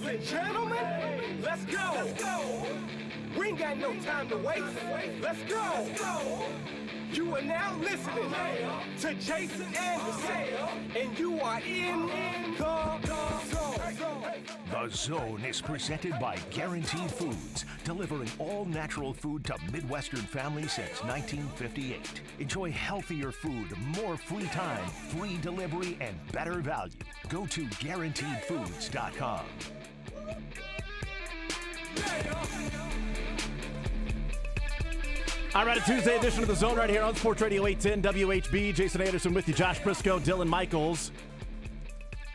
and gentlemen, let's go. We ain't got no time to waste. Let's go. You are now listening to Jason Anderson, and you are in the zone. The Zone is presented by Guaranteed Foods, delivering all natural food to Midwestern families since 1958. Enjoy healthier food, more free time, free delivery, and better value. Go to GuaranteedFoods.com. All right, a Tuesday edition of The Zone right here on Sports Radio 810 WHB. Jason Anderson with you, Josh Brisco, Dylan Michaels.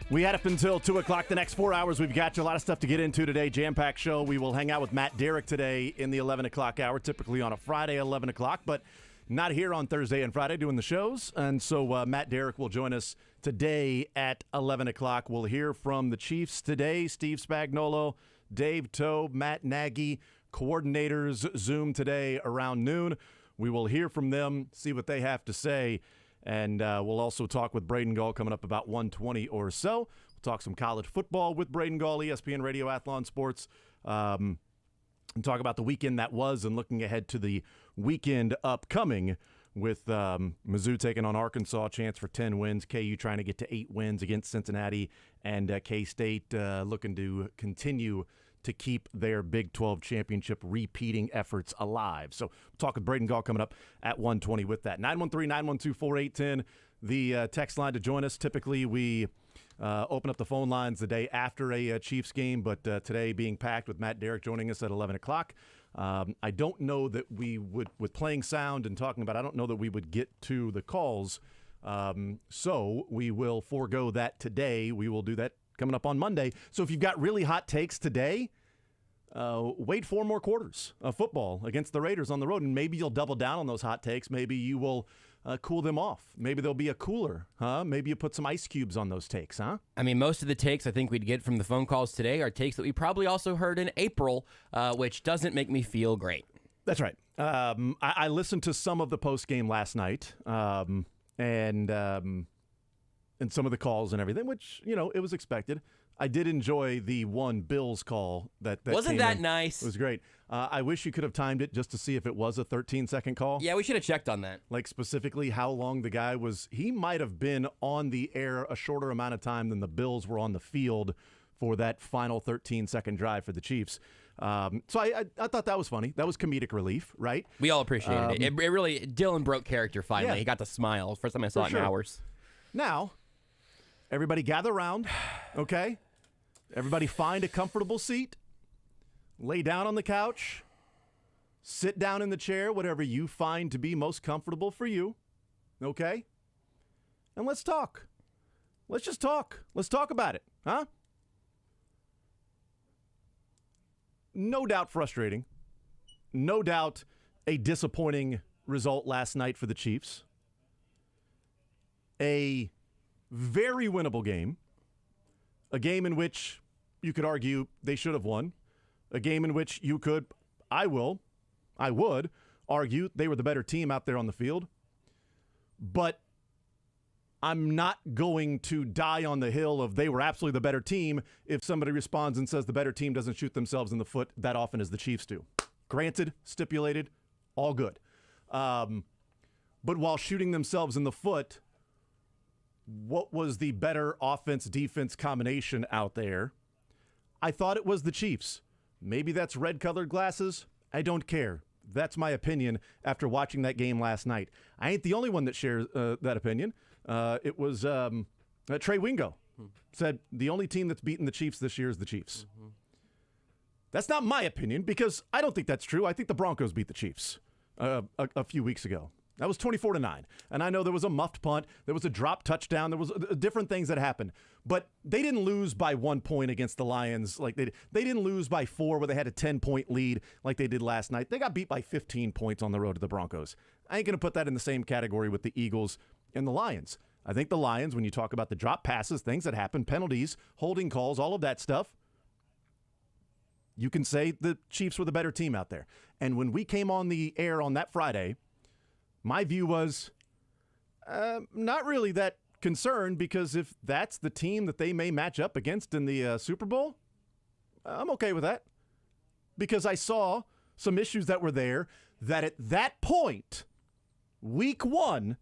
We had up until 2 o'clock. The next 4 hours, we've got you a lot of stuff to get into today. Jam-packed show. We will hang out with Matt Derrick today in the 11 o'clock hour, typically on a Friday, 11 o'clock, but not here on Thursday and Friday doing the shows. And so Matt Derrick will join us today at 11 o'clock. We'll hear from the Chiefs today. Steve Spagnuolo, Dave Tobe, Matt Nagy, coordinators Zoom today around noon. We will hear from them, see what they have to say. And we'll also talk with Braden Gall coming up about 1:20 or so. We'll talk some college football with Braden Gall, ESPN Radio Athlon Sports, and talk about the weekend that was and looking ahead to the weekend upcoming with Mizzou taking on Arkansas, chance for 10 wins, KU trying to get to 8 wins against Cincinnati, and K-State looking to continue to keep their Big 12 championship repeating efforts alive. So we'll talk with Braden Gall coming up at 1:20 with that. 913-912-4810, the text line to join us. Typically we open up the phone lines the day after a Chiefs game, but today being packed with Matt Derrick joining us at 11 o'clock. I don't know that we would, with playing sound and talking about, I don't know that we would get to the calls. So we will forego that today. We will do that coming up on Monday. So if you've got really hot takes today, wait 4 more quarters of football against the Raiders on the road, and maybe you'll double down on those hot takes. Maybe you will cool them off. Maybe there'll be a cooler, huh? Maybe you put some ice cubes on those takes, huh? I mean, most of the takes I think we'd get from the phone calls today are takes that we probably also heard in April, which doesn't make me feel great. That's right. I listened to some of the post game last night, and some of the calls and everything, which, you know, it was expected. I did enjoy the one Bills call that wasn't that in. Nice? It was great. I wish you could have timed it just to see if it was a 13-second call. Yeah, we should have checked on that. Like specifically how long the guy was. He might have been on the air a shorter amount of time than the Bills were on the field for that final 13-second drive for the Chiefs. So I thought that was funny. That was comedic relief, right? We all appreciated it. It really, Dylan broke character finally. Yeah. He got to smile. First time I saw it in hours. Now, everybody gather around, okay? Everybody find a comfortable seat. Lay down on the couch. Sit down in the chair, whatever you find to be most comfortable for you, okay? And let's talk. Let's just talk. Let's talk about it, huh? No doubt frustrating. No doubt a disappointing result last night for the Chiefs. A very winnable game. A game in which you could argue they should have won. A game in which I would argue they were the better team out there on the field. But I'm not going to die on the hill of they were absolutely the better team if somebody responds and says the better team doesn't shoot themselves in the foot that often as the Chiefs do. Granted, stipulated, all good. But while shooting themselves in the foot, what was the better offense-defense combination out there? I thought it was the Chiefs. Maybe that's red-colored glasses. I don't care. That's my opinion after watching that game last night. I ain't the only one that shares that opinion. It was Trey Wingo said the only team that's beaten the Chiefs this year is the Chiefs. Mm-hmm. That's not my opinion because I don't think that's true. I think the Broncos beat the Chiefs a few weeks ago. That was 24-9. And I know there was a muffed punt. There was a drop touchdown. There was different things that happened. But they didn't lose by 1 point against the Lions. Like they didn't lose by 4 where they had a 10-point lead like they did last night. They got beat by 15 points on the road to the Broncos. I ain't going to put that in the same category with the Eagles and the Lions. I think the Lions, when you talk about the drop passes, things that happen, penalties, holding calls, all of that stuff, you can say the Chiefs were the better team out there. And when we came on the air on that Friday, my view was not really that concerned because if that's the team that they may match up against in the Super Bowl, I'm okay with that because I saw some issues that were there that at that point, week 1,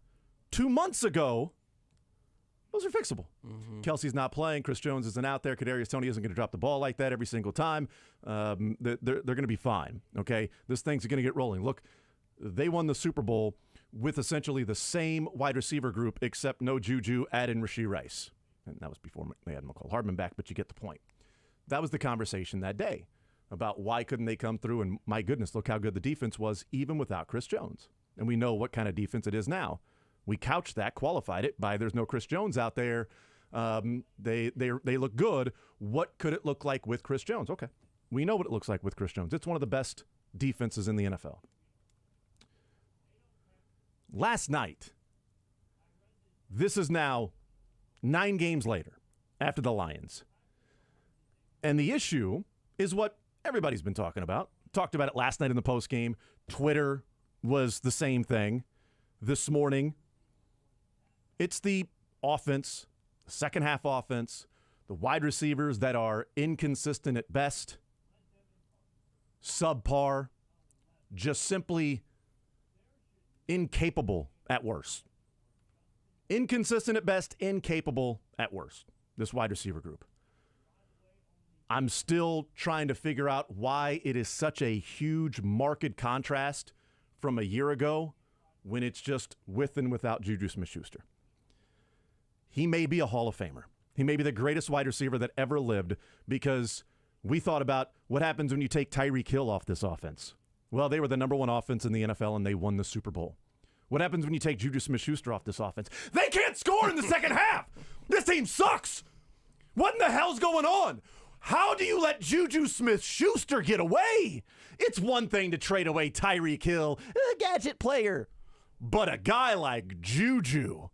2 months ago, those are fixable. Mm-hmm. Kelsey's not playing. Chris Jones isn't out there. Kadarius Toney isn't going to drop the ball like that every single time. They're going to be fine, okay? This thing's going to get rolling. Look, they won the Super Bowl with essentially the same wide receiver group except no Juju, add in Rashee Rice. And that was before they had McCall Hardman back, but you get the point. That was the conversation that day about why couldn't they come through, and my goodness, look how good the defense was even without Chris Jones. And we know what kind of defense it is now. We couched that, qualified it by there's no Chris Jones out there. They look good. What could it look like with Chris Jones? Okay. We know what it looks like with Chris Jones. It's one of the best defenses in the NFL. Last night, this is now 9 games later after the Lions. And the issue is what everybody's been talking about. Talked about it last night in the postgame. Twitter was the same thing. This morning, it's the offense, the second half offense, the wide receivers that are inconsistent at best, subpar, just simply incapable at worst. Inconsistent at best, incapable at worst, this wide receiver group. I'm still trying to figure out why it is such a huge marked contrast from a year ago when it's just with and without Juju Smith-Schuster. He may be a Hall of Famer. He may be the greatest wide receiver that ever lived because we thought about what happens when you take Tyreek Hill off this offense. Well, they were the number 1 offense in the NFL, and they won the Super Bowl. What happens when you take Juju Smith-Schuster off this offense? They can't score in the second half. This team sucks. What in the hell's going on? How do you let Juju Smith-Schuster get away? It's one thing to trade away Tyreek Hill, a gadget player. But a guy like Juju,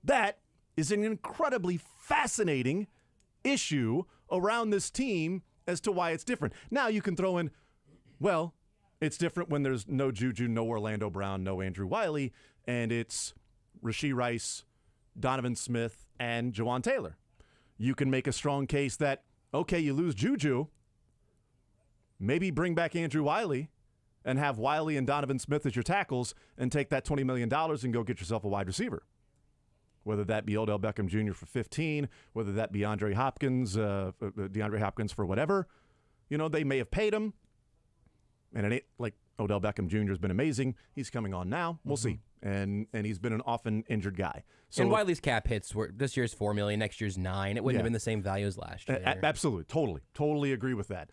that is an incredibly fascinating issue around this team as to why it's different. Now you can throw in, well, it's different when there's no Juju, no Orlando Brown, no Andrew Wiley, and it's Rashee Rice, Donovan Smith, and Jawan Taylor. You can make a strong case that, okay, you lose Juju, maybe bring back Andrew Wiley and have Wiley and Donovan Smith as your tackles and take that $20 million and go get yourself a wide receiver. Whether that be Odell Beckham Jr. for 15, whether that be DeAndre Hopkins for whatever. You know, they may have paid him. And it ain't like Odell Beckham Jr. has been amazing. He's coming on now. We'll see. And he's been an often injured guy. So, and Wiley's cap hits were this year's $4 million, next year's $9 million. It wouldn't have been the same value as last year. Absolutely. Totally agree with that.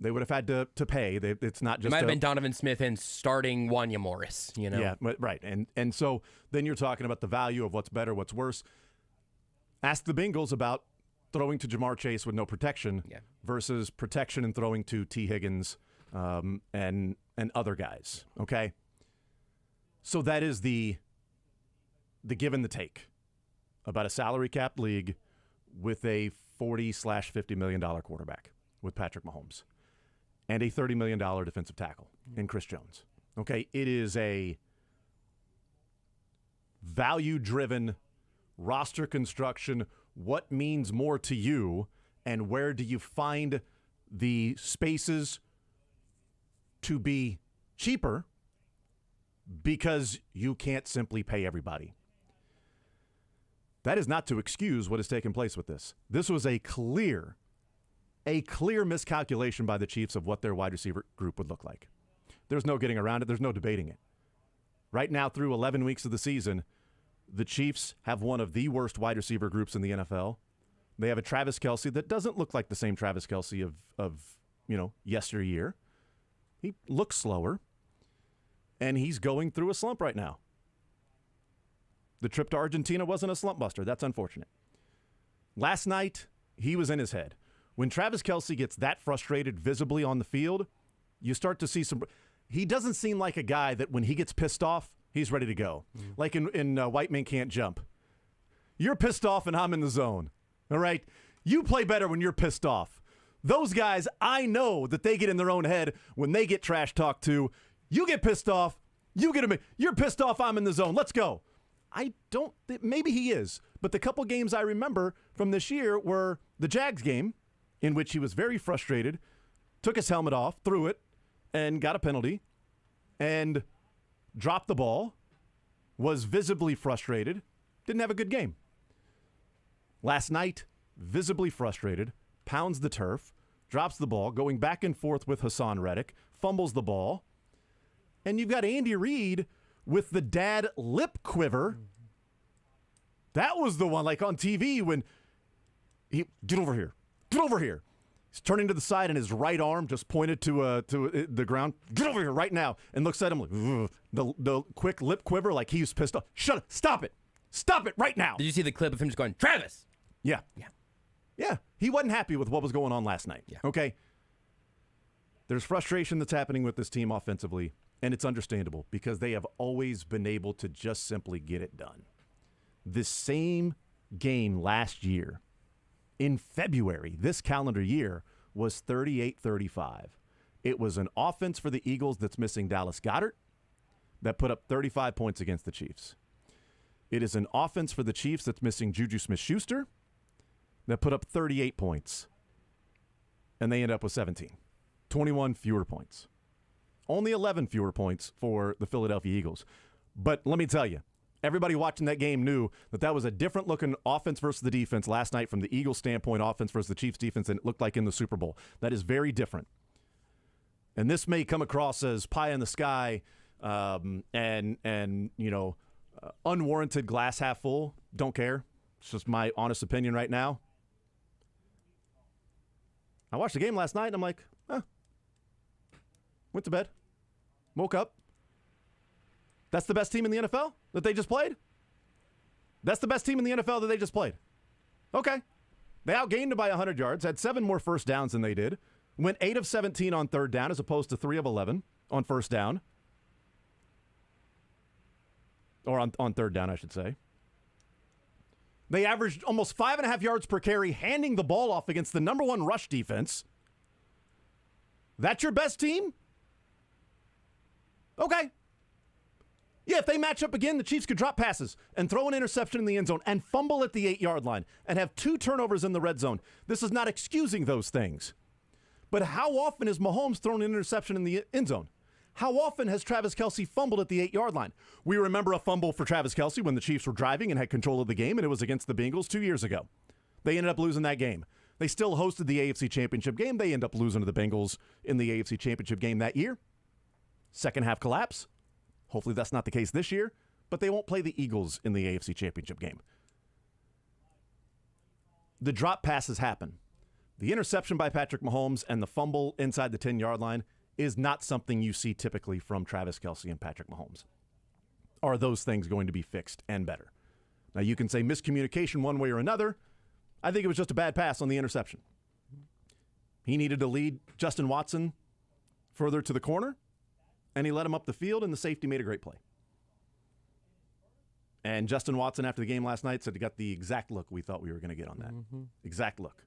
They would have had to pay. It's not just. It might have been Donovan Smith and starting Wanya Morris, you know? Yeah, right. And so then you're talking about the value of what's better, what's worse. Ask the Bengals about throwing to Jamar Chase with no protection versus protection and throwing to T. Higgins and other guys, okay? So that is the give and the take about a salary cap league with a $40-50 million quarterback with Patrick Mahomes and a $30 million defensive tackle in Chris Jones. Okay, it is a value-driven roster construction. What means more to you, and where do you find the spaces to be cheaper because you can't simply pay everybody? That is not to excuse what has taken place with this. This was a clear miscalculation by the Chiefs of what their wide receiver group would look like. There's no getting around it. There's no debating it. Right now, through 11 weeks of the season, the Chiefs have one of the worst wide receiver groups in the NFL. They have a Travis Kelce that doesn't look like the same Travis Kelce of yesteryear. He looks slower, and he's going through a slump right now. The trip to Argentina wasn't a slump buster. That's unfortunate. Last night, he was in his head. When Travis Kelce gets that frustrated visibly on the field, you start to see some. He doesn't seem like a guy that when he gets pissed off, he's ready to go. Like in White Men Can't Jump. You're pissed off and I'm in the zone. All right? You play better when you're pissed off. Those guys, I know that they get in their own head when they get trash talked to. You get pissed off. You're pissed off. I'm in the zone. Let's go. Maybe he is. But the couple games I remember from this year were the Jags game, in which he was very frustrated, took his helmet off, threw it, and got a penalty, and dropped the ball, was visibly frustrated, didn't have a good game. Last night, visibly frustrated, pounds the turf, drops the ball, going back and forth with Hassan Reddick, fumbles the ball, and you've got Andy Reid with the dad lip quiver. That was the one, like on TV, when he, get over here. He's turning to the side, and his right arm just pointed to the ground. Get over here right now. And looks at him like, ugh. The quick lip quiver, like he was pissed off. Shut up. Stop it. Stop it right now. Did you see the clip of him just going, Travis? Yeah. He wasn't happy with what was going on last night. Yeah. Okay. There's frustration that's happening with this team offensively, and it's understandable because they have always been able to just simply get it done. This same game last year, in February, this calendar year, was 38-35. It was an offense for the Eagles that's missing Dallas Goedert that put up 35 points against the Chiefs. It is an offense for the Chiefs that's missing Juju Smith-Schuster that put up 38 points, and they end up with 17. 21 fewer points. Only 11 fewer points for the Philadelphia Eagles. But let me tell you, everybody watching that game knew that was a different-looking offense versus the defense last night from the Eagles' standpoint, offense versus the Chiefs' defense, than it looked like in the Super Bowl. That is very different. And this may come across as pie in the sky and unwarranted glass half full. Don't care. It's just my honest opinion right now. I watched the game last night, and I'm like, went to bed, woke up. That's the best team in the NFL that they just played? That's the best team in the NFL that they just played. Okay. They outgained it by 100 yards, had 7 more first downs than they did, went 8 of 17 on third down as opposed to 3 of 11 on first down. Or on third down, I should say. They averaged almost 5.5 yards per carry, handing the ball off against the number 1 rush defense. That's your best team? Okay. Yeah, if they match up again, the Chiefs could drop passes and throw an interception in the end zone and fumble at the 8-yard line and have 2 turnovers in the red zone. This is not excusing those things. But how often has Mahomes thrown an interception in the end zone? How often has Travis Kelce fumbled at the 8-yard line? We remember a fumble for Travis Kelce when the Chiefs were driving and had control of the game, and it was against the Bengals 2 years ago. They ended up losing that game. They still hosted the AFC Championship game. They end up losing to the Bengals in the AFC Championship game that year. Second half collapse. Hopefully that's not the case this year, but they won't play the Eagles in the AFC Championship game. The drop passes happen. The interception by Patrick Mahomes and the fumble inside the 10-yard line is not something you see typically from Travis Kelce and Patrick Mahomes. Are those things going to be fixed and better? Now, you can say miscommunication one way or another. I think it was just a bad pass on the interception. He needed to lead Justin Watson further to the corner, and he let him up the field, and the safety made a great play. And Justin Watson, after the game last night, said he got the exact look we thought we were going to get on that. Mm-hmm. Exact look.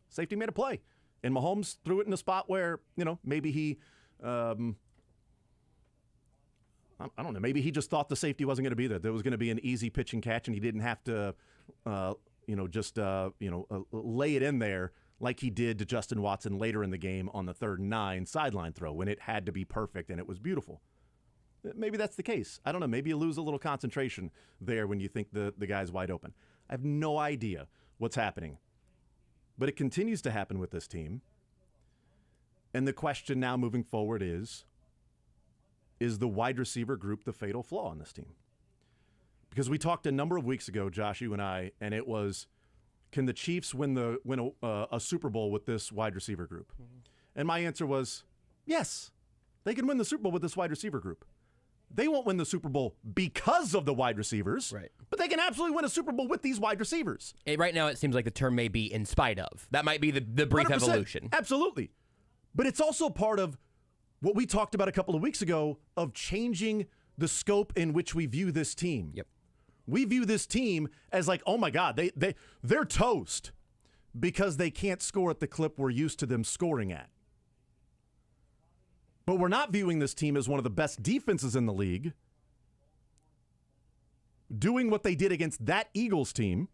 Safety made a play. And Mahomes threw it in a spot where, maybe he, I don't know, maybe he just thought the safety wasn't going to be there. There was going to be an easy pitch and catch, and he didn't have to, lay it in there like he did to Justin Watson later in the game on the 3rd and 9 sideline throw when it had to be perfect and it was beautiful. Maybe that's the case. I don't know. Maybe you lose a little concentration there when you think the guy's wide open. I have no idea what's happening. But it continues to happen with this team. And the question now moving forward is the wide receiver group the fatal flaw on this team? Because we talked a number of weeks ago, Josh, you and I, and it was, can the Chiefs win a Super Bowl with this wide receiver group? Mm-hmm. And my answer was, yes, they can win the Super Bowl with this wide receiver group. They won't win the Super Bowl because of the wide receivers, right? But they can absolutely win a Super Bowl with these wide receivers. Right now, it seems like the term may be in spite of. That might be the brief 100%, evolution. Absolutely. But it's also part of what we talked about a couple of weeks ago of changing the scope in which we view this team. Yep. We view this team as like, oh my God, they're toast because they can't score at the clip we're used to them scoring at. But we're not viewing this team as one of the best defenses in the league, doing what they did against that Eagles team,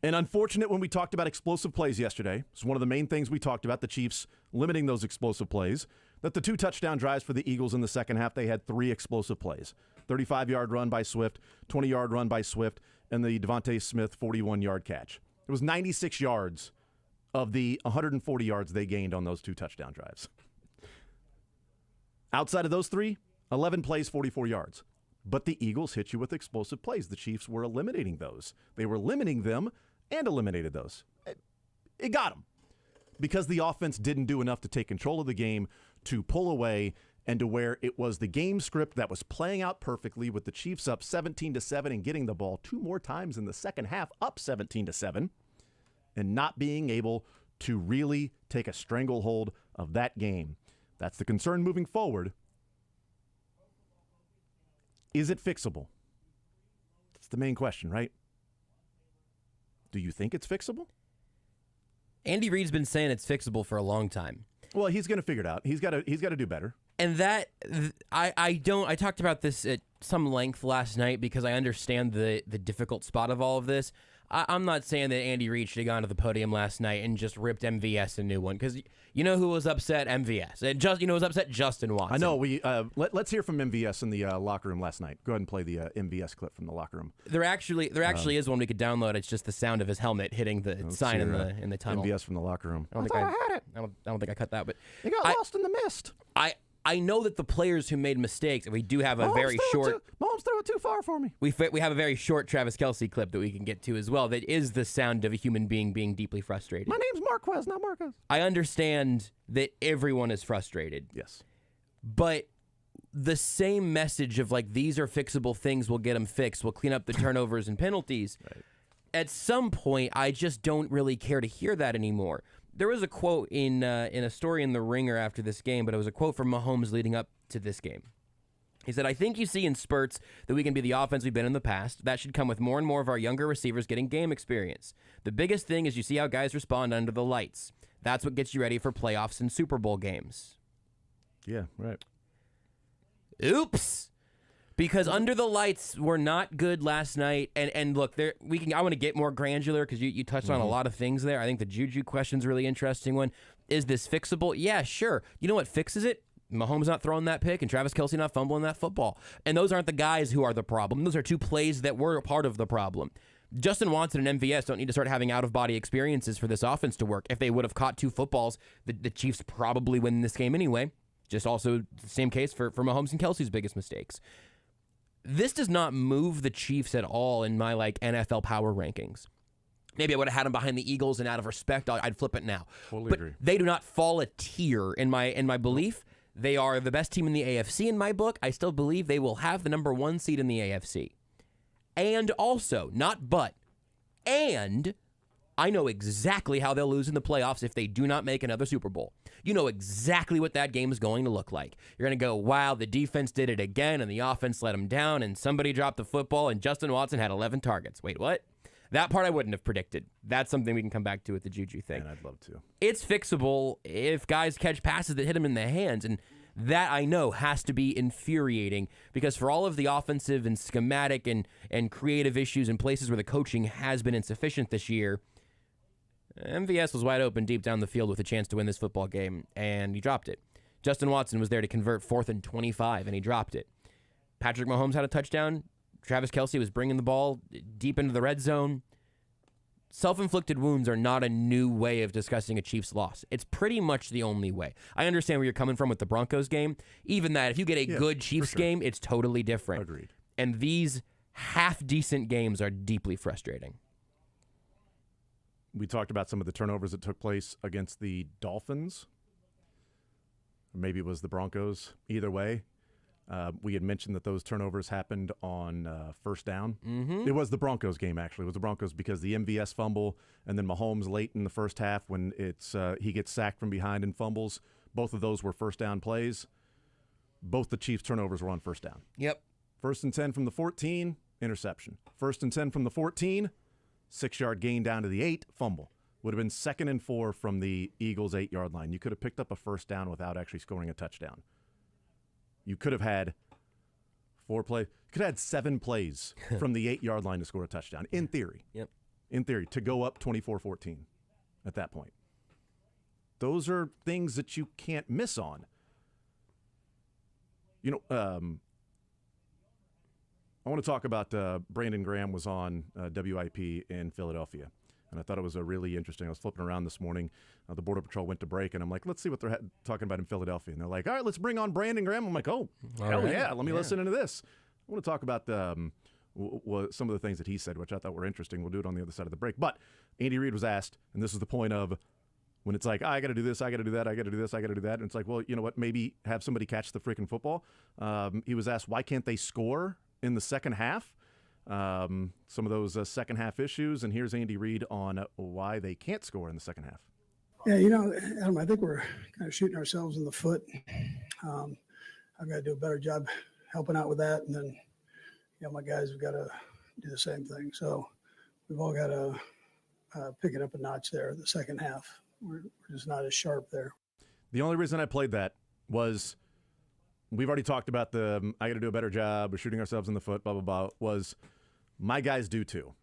And unfortunate when we talked about explosive plays yesterday. It's one of the main things we talked about, the Chiefs limiting those explosive plays, that the 2 touchdown drives for the Eagles in the second half, they had 3 explosive plays. 35-yard run by Swift, 20-yard run by Swift, and the Devontae Smith 41-yard catch. It was 96 yards of the 140 yards they gained on those 2 touchdown drives. Outside of those 3, 11 plays, 44 yards. But the Eagles hit you with explosive plays. The Chiefs were eliminating those. They were limiting them and eliminated those. It got them because the offense didn't do enough to take control of the game, to pull away, and to where it was the game script that was playing out perfectly with the Chiefs up 17-7 and getting the ball 2 more times in the second half, up 17-7, and not being able to really take a stranglehold of that game. That's the concern moving forward. Is it fixable? That's the main question, right? Do you think it's fixable? Andy Reid's been saying it's fixable for a long time. Well, he's going to figure it out. He's got to do better. And that I talked about this at some length last night because I understand the difficult spot of all of this. I'm not saying that Andy Reid should have gone to the podium last night and just ripped MVS a new one, because you know who was upset? MVS. Was upset? Justin Watson. I know. Let's hear from MVS in the locker room last night. Go ahead and play the MVS clip from the locker room. There actually is one we could download. It's just the sound of his helmet hitting the sign in the tunnel. MVS from the locker room. I had it. I don't think I cut that, but he got lost in the mist. I know that the players who made mistakes, and we do have a very short... Mahomes threw it too far for me. We have a very short Travis Kelce clip that we can get to as well that is the sound of a human being being deeply frustrated. My name's Marquez, not Marcus. I understand that everyone is frustrated. Yes. But the same message of, like, these are fixable things, we'll get them fixed, we'll clean up the turnovers and penalties. Right. At some point, I just don't really care to hear that anymore. There was a quote in a story in The Ringer after this game, but it was a quote from Mahomes leading up to this game. He said, "I think you see in spurts that we can be the offense we've been in the past. That should come with more and more of our younger receivers getting game experience. The biggest thing is you see how guys respond under the lights. That's what gets you ready for playoffs and Super Bowl games." Yeah, right. Oops. Because under the lights were not good last night, and look, I want to get more granular because you touched on a lot of things there. I think the Juju question's a really interesting one. Is this fixable? Yeah, sure. You know what fixes it? Mahomes not throwing that pick and Travis Kelce not fumbling that football. And those aren't the guys who are the problem. Those are 2 plays that were a part of the problem. Justin Watson and MVS don't need to start having out-of-body experiences for this offense to work. If they would have caught 2 footballs, the Chiefs probably win this game anyway. Just also the same case for Mahomes and Kelce's biggest mistakes. This does not move the Chiefs at all in my NFL power rankings. Maybe I would have had them behind the Eagles, and out of respect, I'd flip it now. Totally but agree. They do not fall a tier in my belief. They are the best team in the AFC in my book. I still believe they will have the number 1 seed in the AFC. And also, not but, and I know exactly how they'll lose in the playoffs if they do not make another Super Bowl. You know exactly what that game is going to look like. You're going to go, wow, the defense did it again, and the offense let them down, and somebody dropped the football, and Justin Watson had 11 targets. Wait, what? That part I wouldn't have predicted. That's something we can come back to with the Juju thing. And I'd love to. It's fixable if guys catch passes that hit them in the hands, and that I know has to be infuriating because for all of the offensive and schematic and creative issues in places where the coaching has been insufficient this year, MVS was wide open deep down the field with a chance to win this football game, and he dropped it. Justin Watson was there to convert 4th and 25, and he dropped it. Patrick Mahomes had a touchdown. Travis Kelce was bringing the ball deep into the red zone. Self-inflicted wounds are not a new way of discussing a Chiefs loss. It's pretty much the only way. I understand where you're coming from with the Broncos game. Even that, if you get a good Chiefs game, it's totally different. Agreed. And these half-decent games are deeply frustrating. We talked about some of the turnovers that took place against the Dolphins. Or maybe it was the Broncos. Either way, we had mentioned that those turnovers happened on first down. Mm-hmm. It was the Broncos game, actually. It was the Broncos because the MVS fumble and then Mahomes late in the first half when he gets sacked from behind and fumbles. Both of those were first down plays. Both the Chiefs' turnovers were on first down. Yep. 1st and 10 from the 14, interception. 1st and 10 from the 14, 6-yard gain down to the 8, fumble. Would have been 2nd and 4 from the Eagles' 8-yard line. You could have picked up a first down without actually scoring a touchdown. You could have had 4 plays. You could have had 7 plays from the 8-yard line to score a touchdown, in theory. Yep. in theory, to go up 24-14 at that point. Those are things that you can't miss on. You know, I want to talk about Brandon Graham was on WIP in Philadelphia, and I thought it was a really interesting. I was flipping around this morning. The Border Patrol went to break, and I'm like, let's see what they're talking about in Philadelphia. And they're like, all right, let's bring on Brandon Graham. I'm like, oh, hell right. yeah, let me listen into this. I want to talk about some of the things that he said, which I thought were interesting. We'll do it on the other side of the break. But Andy Reid was asked, and this is the point of when it's like, I got to do this, I got to do that, I got to do this, I got to do that. And it's like, well, you know what? Maybe have somebody catch the freaking football. He was asked, why can't they score in the second half? Some of those second half issues. And here's Andy Reid on why they can't score in the second half. Yeah, you know, Adam, I think we're kind of shooting ourselves in the foot. I've got to do a better job helping out with that. And then, you know, my guys have got to do the same thing. So we've all got to pick it up a notch there the second half. We're just not as sharp there. The only reason I played that was we've already talked about the I got to do a better job. We're shooting ourselves in the foot, blah, blah, blah. Was my guys do too.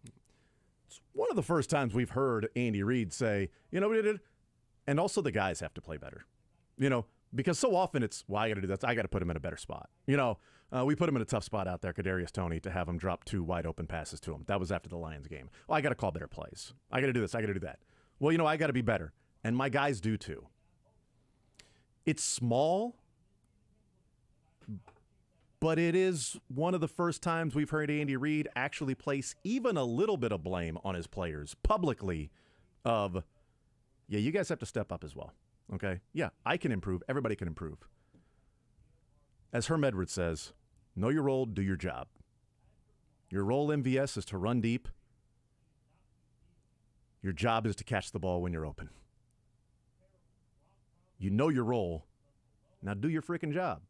It's one of the first times we've heard Andy Reid say, you know what he did? And also the guys have to play better. You know, because so often it's, well, I got to do that. I got to put him in a better spot. You know, we put him in a tough spot out there, Kadarius Toney, to have him drop 2 wide open passes to him. That was after the Lions game. Well, I got to call better plays. I got to do this. I got to do that. Well, you know, I got to be better. And my guys do too. It's small, but it is one of the first times we've heard Andy Reid actually place even a little bit of blame on his players publicly of, yeah, you guys have to step up as well. Okay? Yeah, I can improve. Everybody can improve. As Herm Edwards says, know your role, do your job. Your role, MVS, is to run deep. Your job is to catch the ball when you're open. You know your role. Now do your freaking job.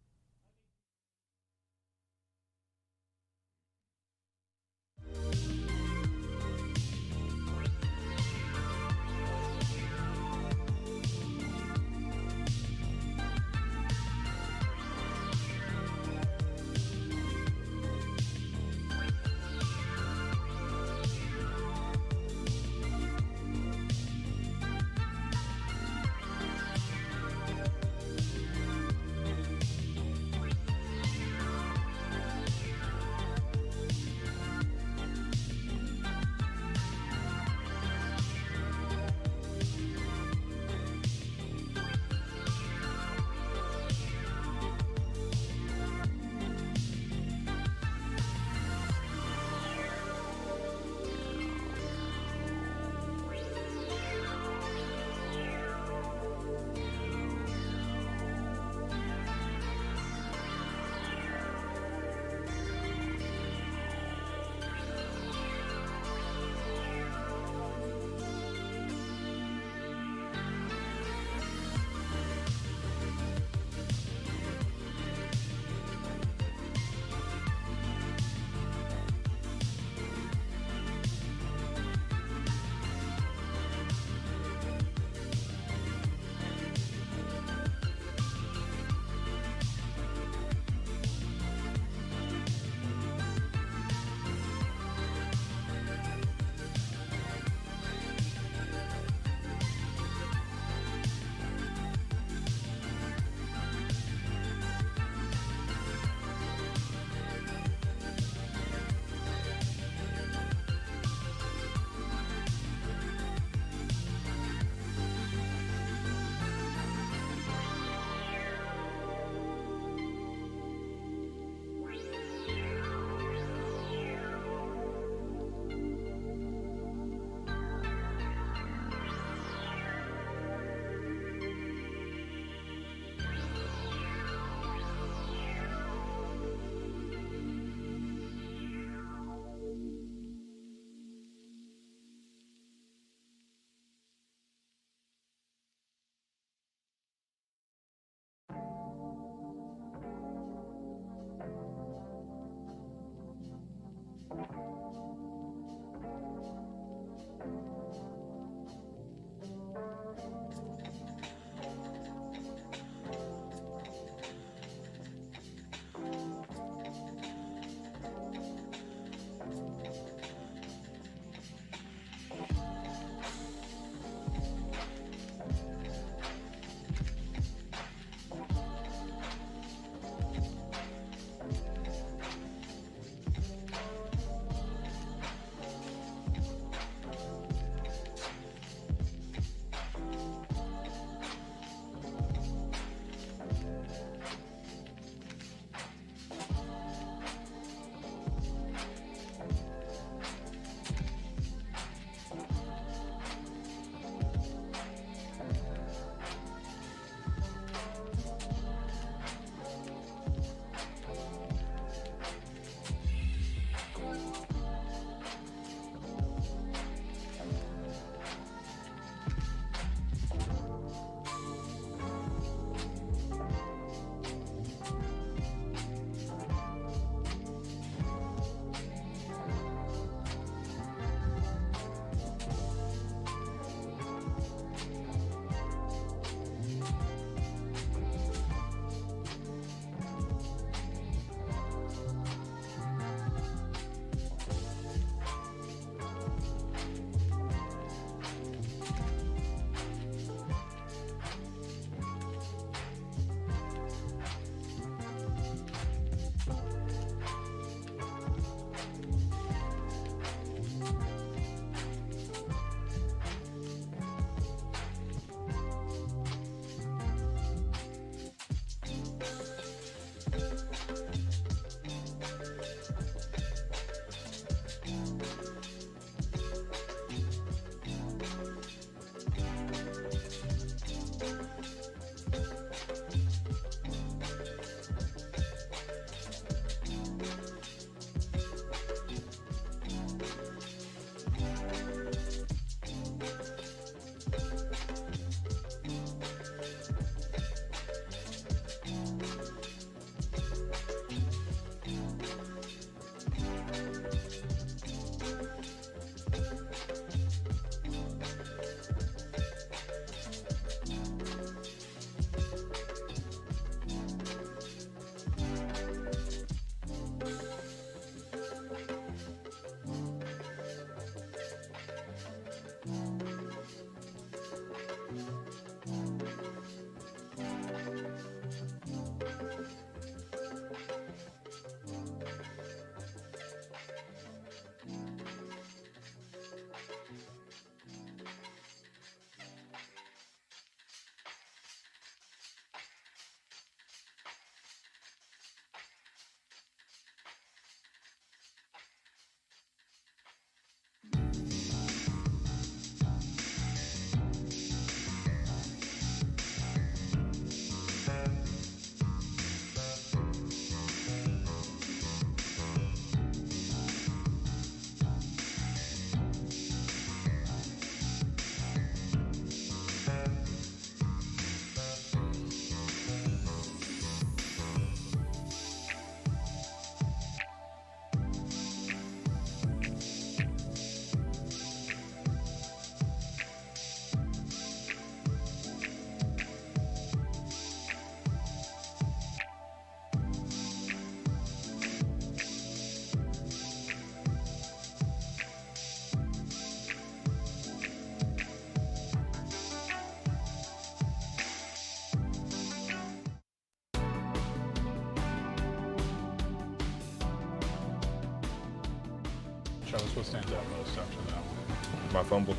Travis, what stands out most after that one? My fumble.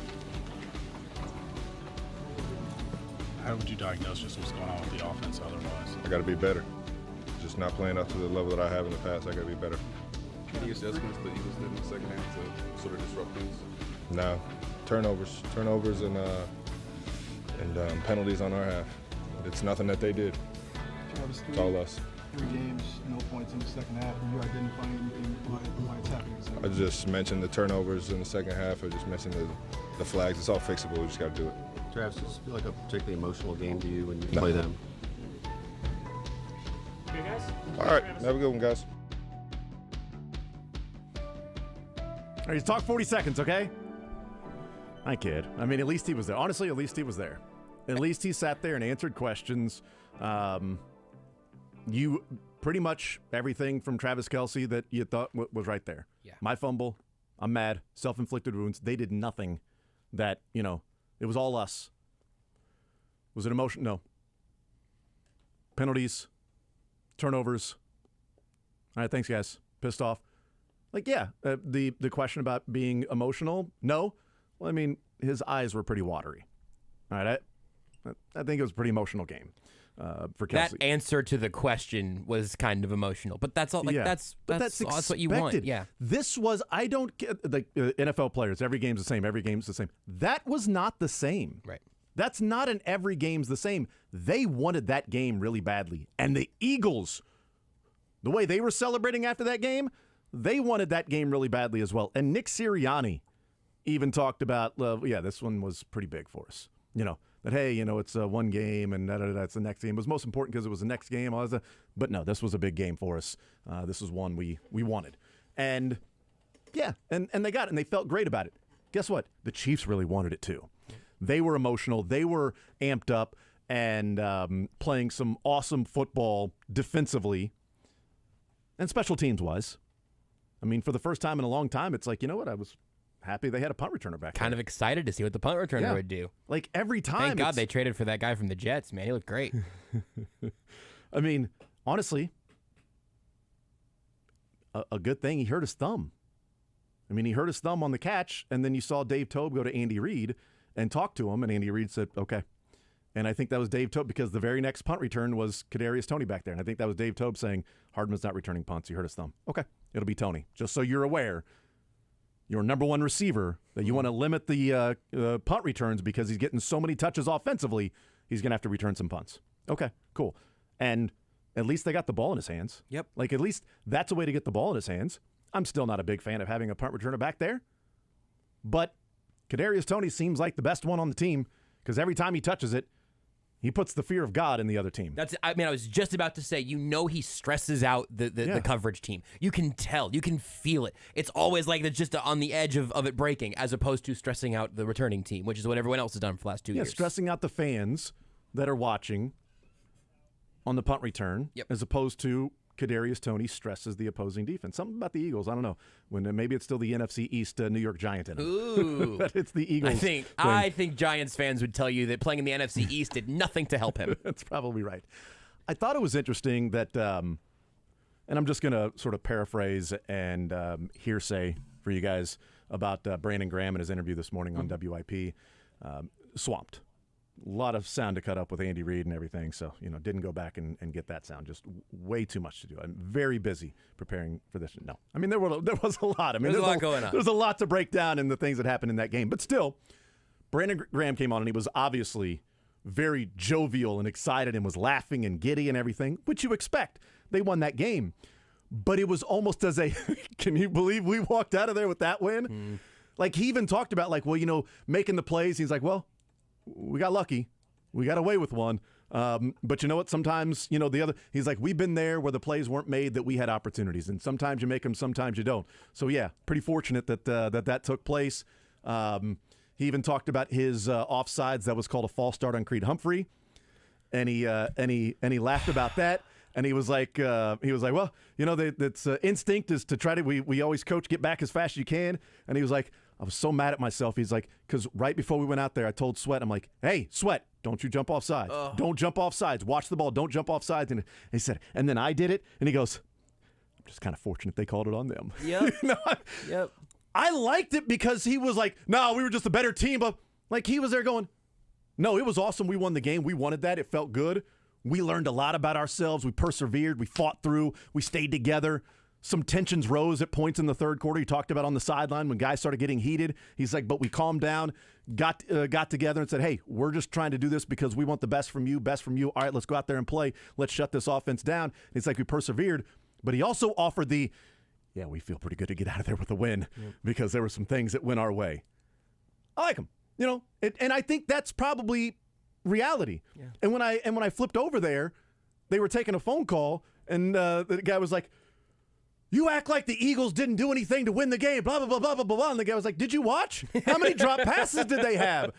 How would you diagnose just what's going on with the offense otherwise? I got to be better. Just not playing up to the level that I have in the past. I got to be better. Any adjustments the Eagles did in the second half to sort of disrupt things? No. Turnovers and penalties on our half. It's nothing that they did. Travis, It's all us. 3 games, no points in the second half. Are you identifying anything why it's happening? I just mentioned the turnovers in the second half. I just mentioned the flags. It's all fixable. We just got to do it. Travis, does this feel like a particularly emotional game to you when you No. play them? Okay, guys? All right. Have a good one, guys. All right, talk 40 seconds, okay? I kid. I mean, at least he was there. Honestly, at least he was there. At least he sat there and answered questions. You pretty much everything from Travis Kelce that you thought was right there. Yeah. My fumble. I'm mad. Self-inflicted wounds. They did nothing that, it was all us. Was it emotion? No. Penalties. Turnovers. All right, thanks, guys. Pissed off. The question about being emotional, no. Well, I mean, his eyes were pretty watery. All right, I think it was a pretty emotional game for Kelce. That answer to the question was kind of emotional, but that's all. That's what you want. expected. Yeah. This was, I don't get the NFL players. Every game's the same. Every game's the same. That was not the same. Right. That's not an every game's the same. They wanted that game really badly, and the Eagles, the way they were celebrating after that game, they wanted that game really badly as well. And Nick Sirianni even talked about, this one was pretty big for us. That, hey, it's one game and that's the next game. It was most important because it was the next game. But no, this was a big game for us. This was one we wanted. And, and they got it, and they felt great about it. Guess what? The Chiefs really wanted it too. They were emotional. They were amped up and playing some awesome football defensively and special teams-wise. I mean, for the first time in a long time, it's like, you know what? I was happy they had a punt returner back Kind there. of excited to see what the punt returner would do. Like every time. Thank God they traded for that guy from the Jets, man. He looked great. I mean, honestly, a good thing he hurt his thumb. I mean, he hurt his thumb on the catch, and then you saw Dave Toub go to Andy Reid and talk to him, and Andy Reid said, okay. And I think that was Dave Toub because the very next punt return was Kadarius Toney back there. And I think that was Dave Toub saying, Hardman's not returning punts. He hurt his thumb. Okay, it'll be Toney. Just so you're aware, your number one receiver, that you want to limit the punt returns because he's getting so many touches offensively, he's going to have to return some punts. Okay, cool. And at least they got the ball in his hands. Yep. Like, at least that's a way to get the ball in his hands. I'm still not a big fan of having a punt returner back there. But Kadarius Toney seems like the best one on the team because every time he touches it, he puts the fear of God in the other team. I was just about to say, he stresses out the coverage team. You can tell. You can feel it. It's always like it's just on the edge of it breaking as opposed to stressing out the returning team, which is what everyone else has done for the last 2 years. Yeah, stressing out the fans that are watching on the punt return as opposed to Kadarius Toney stresses the opposing defense. Something about the Eagles, I don't know. Maybe it's still the NFC East New York Giant in it. Ooh. But it's the Eagles. I think Giants fans would tell you that playing in the NFC East did nothing to help him. That's probably right. I thought it was interesting that, and I'm just going to sort of paraphrase and hearsay for you guys about Brandon Graham and his interview this morning on WIP. Swamped. A lot of sound to cut up with Andy Reid and everything, so didn't go back and get that sound. Just way too much to do. I'm very busy preparing for this. No, I mean there was a lot. I mean there's a lot going on. There's a lot to break down in the things that happened in that game, but still, Brandon Graham came on and he was obviously very jovial and excited and was laughing and giddy and everything, which you expect. They won that game, but it was almost as a, can you believe we walked out of there with that win? Like he even talked about making the plays. He's like, well, we got lucky. We got away with one. But you know what? Sometimes, he's like, we've been there where the plays weren't made that we had opportunities. And sometimes you make them, sometimes you don't. So, yeah, pretty fortunate that that took place. He even talked about his offsides. That was called a false start on Creed Humphrey. And he laughed about that. And he was like, well, that's instinct is to try to, we always coach, get back as fast as you can. And he was like, I was so mad at myself. He's like, because right before we went out there, I told Sweat, I'm like, hey, Sweat, don't you jump off sides. Don't jump off sides. Watch the ball. Don't jump off sides. And he said, and then I did it. And he goes, I'm just kind of fortunate they called it on them. Yep. Yep. I liked it because he was like, no, we were just a better team. But like he was there going, no, it was awesome. We won the game. We wanted that. It felt good. We learned a lot about ourselves. We persevered. We fought through. We stayed together. Some tensions rose at points in the third quarter. He talked about on the sideline when guys started getting heated. He's like, but we calmed down, got together and said, hey, we're just trying to do this because we want the best from you. All right, let's go out there and play. Let's shut this offense down. And it's like we persevered. But he also offered we feel pretty good to get out of there with a win because there were some things that went our way. I like him, and I think that's probably reality. Yeah. And when I flipped over there, they were taking a phone call, and the guy was like, you act like the Eagles didn't do anything to win the game, blah, blah, blah, blah, blah, blah. And the guy was like, did you watch? How many drop passes did they have?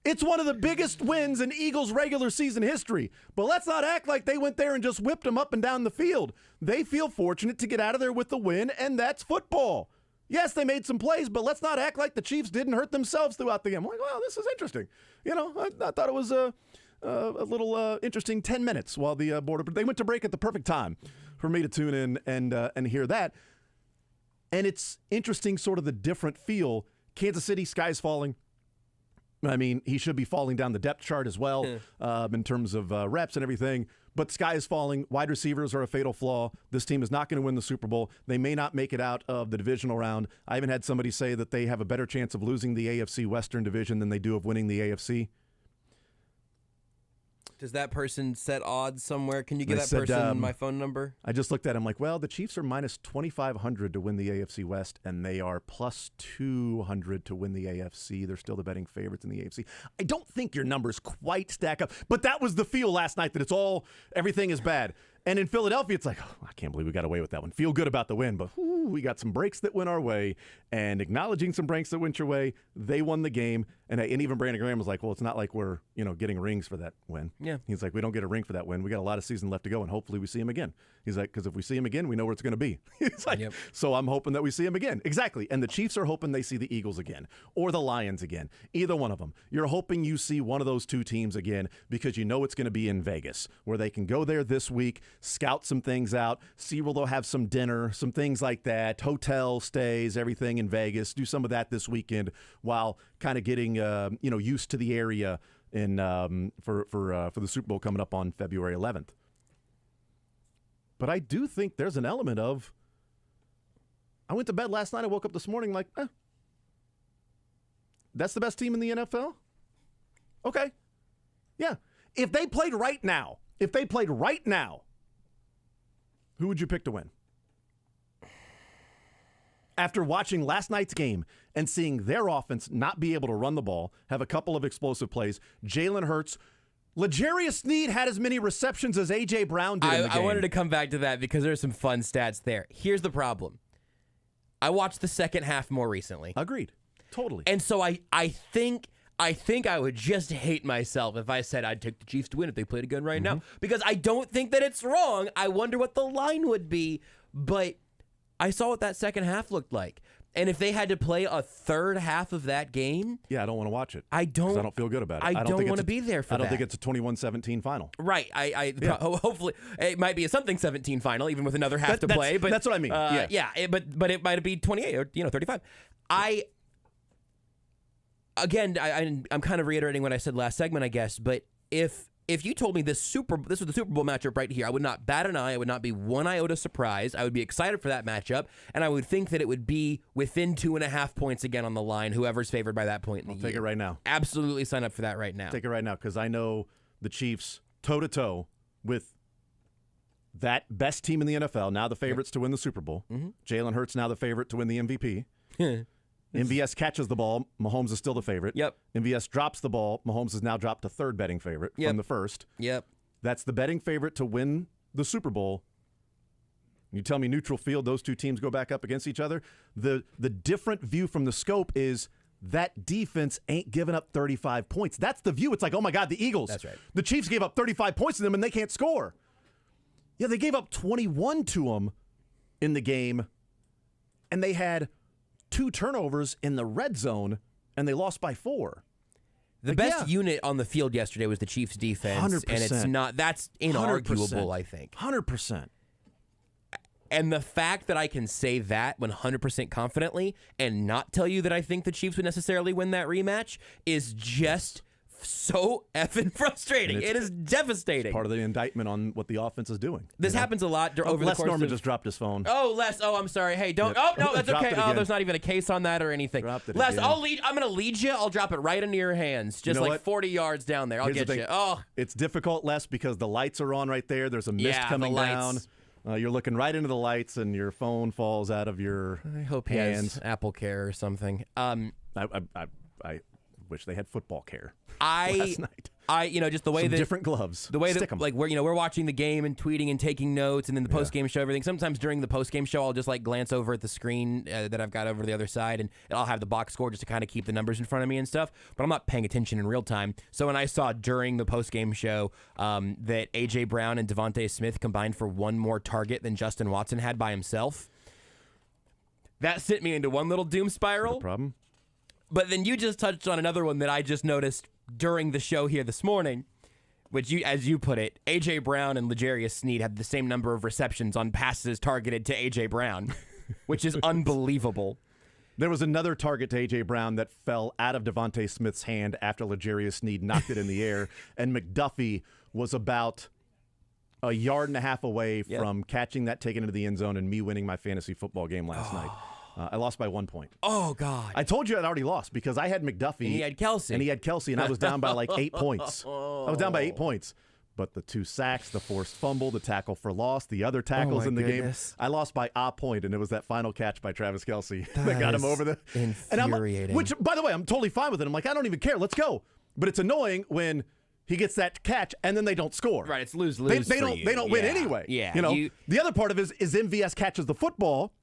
It's one of the biggest wins in Eagles regular season history. But let's not act like they went there and just whipped them up and down the field. They feel fortunate to get out of there with the win, and that's football. Yes, they made some plays, but let's not act like the Chiefs didn't hurt themselves throughout the game. I'm like, wow, this is interesting. I thought it was a little interesting 10 minutes while the border. They went to break at the perfect time for me to tune in and hear that. And it's interesting, sort of the different feel. Kansas City, sky's falling. I mean, he should be falling down the depth chart as well in terms of reps and everything. But sky is falling. Wide receivers are a fatal flaw. This team is not going to win the Super Bowl. They may not make it out of the divisional round. I even had somebody say that they have a better chance of losing the AFC Western Division than they do of winning the AFC. Does that person set odds somewhere? Can you give that person my phone number? I just looked at him like, well, the Chiefs are minus 2,500 to win the AFC West, and they are plus 200 to win the AFC. They're still the betting favorites in the AFC. I don't think your numbers quite stack up, but that was the feel last night that everything is bad. And in Philadelphia, it's like, oh, I can't believe we got away with that one. Feel good about the win, but we got some breaks that went our way. And acknowledging some breaks that went your way, they won the game. And even Brandon Graham was like, well, it's not like we're getting rings for that win. Yeah. He's like, we don't get a ring for that win. We got a lot of season left to go, and hopefully we see him again. He's like, because if we see him again, we know where it's going to be. He's like, so I'm hoping that we see him again. Exactly. And the Chiefs are hoping they see the Eagles again or the Lions again. Either one of them. You're hoping you see one of those two teams again because you know it's going to be in Vegas, where they can go there this week, scout some things out, see where they'll have some dinner, some things like that, hotel stays, everything in Vegas. Do some of that this weekend while kind of getting used to the area in for the Super Bowl coming up on February 11th. But I do think there's an element of, I went to bed last night, I woke up this morning like, that's the best team in the NFL? Okay. Yeah. If they played right now, who would you pick to win? After watching last night's game and seeing their offense not be able to run the ball, have a couple of explosive plays, Jalen Hurts, L'Jarius Sneed had as many receptions as A.J. Brown did in the game. I wanted to come back to that because there's some fun stats there. Here's the problem. I watched the second half more recently. Agreed. Totally. And so I think I would just hate myself if I said I'd take the Chiefs to win if they played again right now. Because I don't think that it's wrong. I wonder what the line would be. But I saw what that second half looked like. And if they had to play a third half of that game... Yeah, I don't want to watch it. I don't feel good about it. I don't want to be there for that. I don't think it's a 21-17 final. Right. Hopefully, it might be a something 17 final, even with another half to play. But that's what I mean. But it might be 28 or 35. I'm kind of reiterating what I said last segment, I guess. But if you told me this was the Super Bowl matchup right here, I would not bat an eye. I would not be one iota surprised. I would be excited for that matchup, and I would think that it would be within 2.5 points again on the line, whoever's favored by that point in the year. Take it right now. Absolutely sign up for that right now. Take it right now, because I know the Chiefs toe-to-toe with that best team in the NFL, now the favorites to win the Super Bowl. Jalen Hurts now the favorite to win the MVP. MVS catches the ball. Mahomes is still the favorite. Yep. MVS drops the ball. Mahomes has now dropped to third betting favorite from the first. Yep. That's the betting favorite to win the Super Bowl. You tell me neutral field, those two teams go back up against each other. The different view from the scope is that defense ain't giving up 35 points. That's the view. It's like, oh, my God, the Eagles. That's right. The Chiefs gave up 35 points to them, and they can't score. Yeah, they gave up 21 to them in the game, and they had 2 turnovers in the red zone, and they lost by 4. The best unit on the field yesterday was the Chiefs' defense, 100%. and that's inarguable, 100%. I think. 100%. And the fact that I can say that 100% confidently and not tell you that I think the Chiefs would necessarily win that rematch is just so effing frustrating. It is devastating. It's part of the indictment on what the offense is doing. This happens a lot over the course Norman of... just dropped his phone. Oh, Les. Oh, I'm sorry. Hey, don't... Oh, no, that's okay. Oh, there's not even a case on that or anything. Les, I'm going to lead you. I'll drop it right into your hands. Just like 40 yards down there. I'll get you. Oh. It's difficult, Les, because the lights are on right there. There's a mist coming down. You're looking right into the lights, and your phone falls out of your I hope he hands. has Apple Care or something. I wish they had football care last night. Just the way Some that different gloves. The way Stick that 'em. like we're watching the game and tweeting and taking notes, and then the post game show, everything. Sometimes during the post game show, I'll just like glance over at the screen that I've got over the other side, and I'll have the box score just to kind of keep the numbers in front of me and stuff. But I'm not paying attention in real time. So when I saw during the post game show that AJ Brown and Devontae Smith combined for one more target than Justin Watson had by himself, that sent me into one little doom spiral. No problem. But then you just touched on another one that I just noticed during the show here this morning, which, as you put it, A.J. Brown and L'Jarius Sneed had the same number of receptions on passes targeted to A.J. Brown, which is unbelievable. There was another target to A.J. Brown that fell out of Devontae Smith's hand after L'Jarius Sneed knocked it in the air, and McDuffie was about a yard and a half away from catching that, taken into the end zone, and me winning my fantasy football game last night. I lost by 1 point. Oh, God. I told you I'd already lost because I had McDuffie. And he had Kelsey. And I was down by like 8 points. I was down by 8 points. But the 2 sacks, the forced fumble, the tackle for loss, the other tackles in the game, I lost by a point, and it was that final catch by Travis Kelsey that got him over the... Infuriating. Which, by the way, I'm totally fine with it. I'm like, I don't even care. Let's go. But it's annoying when he gets that catch and then they don't score. Right, it's lose-lose They don't win anyway. Yeah. The other part of it is MVS catches the football.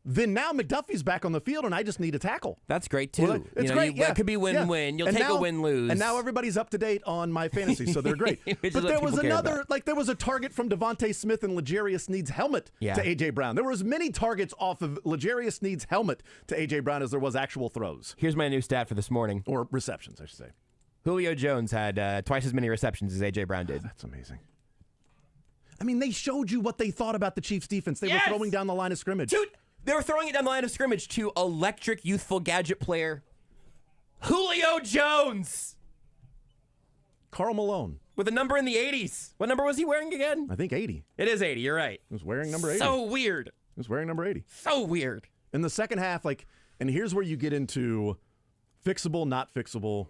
Then now McDuffie's back on the field, and I just need a tackle. That's great, too. Well, it's great, It could be win-win. You'll take a win-lose. And now everybody's up to date on my fantasy, so they're great. But there was there was a target from Devontae Smith and L'Jarius Sneed's helmet to A.J. Brown. There were as many targets off of L'Jarius Sneed's helmet to A.J. Brown as there was actual throws. Here's my new stat for this morning. Or receptions, I should say. Julio Jones had twice as many receptions as A.J. Brown did. That's amazing. I mean, they showed you what they thought about the Chiefs' defense. They were throwing down the line of scrimmage. Dude, they were throwing it down the line of scrimmage to electric, youthful gadget player Julio Jones. Carl Malone. With a number in the 80s. What number was he wearing again? I think 80. It is 80, you're right. He was wearing number 80. So weird. He was wearing number 80. So weird. In the second half, and here's where you get into fixable, not fixable,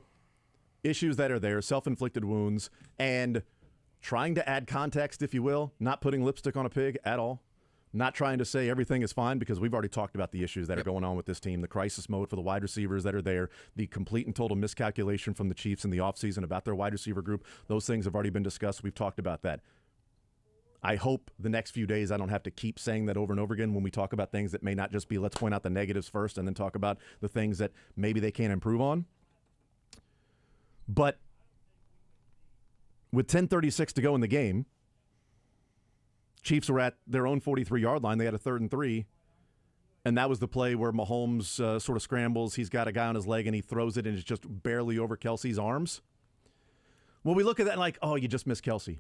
issues that are there, self-inflicted wounds, and trying to add context, if you will, not putting lipstick on a pig at all. Not trying to say everything is fine because we've already talked about the issues that are going on with this team, the crisis mode for the wide receivers that are there, the complete and total miscalculation from the Chiefs in the offseason about their wide receiver group. Those things have already been discussed. We've talked about that. I hope the next few days I don't have to keep saying that over and over again when we talk about things that may not just be let's point out the negatives first and then talk about the things that maybe they can't improve on. But with 10:36 to go in the game, Chiefs were at their own 43-yard line. They had a 3rd and 3, and that was the play where Mahomes sort of scrambles. He's got a guy on his leg, and he throws it, and it's just barely over Kelsey's arms. Well, we look at that and like, oh, you just missed Kelsey.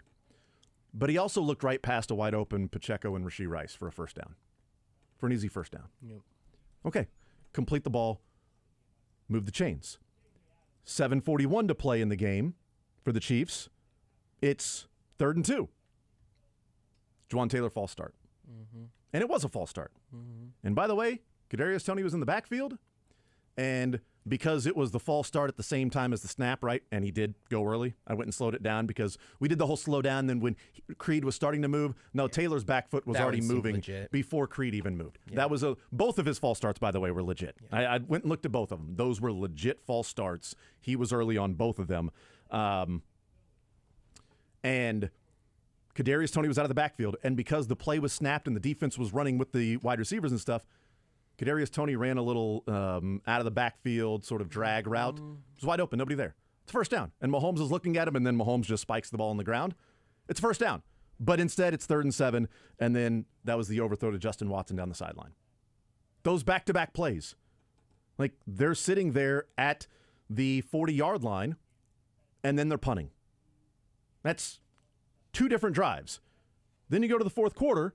But he also looked right past a wide-open Pacheco and Rashee Rice for a first down, for an easy first down. Yep. Okay, complete the ball, move the chains. 7:41 to play in the game for the Chiefs. It's 3rd and 2. Juwan Taylor false start. Mm-hmm. And it was a false start. Mm-hmm. And by the way, Kadarius Toney was in the backfield. And because it was the false start at the same time as the snap, right? And he did go early. I went and slowed it down because we did the whole slow down. Then when Creed was starting to move, Taylor's back foot was already moving before Creed even moved. Yeah. That was both of his false starts, by the way, were legit. Yeah. I went and looked at both of them. Those were legit false starts. He was early on both of them. And Kadarius Toney was out of the backfield, and because the play was snapped and the defense was running with the wide receivers and stuff, Kadarius Toney ran a little out of the backfield sort of drag route. It was wide open, nobody there. It's first down, and Mahomes is looking at him, and then Mahomes just spikes the ball on the ground. It's first down, but instead it's 3rd and 7, and then that was the overthrow to Justin Watson down the sideline. Those back-to-back plays, like they're sitting there at the 40-yard line, and then they're punting. That's 2 different drives. Then you go to the fourth quarter,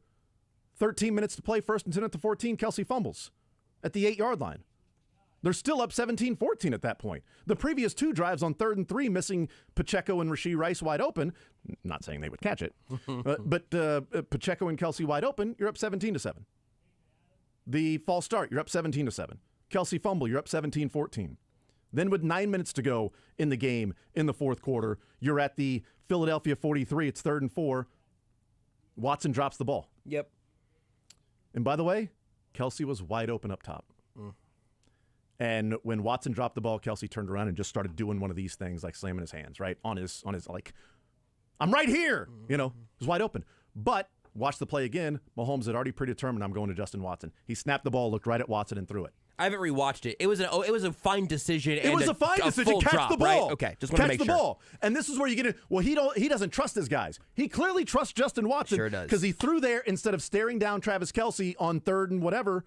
13 minutes to play, 1st and 10 at the 14, Kelsey fumbles at the 8-yard line. They're still up 17-14 at that point. The previous 2 drives on 3rd and 3, missing Pacheco and Rashee Rice wide open. Not saying they would catch it, but Pacheco and Kelsey wide open, you're up 17-7. The false start, you're up 17-7. Kelsey fumble, you're up 17-14. Then with 9 minutes to go in the game in the 4th quarter, you're at the Philadelphia 43. It's 3rd and 4. Watson drops the ball. Yep. And by the way, Kelsey was wide open up top. And when Watson dropped the ball, Kelsey turned around and just started doing one of these things, like slamming his hands, right? On his like, I'm right here. You know, it was wide open. But watch the play again. Mahomes had already predetermined, I'm going to Justin Watson. He snapped the ball, looked right at Watson, and threw it. I haven't rewatched it. It was a fine decision. It was a fine decision. Catch drop, the ball. Right? Okay, just want to make sure. Catch the ball. And this is where you get it. Well, he doesn't trust his guys. He clearly trusts Justin Watson. Sure does. Because he threw there instead of staring down Travis Kelce on 3rd and whatever,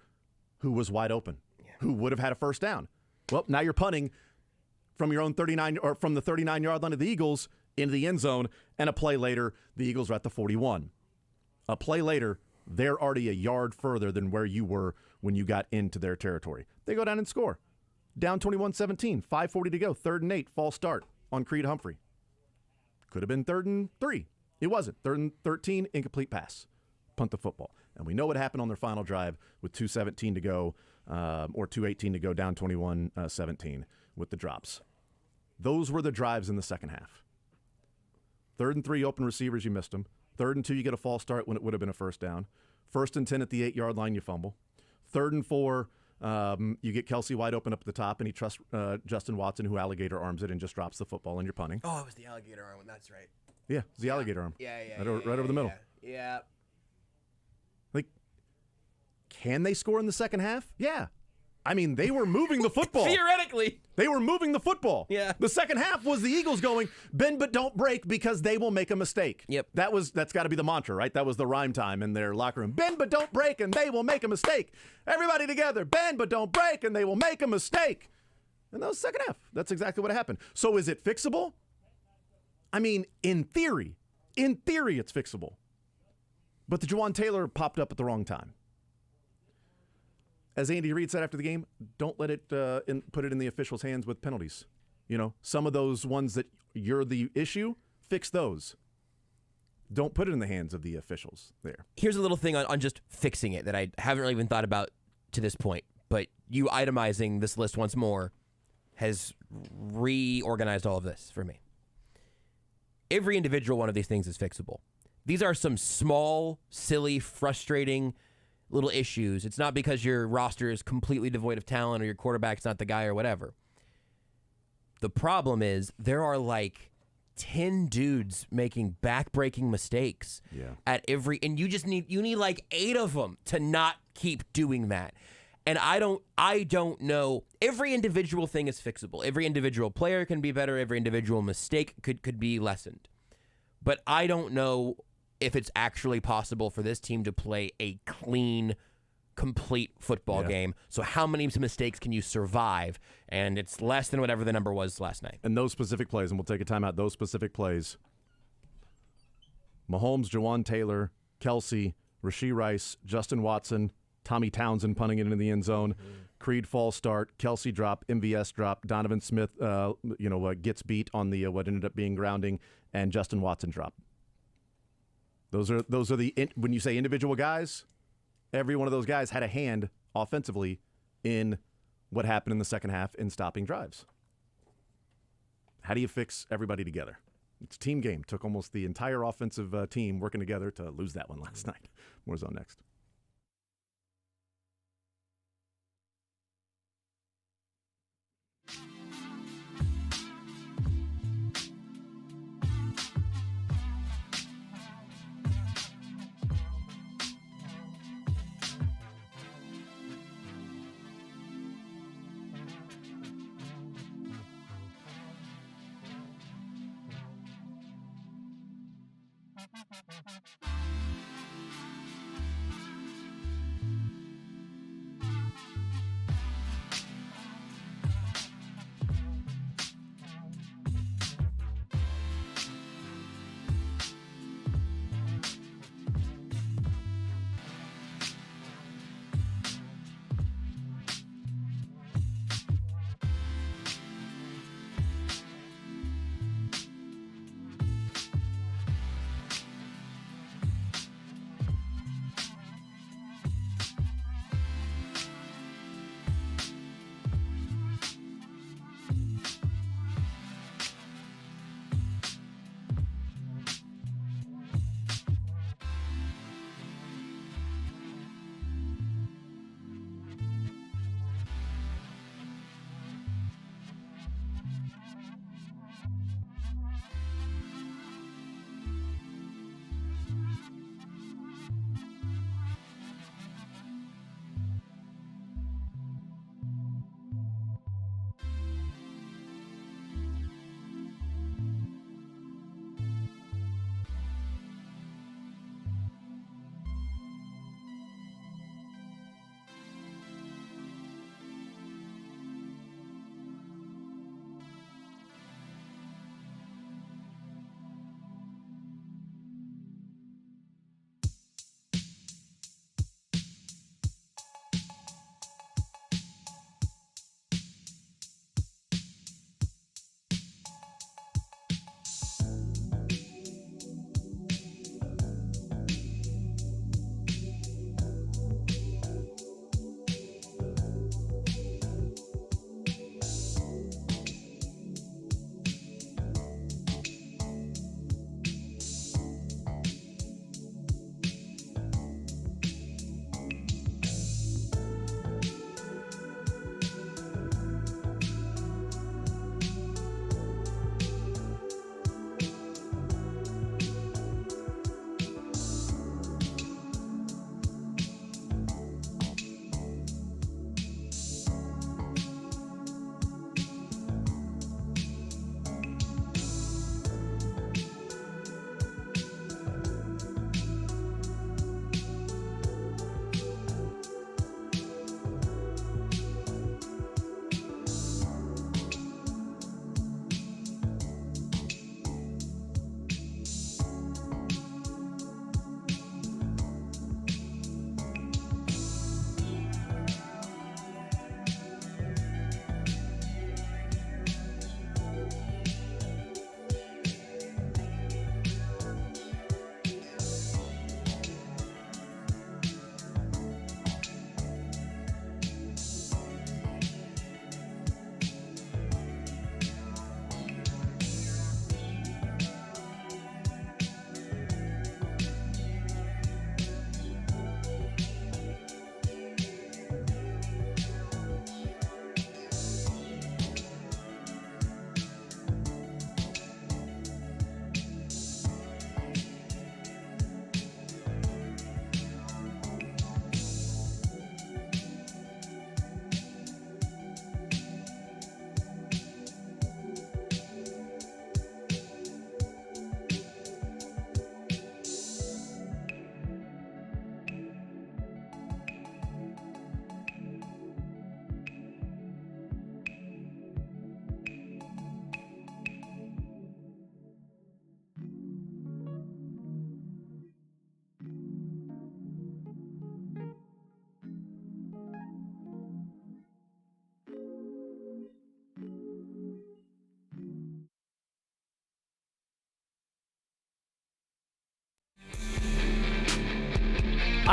who was wide open, who would have had a first down. Well, now you're punting from your own 39 or from the 39-yard line of the Eagles into the end zone, and a play later, the Eagles are at the 41. A play later, they're already a yard further than where you were when you got into their territory. They go down and score. Down 21-17, 5:40 to go, 3rd and 8, false start on Creed Humphrey. Could have been 3rd and 3. It wasn't. 3rd and 13, incomplete pass. Punt the football. And we know what happened on their final drive with 2:17 to go, or 2:18 to go, down 21-17 with the drops. Those were the drives in the second half. 3rd and 3, open receivers, you missed them. 3rd and 2, you get a false start when it would have been a first down. 1st and 10 at the 8-yard line, you fumble. 3rd and 4, you get Kelsey wide open up at the top, and he trusts Justin Watson, who alligator arms it and just drops the football, and you're punting. Oh, it was the alligator arm. That's right. Yeah, it's the alligator arm. Yeah. Right over the middle. Yeah. Like, can they score in the second half? Yeah. I mean, they were moving the football. Theoretically. They were moving the football. Yeah. The second half was the Eagles going, bend but don't break because they will make a mistake. Yep. That's got to be the mantra, right? That was the rhyme time in their locker room. Bend but don't break and they will make a mistake. Everybody together, bend but don't break and they will make a mistake. And that was the second half. That's exactly what happened. So is it fixable? I mean, in theory it's fixable. But the Juwan Taylor popped up at the wrong time. As Andy Reid said after the game, don't let it put it in the officials' hands with penalties. You know, some of those ones that you're the issue, fix those. Don't put it in the hands of the officials there. Here's a little thing on just fixing it that I haven't really even thought about to this point, but you itemizing this list once more has reorganized all of this for me. Every individual one of these things is fixable. These are some small, silly, frustrating little issues. It's not because your roster is completely devoid of talent or your quarterback's not the guy or whatever. The problem is there are like 10 dudes making back-breaking mistakes at every, and you need like 8 of them to not keep doing that. And I don't know. Every individual thing is fixable. Every individual player can be better. Every individual mistake could be lessened. But I don't know if it's actually possible for this team to play a clean, complete football game. So how many mistakes can you survive? And it's less than whatever the number was last night. And those specific plays, and we'll take a timeout, those specific plays, Mahomes, Juwan Taylor, Kelsey, Rashee Rice, Justin Watson, Tommy Townsend punting it into the end zone, Creed false start, Kelsey drop, MVS drop, Donovan Smith gets beat on the what ended up being grounding, and Justin Watson drop. Those are the when you say individual guys, every one of those guys had a hand offensively in what happened in the second half in stopping drives. How do you fix everybody together? It's a team game. Took almost the entire offensive team working together to lose that one last night. More zone next.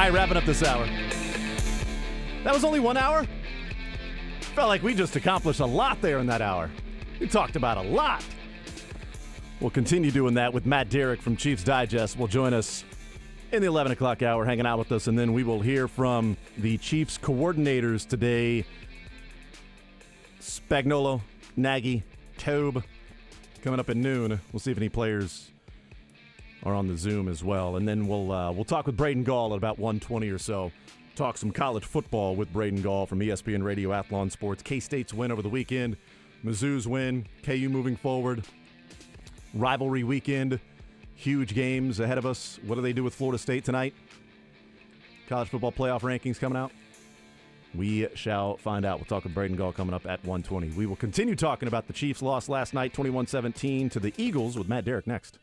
right, wrapping up this hour. That was only 1 hour? Felt like we just accomplished a lot there in that hour. We talked about a lot. We'll continue doing that with Matt Derrick from Chiefs Digest. Will join us in the 11 o'clock hour, hanging out with us, and then we will hear from the Chiefs coordinators today. Spagnuolo, Nagy, Taube, coming up at noon. We'll see if any players are on the Zoom as well. And then we'll talk with Braden Gall at about 1:20 or so. Talk some college football with Braden Gall from ESPN Radio Athlon Sports. K-State's win over the weekend. Mizzou's win. KU moving forward. Rivalry weekend. Huge games ahead of us. What do they do with Florida State tonight? College football playoff rankings coming out. We shall find out. We'll talk with Braden Gall coming up at 1:20. We will continue talking about the Chiefs' loss last night, 21-17 to the Eagles with Matt Derrick next.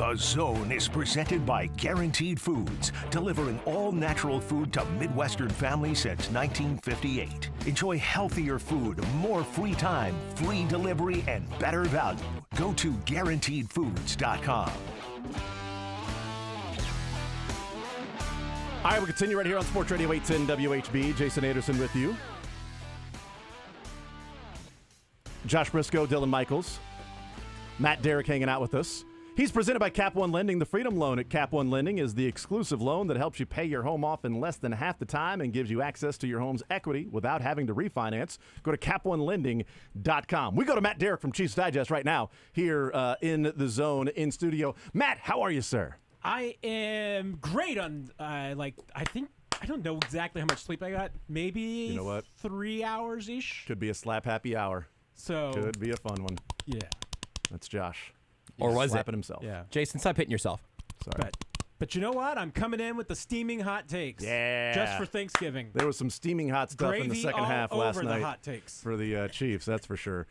The Zone is presented by Guaranteed Foods, delivering all natural food to Midwestern families since 1958. Enjoy healthier food, more free time, free delivery, and better value. Go to GuaranteedFoods.com. All right, we'll continue right here on Sports Radio 810 WHB. Jason Anderson with you. Josh Brisco, Dylan Michaels. Matt Derrick hanging out with us. He's presented by Cap One Lending. The Freedom Loan at Cap One Lending is the exclusive loan that helps you pay your home off in less than half the time and gives you access to your home's equity without having to refinance. Go to CapOneLending.com. We go to Matt Derrick from Chiefs Digest right now here in the Zone in studio. Matt, how are you, sir? I am great on, I don't know exactly how much sleep I got. Maybe you know what? 3 hours-ish. Could be a slap happy hour. So could be a fun one. Yeah. That's Josh. Or was slapping it? himself. Yeah. Jason, stop hitting yourself. Sorry. But you know what? I'm coming in with the steaming hot takes. Yeah. Just for Thanksgiving. There was some steaming hot stuff in the Gravy second all half last over night the hot takes. for the Chiefs, that's for sure.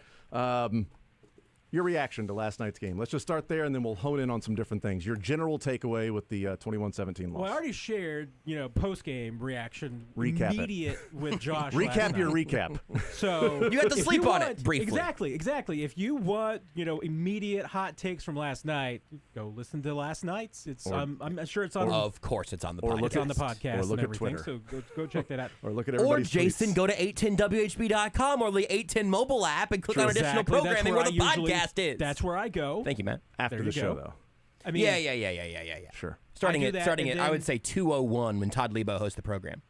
Your reaction to last night's game. Let's just start there, and then we'll hone in on some different things. Your general takeaway with the 21-17 loss. Well, I already shared, post-game reaction. Recap immediate with Josh. Recap your recap. So you had to sleep on it briefly. Exactly. If you want, immediate hot takes from last night, go listen to last night's. I'm sure it's on. Of course, it's on the podcast. podcast. It's on the podcast or look and at everything. Twitter. So go check that out. Or look at Or everybody's Jason, tweets. go to 810WHB.com or the 810 mobile app and click on additional programming where the podcast is. That's where I go. Thank you, Matt. After the show, though. I mean, yeah. Sure. Starting at then, I would say 2:01 when Todd Lebo hosts the program.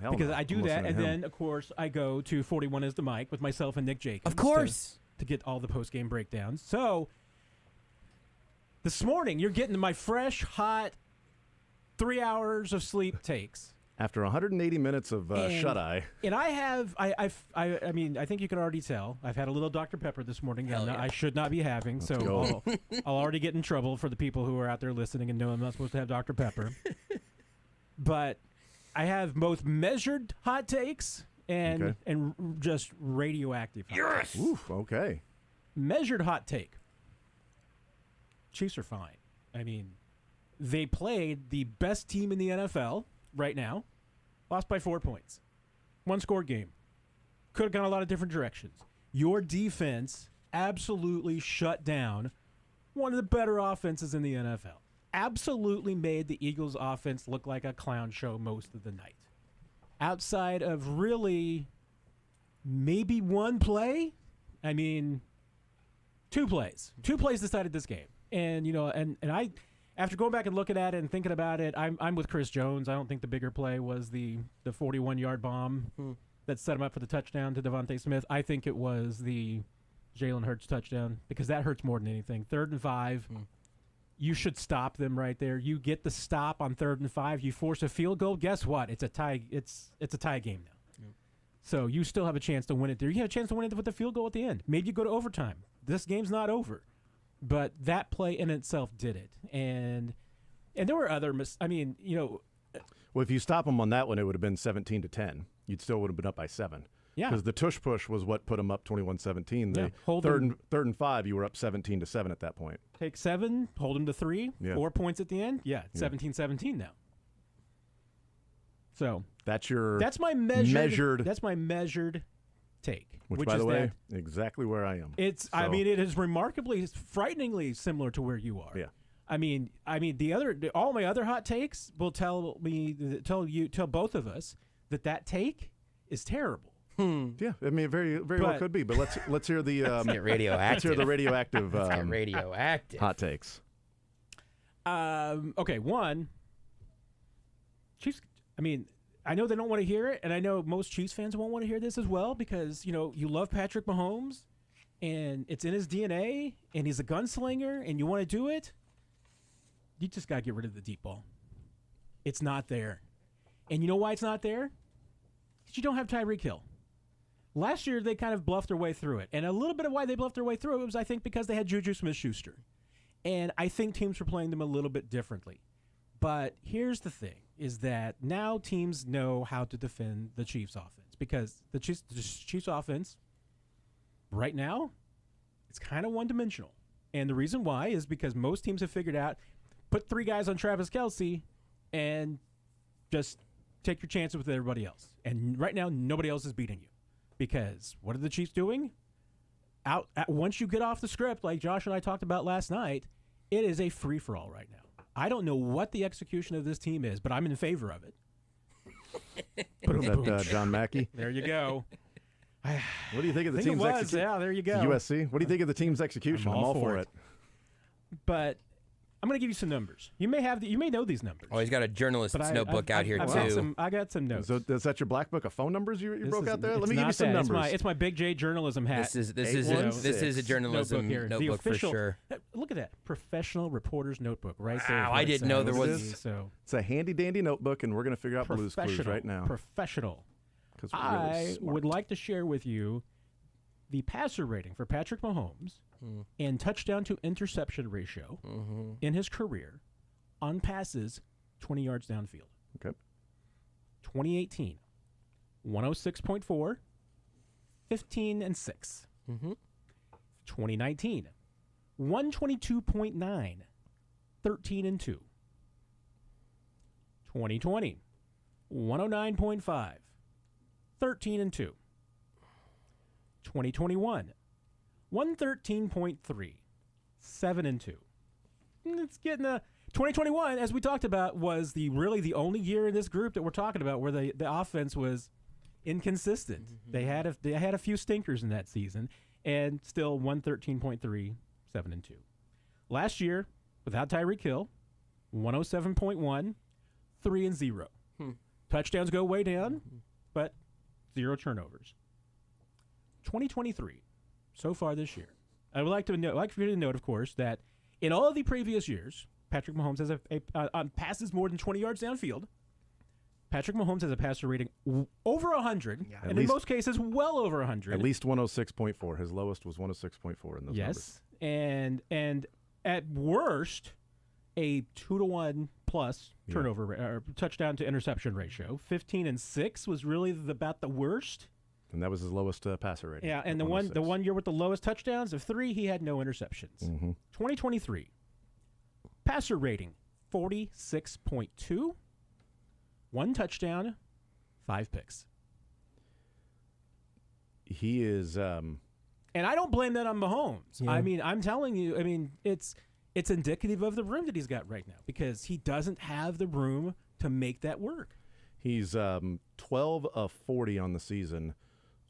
Hell because no. I do I'm that, listening and to him. then of course I go to 41 is the mic with myself and Nick Jacobs. Of course. To get all the post game breakdowns. So this morning you're getting my fresh, hot 3 hours of sleep takes. After 180 minutes of shut-eye. And I mean, I think you can already tell. I've had a little Dr. Pepper this morning that I should not be having. So I'll already get in trouble for the people who are out there listening and know I'm not supposed to have Dr. Pepper. But I have both measured hot takes and just radioactive hot takes. Oof, okay. Measured hot take. Chiefs are fine. I mean, they played the best team in the NFL right now. Lost by 4 points. One-score game. Could have gone a lot of different directions. Your defense absolutely shut down one of the better offenses in the NFL. Absolutely made the Eagles' offense look like a clown show most of the night. Outside of really maybe one play, I mean, 2 plays. 2 plays decided this game. And, and I... After going back and looking at it and thinking about it, I'm with Chris Jones. I don't think the bigger play was the 41-yard bomb that set him up for the touchdown to Devontae Smith. I think it was the Jalen Hurts touchdown because that hurts more than anything. 3rd and 5, you should stop them right there. You get the stop on 3rd and 5. You force a field goal. Guess what? It's a tie. It's a tie game now. So you still have a chance to win it there. You have a chance to win it with the field goal at the end. Maybe you go to overtime. This game's not over. But that play in itself did it, and there were other. Well, if you stop them on that one, it would have been 17-10. You'd still would have been up by 7. Yeah, because the tush push was what put them up 21-17. The third and 5, you were up 17-7 at that point. Take 7, hold them to 3, yeah. 4 points at the end. Yeah, 17-17 now. So that's my measured. That's my measured take. Which by the way, exactly where I am. It's. So. I mean, it is remarkably, frighteningly similar to where you are. Yeah. I mean, all my other hot takes will tell both of us that take is terrible. Yeah, I mean, very well could be. But let's hear the radioactive. Let's hear the radioactive. Radioactive hot takes. Okay, one. Chiefs. I mean. I know they don't want to hear it, and I know most Chiefs fans won't want to hear this as well because, you love Patrick Mahomes, and it's in his DNA, and he's a gunslinger, and you want to do it. You just got to get rid of the deep ball. It's not there. And you know why it's not there? Because you don't have Tyreek Hill. Last year, they kind of bluffed their way through it, and a little bit of why they bluffed their way through it was, I think, because they had Juju Smith-Schuster. And I think teams were playing them a little bit differently. But here's the thing, is that now teams know how to defend the Chiefs' offense because the Chiefs' offense right now, it's kind of one-dimensional. And the reason why is because most teams have figured out, put 3 guys on Travis Kelce and just take your chances with everybody else. And right now, nobody else is beating you. Because what are the Chiefs doing? Once you get off the script, like Josh and I talked about last night, it is a free-for-all right now. I don't know what the execution of this team is, but I'm in favor of it. That John Mackey. There you go. What do you think of the I think team's it was. execution? Yeah, there you go. USC. What do you think of the team's execution? I'm I'm all all for it. But I'm going to give you some numbers. You may know these numbers. Oh, he's got a journalist's notebook out here, too. I got some notes. So is that your black book of phone numbers you broke out there? It's Let me give you not some that. numbers. It's my Big J journalism hat. This is a journalism notebook, notebook for sure. Look at that. Professional reporter's notebook right there. Wow, I didn't know there was. So it's a handy-dandy notebook, and we're going to figure out Blue's Clues right now. Professional. We're really I smart. would like to share with you the passer rating for Patrick Mahomes and touchdown to interception ratio in his career on passes 20 yards downfield. Okay. 2018, 106.4, 15 and 6. 2019, 122.9, 13 and 2. 2020, 109.5, 13 and 2. 2021, 113.3, 7 and 2. It's getting a 2021, as we talked about, was really the only year in this group that we're talking about where the offense was inconsistent. They had a few stinkers in that season, and still 113.3, 7 and 2. Last year, without Tyreek Hill, 107.1, 3 and 0. Touchdowns go way down, but 0 turnovers. 2023, so far this year. I would like for you to note, of course, that in all of the previous years, Patrick Mahomes has passes more than 20 yards downfield. Patrick Mahomes has a passer rating over 100, and in most cases, well over 100. At least 106.4. His lowest was 106.4 in those numbers. And at worst, a 2-to-1 plus turnover or touchdown to interception ratio. 15 and 6 was really about the worst. And that was his lowest passer rating. Yeah, and the one year with the lowest touchdowns of 3, he had no interceptions. 2023, passer rating 46.2, 1 touchdown, 5 picks. He is, and I don't blame that on Mahomes. Yeah. I mean, I'm telling you, it's indicative of the room that he's got right now because he doesn't have the room to make that work. He's 12 of 40 on the season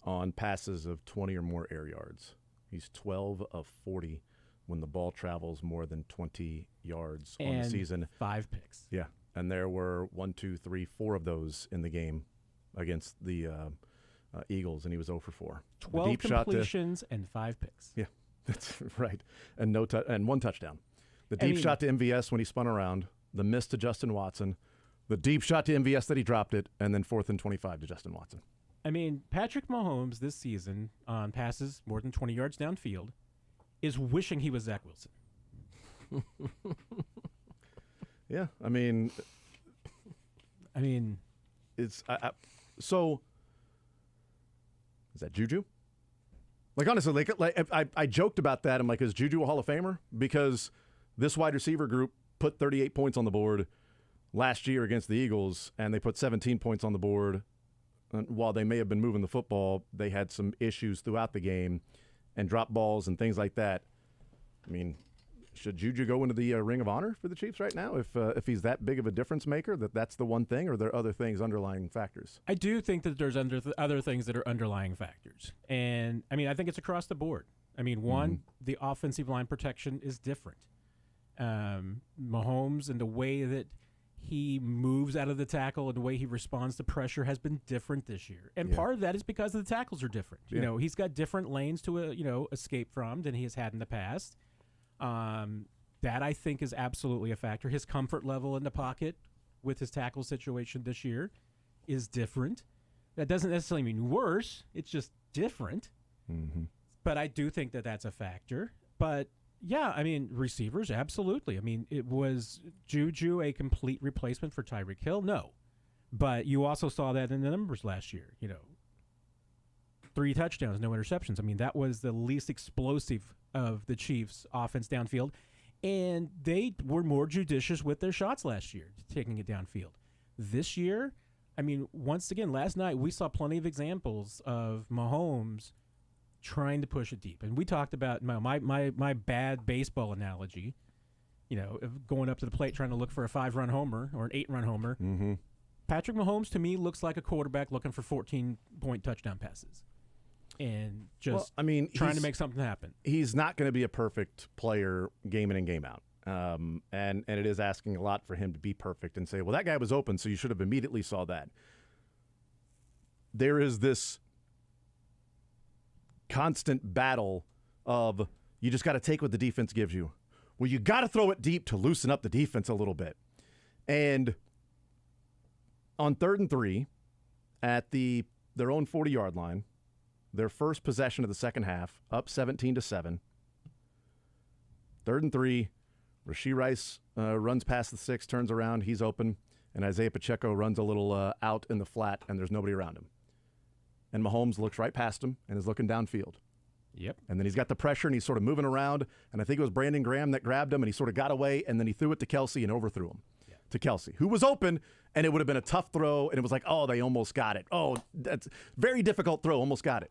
on passes of 20 or more air yards. He's 12 of 40 when the ball travels more than 20 yards on the season. 5 picks. Yeah, and there were 1, 2, 3, 4 of those in the game against the Eagles, and he was 0 for 4. 12 completions and 5 picks. Yeah, that's right, and and 1 touchdown. The deep shot to MVS when he spun around, the miss to Justin Watson, the deep shot to MVS that he dropped it, and then 4th and 25 to Justin Watson. I mean, Patrick Mahomes this season on passes more than 20 yards downfield is wishing he was Zach Wilson. Yeah, I mean, it's so. Is that Juju? Like honestly, I joked about that. I'm like, is Juju a Hall of Famer? Because this wide receiver group put 38 points on the board last year against the Eagles, and they put 17 points on the board. And while they may have been moving the football, they had some issues throughout the game and drop balls and things like that. I mean, should Juju go into the Ring of Honor for the Chiefs right now if he's that big of a difference maker, that's the one thing, or are there other things, underlying factors? I do think that there's other things that are underlying factors. And, I mean, I think it's across the board. I mean, one, the offensive line protection is different. Mahomes and the way that he moves out of the tackle and the way he responds to pressure has been different this year. And part of that is because the tackles are different. You know, he's got different lanes to escape from than he has had in the past. That I think is absolutely a factor. His comfort level in the pocket with his tackle situation this year is different. That doesn't necessarily mean worse. It's just different. But I do think that that's a factor. But yeah, I mean, receivers, absolutely. I mean, it was Juju a complete replacement for Tyreek Hill? No. But you also saw that in the numbers last year. 3 touchdowns, no interceptions. I mean, that was the least explosive of the Chiefs' offense downfield, and they were more judicious with their shots last year, taking it downfield. This year, I mean, once again, last night we saw plenty of examples of Mahomes trying to push it deep. And we talked about my bad baseball analogy, of going up to the plate trying to look for a 5-run homer or an 8-run homer. Mm-hmm. Patrick Mahomes, to me, looks like a quarterback looking for 14-point touchdown passes. And just trying to make something happen. He's not going to be a perfect player game in and game out. And it is asking a lot for him to be perfect and say, well, that guy was open, so you should have immediately saw that. There is this constant battle of you just got to take what the defense gives you. Well, you got to throw it deep to loosen up the defense a little bit. And on 3rd and 3 at their own 40-yard line, their first possession of the second half, up 17-7. 3rd and 3, Rashee Rice runs past the 6, turns around, he's open, and Isaiah Pacheco runs a little out in the flat, and there's nobody around him. And Mahomes looks right past him and is looking downfield. Yep. And then he's got the pressure, and he's sort of moving around, and I think it was Brandon Graham that grabbed him, and he sort of got away, and then he threw it to Kelsey and overthrew him to Kelsey, who was open, and it would have been a tough throw, and it was like, oh, they almost got it. Oh, that's very difficult throw, almost got it.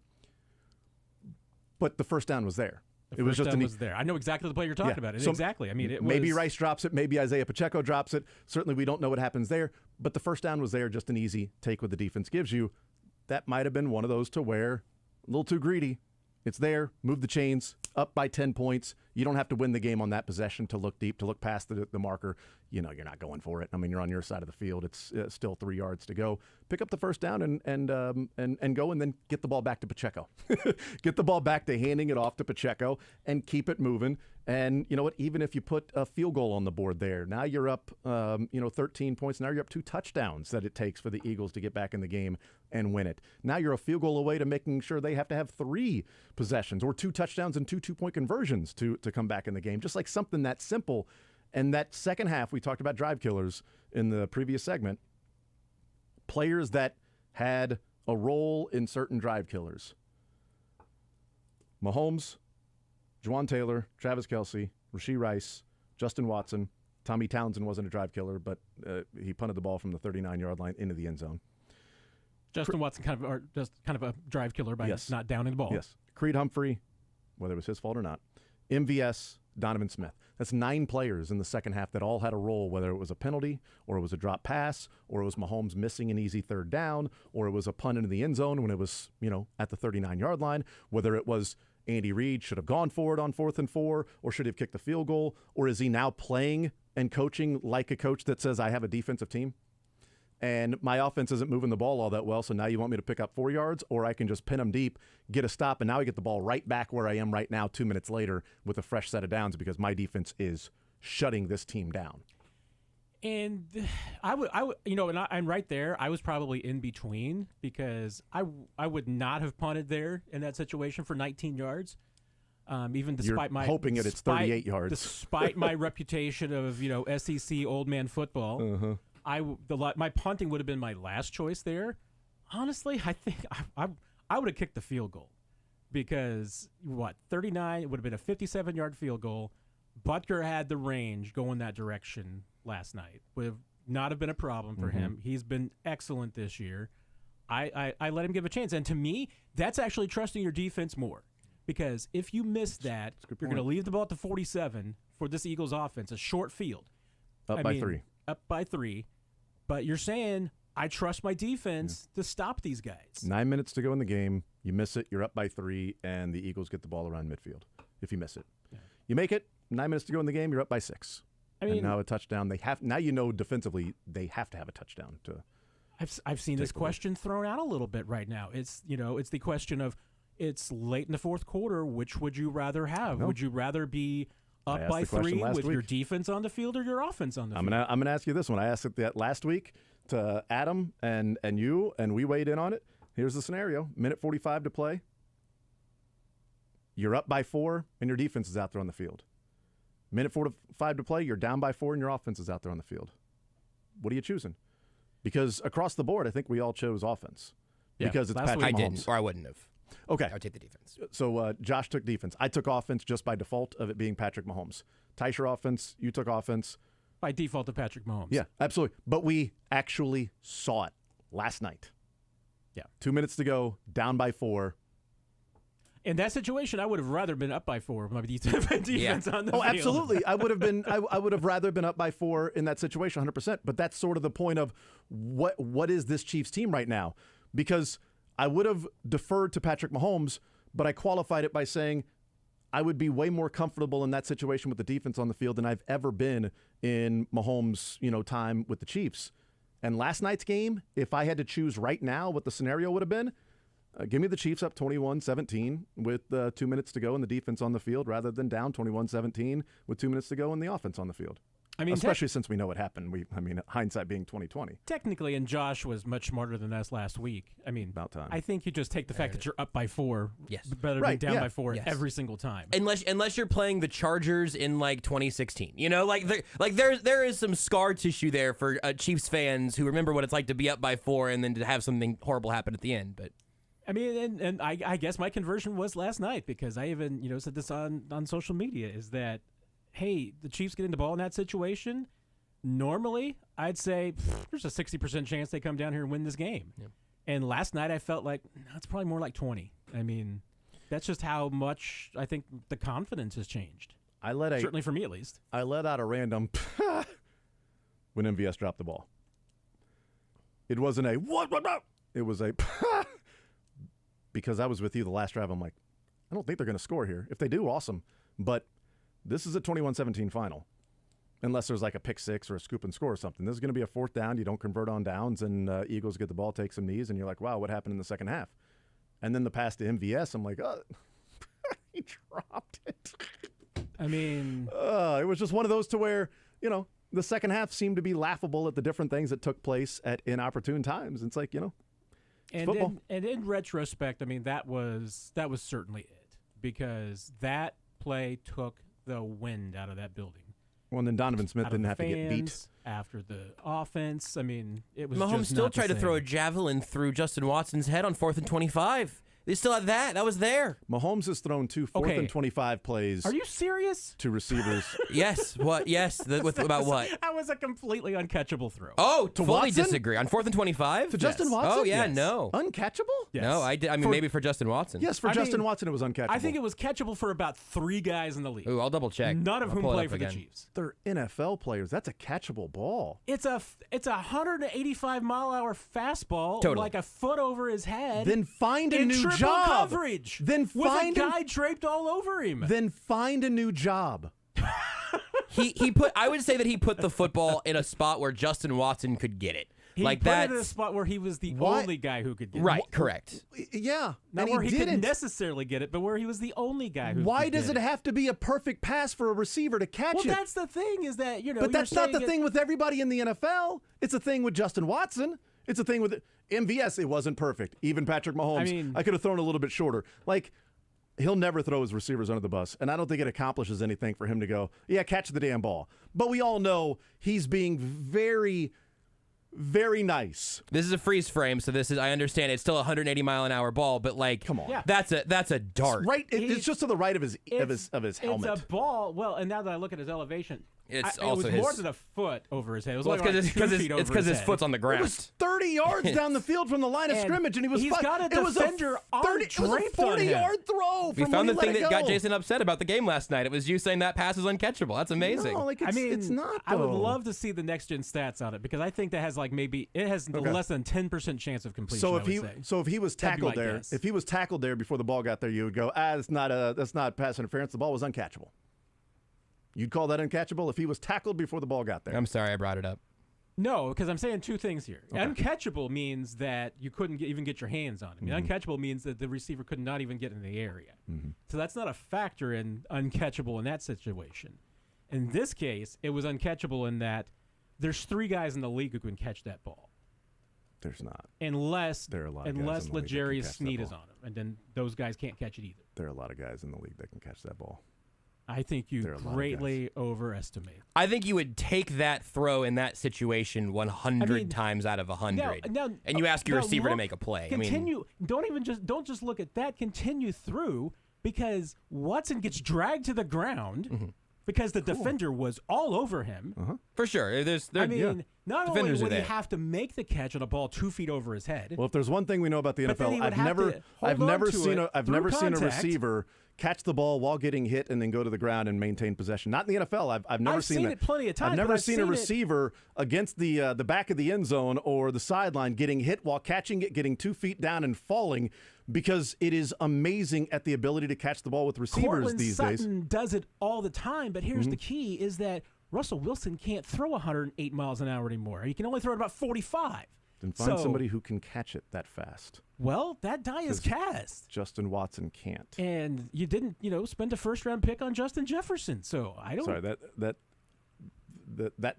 But the first down was there. It was just was there. I know exactly the play you're talking about. Exactly. I mean, maybe Rice drops it. Maybe Isaiah Pacheco drops it. Certainly, we don't know what happens there. But the first down was there. Just an easy take what the defense gives you. That might have been one of those to where a little too greedy. It's there. Move the chains. Up by 10 points. You don't have to win the game on that possession to look deep, to look past the marker. You're not going for it. I mean, you're on your side of the field. It's still 3 yards to go. Pick up the first down and go, and then get the ball back to Pacheco. Get the ball back to handing it off to Pacheco and keep it moving. And you know what? Even if you put a field goal on the board there, now you're up 13 points. Now you're up 2 touchdowns that it takes for the Eagles to get back in the game and win it. Now you're a field goal away to making sure they have to have 3 possessions or 2 touchdowns and 2 2-point conversions to come back in the game. Just like something that simple. And that second half, we talked about drive killers in the previous segment. Players that had a role in certain drive killers. Mahomes, Juwan Taylor, Travis Kelce, Rashee Rice, Justin Watson. Tommy Townsend wasn't a drive killer, but he punted the ball from the 39-yard line into the end zone. Justin Watson kind of a drive killer by not downing the ball. Yes. Creed Humphrey, whether it was his fault or not. MVS, Donovan Smith. That's 9 players in the second half that all had a role, whether it was a penalty or it was a drop pass or it was Mahomes missing an easy third down or it was a punt into the end zone when it was, at the 39-yard line, whether it was Andy Reid should have gone for it on 4th and 4 or should have kicked the field goal, or is he now playing and coaching like a coach that says, I have a defensive team and my offense isn't moving the ball all that well, so now you want me to pick up 4 yards, or I can just pin them deep, get a stop, and now I get the ball right back where I am right now 2 minutes later with a fresh set of downs because my defense is shutting this team down. And I would, and right there, I was probably in between because I would not have punted there in that situation for 19 yards. Even despite You're hoping it's 38 yards. Despite my reputation of, SEC old man football. Uh-huh. My punting would have been my last choice there. Honestly, I think I would have kicked the field goal because 39, it would have been a 57-yard field goal. Butker had the range going that direction last night. Would have not have been a problem for him. He's been excellent this year. I let him give a chance. And to me, that's actually trusting your defense more because if you miss that, you're going to leave the ball at the 47 for this Eagles offense, a short field. Up by 3. But you're saying I trust my defense to stop these guys. 9 minutes to go in the game. You miss it, you're up by 3, and the Eagles get the ball around midfield if you miss it. Yeah. You make it, 9 minutes to go in the game, you're up by 6. And now a touchdown. Defensively they have to have a touchdown to. I've seen this question thrown out a little bit right now. It's it's the question of it's late in the fourth quarter. Which would you rather have? Would you rather be up by 3 with your defense on the field or your offense on the field? I'm gonna ask you this one. I asked it that last week to Adam and you, and we weighed in on it. Here's the scenario: minute 45 to play. You're up by 4, and your defense is out there on the field. Minute 45 to play, you're down by 4, and your offense is out there on the field. What are you choosing? Because across the board, I think we all chose offense. Yeah, because it's Patrick Mahomes. I didn't, or I wouldn't have. Okay. I would take the defense. So Josh took defense. I took offense just by default of it being Patrick Mahomes. Tysher offense. You took offense. By default to Patrick Mahomes. Yeah, absolutely. But we actually saw it last night. Yeah. 2 minutes to go, down by 4. In that situation, I would have rather been up by 4 with my defense on the field. Absolutely. I would have been. I would have rather been up by 4 in that situation, 100%. But that's sort of the point of what is this Chiefs team right now? Because I would have deferred to Patrick Mahomes, but I qualified it by saying I would be way more comfortable in that situation with the defense on the field than I've ever been in Mahomes' time with the Chiefs. And last night's game, if I had to choose right now what the scenario would have been, give me the Chiefs up 21-17 with 2 minutes to go and the defense on the field rather than down 21-17 with 2 minutes to go and the offense on the field. I mean, especially since we know what happened. Hindsight being 20/20. Technically, and Josh was much smarter than us last week. I mean, about time. I think you just take the fact that you're up by 4. Yes. Better than down by 4 every single time. Unless you're playing the Chargers in like 2016, there is some scar tissue there for Chiefs fans who remember what it's like to be up by 4 and then to have something horrible happen at the end. But I mean, and I guess my conversion was last night because I even said this on social media is that, hey, the Chiefs getting the ball in that situation, normally I'd say there's a 60% chance they come down here and win this game. Yeah. And last night I felt like it's probably more like 20. I mean, that's just how much I think the confidence has changed. Certainly for me at least. I let out a random when MVS dropped the ball. It wasn't a what? It was a because I was with you the last drive. I'm like, I don't think they're going to score here. If they do, awesome. But this is a 21-17 final, unless there's like a pick six or a scoop and score or something. This is going to be a 4th down. You don't convert on downs, and Eagles get the ball, take some knees, and you're like, wow, what happened in the second half? And then the pass to MVS, I'm like, oh, he dropped it. I mean, it was just one of those to where, the second half seemed to be laughable at the different things that took place at inopportune times. It's like, football. And in retrospect, I mean, that was certainly it because that play took the wind out of that building. Well, and then Donovan Smith didn't have to get beat. After the offense, I mean, it was Mahomes just still not tried the to throw a same. javelin through Justin Watson's head on 4th and 25. They still had that. That was there. Mahomes has thrown 2 4th and 25 plays. Are you serious? To receivers. Yes. What? Yes. About what? That was a completely uncatchable throw. Oh, To fully Watson? disagree. On 4th and 25? To Justin Watson? Oh, yeah, Yes. no. Uncatchable? Yes. No, I mean, maybe for Justin Watson. Yes, for Justin Watson, it was uncatchable. I think it was catchable for about 3 guys in the league. Ooh, I'll double check. None of I'll whom pull it play up for again. the Chiefs. They're NFL players. That's a catchable ball. It's a 185-mile-an-hour fastball, Totally. like a foot over his head. Then find a in new triple job. coverage. Then find with a guy draped all over him. Then find a new job. I would say that he put the football in a spot where Justin Watson could get it. He like put that. it in a spot where he was the Why- only guy who could get Right, it. correct. Yeah. Not and where he didn't. couldn't necessarily get it, but where he was the only guy who Why could does get it have to be a perfect pass for a receiver to catch Well, it? that's the thing is that, But you're that's not the saying thing with everybody in the NFL. It's a thing with Justin Watson. It's a thing with MVS. It wasn't perfect. Even Patrick Mahomes. I could have thrown a little bit shorter. Like, he'll never throw his receivers under the bus, and I don't think it accomplishes anything for him to go, yeah, catch the damn ball. But we all know he's being very, very nice. This is a freeze frame, so I understand it's still a 180-mile-an-hour ball, but like, come on, Yeah. that's a dart. Right, it's just to the right of his helmet. It's a ball. Well, and now that I look at his elevation, It's it also was his- more than a foot over his head. It was Well, like it's because his head. foot's on the It ground. was 30 yards down the field from the line of And scrimmage, and he was he's got a it was defender arm it was a draped on him. 40-yard throw. We from found when the he thing let it that got go. Jason upset about the game last night. It was you saying that pass is uncatchable. That's amazing. No, like it's not. I would though. love to see the next gen stats on it because I think that has Okay. less than 10% chance of completion. So I would say. if he was That'd be tackled my there, guess. if he was tackled there before the ball got there, you would go, that's not pass interference. The ball was uncatchable. You'd call that uncatchable if he was tackled before the ball got there. I'm sorry I brought it up. No, because I'm saying two things here. Uncatchable means that you couldn't even get your hands on him. Uncatchable means that the receiver could not even get in the area. So that's not a factor in uncatchable in that situation. In this case, it was uncatchable in that there's 3 guys in the league who can catch that ball. There's not. Unless There are a lot of guys in the league that can L'Jarius catch that Sneed is ball. on him, and then those guys can't catch it either. There are a lot of guys in the league that can catch that ball. I think you There are a lot of greatly overestimate. I think you would take that throw in that situation 100 times out of 100, now, and you ask your now receiver to look, make a play. Continue. Don't just look at that. Continue through because Watson gets dragged to the ground because the defender was all over him. For sure. Not only defenders are would he there. have to make the catch on a ball 2 feet over his head. Well, if there's one thing we know about the But then he NFL, would have to I've hold never on to seen it I've through never seen a contact. receiver catch the ball while getting hit and then go to the ground and maintain possession. Not in the NFL. I've never I've seen seen that. it plenty of times, I've never but I've seen a seen it- receiver against the back of the end zone or the sideline getting hit while catching it, getting 2 feet down and falling, because it is amazing at the ability to catch the ball with receivers Cortland these Sutton days. does it all the time, but here's the key: is that Russell Wilson can't throw 108 miles an hour anymore. He can only throw it about 45. Then find So- somebody who can catch it that fast. Well, that die is cast. Justin Watson can't. And you didn't, spend a first-round pick on Justin Jefferson. So I don't. Sorry,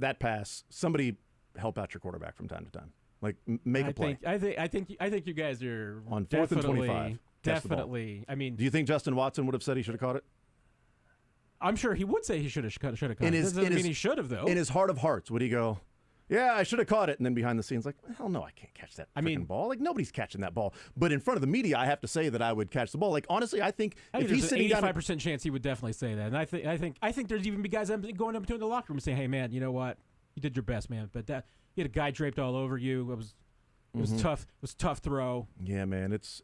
that pass. Somebody help out your quarterback from time to time. Like make a play. I think you guys are On 4th and 25, catch the ball. Definitely. I mean, Do you think Justin Watson would have said he should have caught it? I'm sure he would say he should have caught it. In his- Doesn't in mean his- he should have though. In his heart of hearts, would he go, "Yeah, I should have caught it," and then behind the scenes, like, "Hell no, I can't catch that freaking ball. Like nobody's catching that ball." But in front of the media, I have to say that I would catch the ball. Like honestly, I think if there's he's an sitting down, 85% chance he would definitely say that. And I think there's even be guys going up to in the locker room and saying, "Hey man, you know what? You did your best, man. But that you had a guy draped all over you. It was tough. It was a tough throw." yeah, man, it's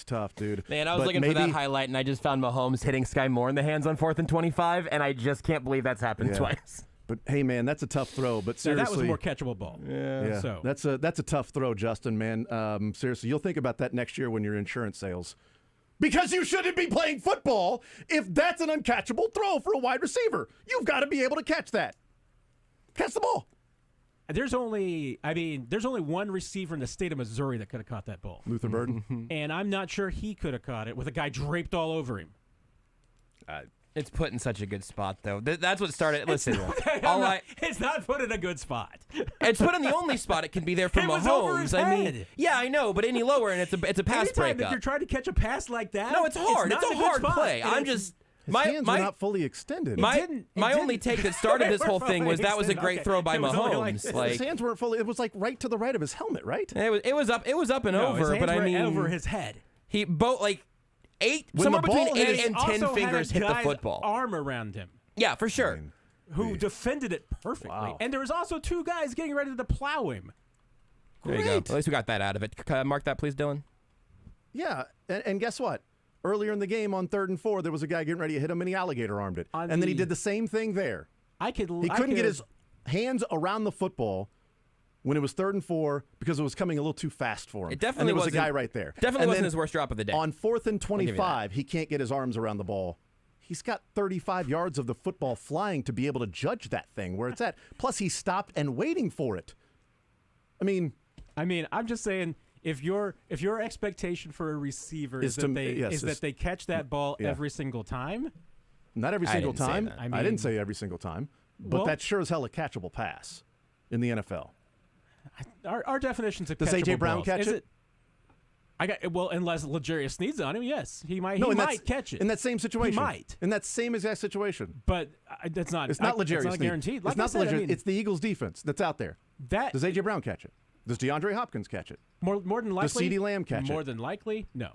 tough, dude. Man, I was But looking for that maybe- highlight, and I just found Mahomes hitting Sky Moore in the hands on 4th and 25, and I just can't believe that's happened Yeah. twice. But hey, man, that's a tough throw. But Now, seriously, that was a more catchable ball. yeah, So that's a tough throw, Justin. Man, seriously, you'll think about that next year when you're insurance sales. Because you shouldn't be playing football if that's an uncatchable throw for a wide receiver. You've got to be able to catch that. Catch the ball. there's only one receiver in the state of Missouri that could have caught that ball, Luther Burden. and I'm not sure he could have caught it with a guy draped all over him. It's put in such a good spot, though. That's what started. Listen, It's not put in a good spot. it's put in the only spot it can be there for It was Mahomes. over his I mean, head. yeah, I know, but any lower, and it's a pass Anytime that breakup. you're trying to catch a pass like that, No, it's hard. It's not a in good hard spot. play. And I'm it's- just His hands were not fully extended. my only take that started this whole thing was that was a great throw by It was only Mahomes. like- Like his hands weren't fully. It was like right to the right of his helmet, right? it was up and No, his over, hands but I were mean over his head. he like When somewhere the between ball 8 hit and Also 10 had fingers a hit the guy's football. arm around him, Yeah, for sure. who defended it perfectly. Wow. And there was also two guys getting ready to plow him. There you go. At least we got that out of it. Mark that, please, Dylan. Yeah, and guess what? Earlier in the game on 3rd and 4, there was a guy getting ready to hit him, and he alligator armed it. On And then he the- did the same thing there. He He couldn't get his hands around the football when it was 3rd and 4 because it was coming a little too fast for him. It definitely and there was a wasn't- guy right there. Definitely And wasn't then his worst drop of the day. On 4th and give you 25, he can't get his arms around the ball. He's got 35 yards of the football flying to be able to judge that thing where it's at. Plus, he stopped and waiting for it. I mean, I'm just saying, if your expectation for a receiver is that they catch that ball yeah. every single time, not every I single didn't say time. that. I didn't say every single time. But Well- that's sure as hell a catchable pass in the NFL. our definitions of Does catchable A.J. Brown balls, catch is it? Unless L'Jarius Sneed's on him, yes, he might. No, he in that- might catch it in that same situation. He might, in that same exact situation. but that's not. It's not It's L'Jarius not Sneed. guaranteed. Like It's not I said, L'Jarius. It's the Eagles' defense that's out there. that Does A.J. Brown catch it? Does DeAndre Hopkins catch it? more than likely. CeeDee Lamb catch more it? than likely, no.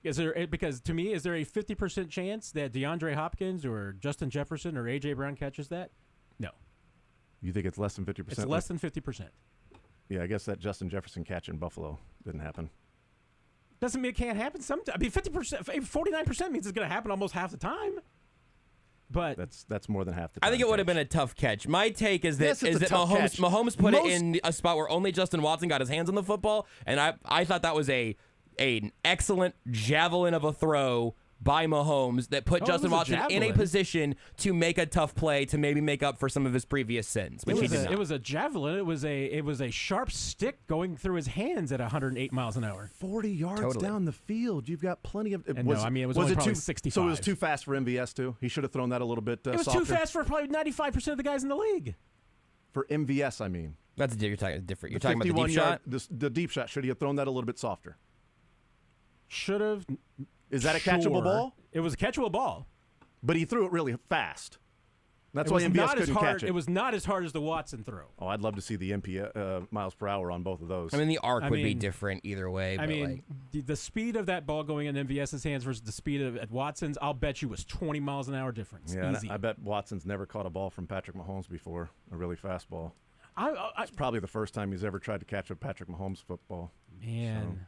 Is there because to me, is there a 50% chance that DeAndre Hopkins or Justin Jefferson or A.J. Brown catches that? No, You think it's less than 50%? it's less than 50%. Yeah, I guess that Justin Jefferson catch in Buffalo didn't happen. Doesn't mean it can't happen. 50%, 49% means it's going to happen almost half the time. But That's more than half the time. I think it would have been a tough catch. My take is that Yes, it's a tough catch. Mahomes put Most- it in a spot where only Justin Watson got his hands on the football, and I thought that was an excellent javelin of a throw by Mahomes that put Oh, it Justin was a Watson in a javelin. position to make a tough play to maybe make up for some of his previous sins, which he did not. it was a javelin. It was a sharp stick going through his hands at 108 miles an hour. 40 yards Totally. down the field. You've got plenty of. And no, I mean, it was only probably 65. So it was too fast for MVS too. He should have thrown that a little bit. It was softer. too fast for probably 95% of the guys in the league. for MVS. I mean, That's you're talking different. You're the talking about the 51 deep yard, shot. the deep shot. Should he have thrown that a little bit softer? Should have. Is that a catchable ball? It was a catchable ball. but he threw it really fast. That's It why was MVS not as couldn't hard. catch it. It was not as hard as the Watson throw. Oh, I'd love to see the miles per hour on both of those. I mean, the arc would be different either way. I but mean, the speed of that ball going in MVS's hands versus the speed of at Watson's, I'll bet you was 20 miles an hour difference. Yeah, Easy. I bet Watson's never caught a ball from Patrick Mahomes before, a really fast ball. It's probably the first time he's ever tried to catch a Patrick Mahomes football. Man,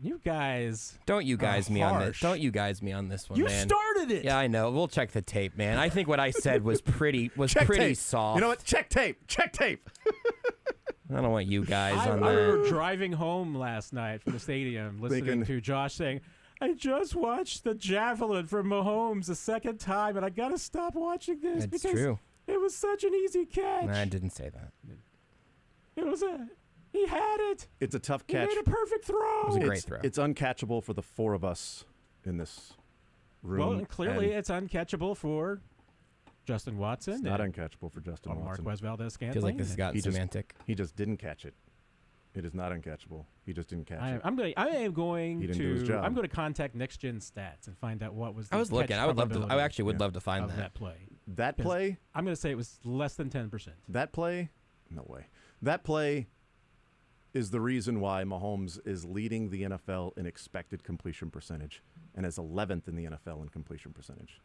you guys don't you guys me on this. harsh. Don't you guys me on this one, You man. started it. Yeah, I know. We'll check the tape, man. I think what I said was pretty Check pretty tape. soft. You know what? Check tape. Check tape. I don't want you guys on I that. remember driving home last night from the stadium, listening to Josh saying, I just watched the javelin from Mahomes a second time, and I got to stop watching this It's because true. it was such an easy catch. I didn't say that. It was he had it. It's a tough He catch. made a perfect throw. It was a great throw. It's uncatchable for the four of us in this room. Well, and clearly and it's uncatchable for Justin Watson. it's not uncatchable for Justin Watson. Marquez Valdez-Scantling. Feels like this has gotten semantic. He just didn't catch it. It is not uncatchable. He just didn't catch it. I am going He didn't do his to. job. I'm going to contact Next Gen Stats and find out what was. The I was looking. catch I would love to. I probability actually would love to find of that. play. That 'Cause play? I'm going to say it was less than 10%. That play? No way. That play is the reason why Mahomes is leading the NFL in expected completion percentage and is 11th in the NFL in completion percentage.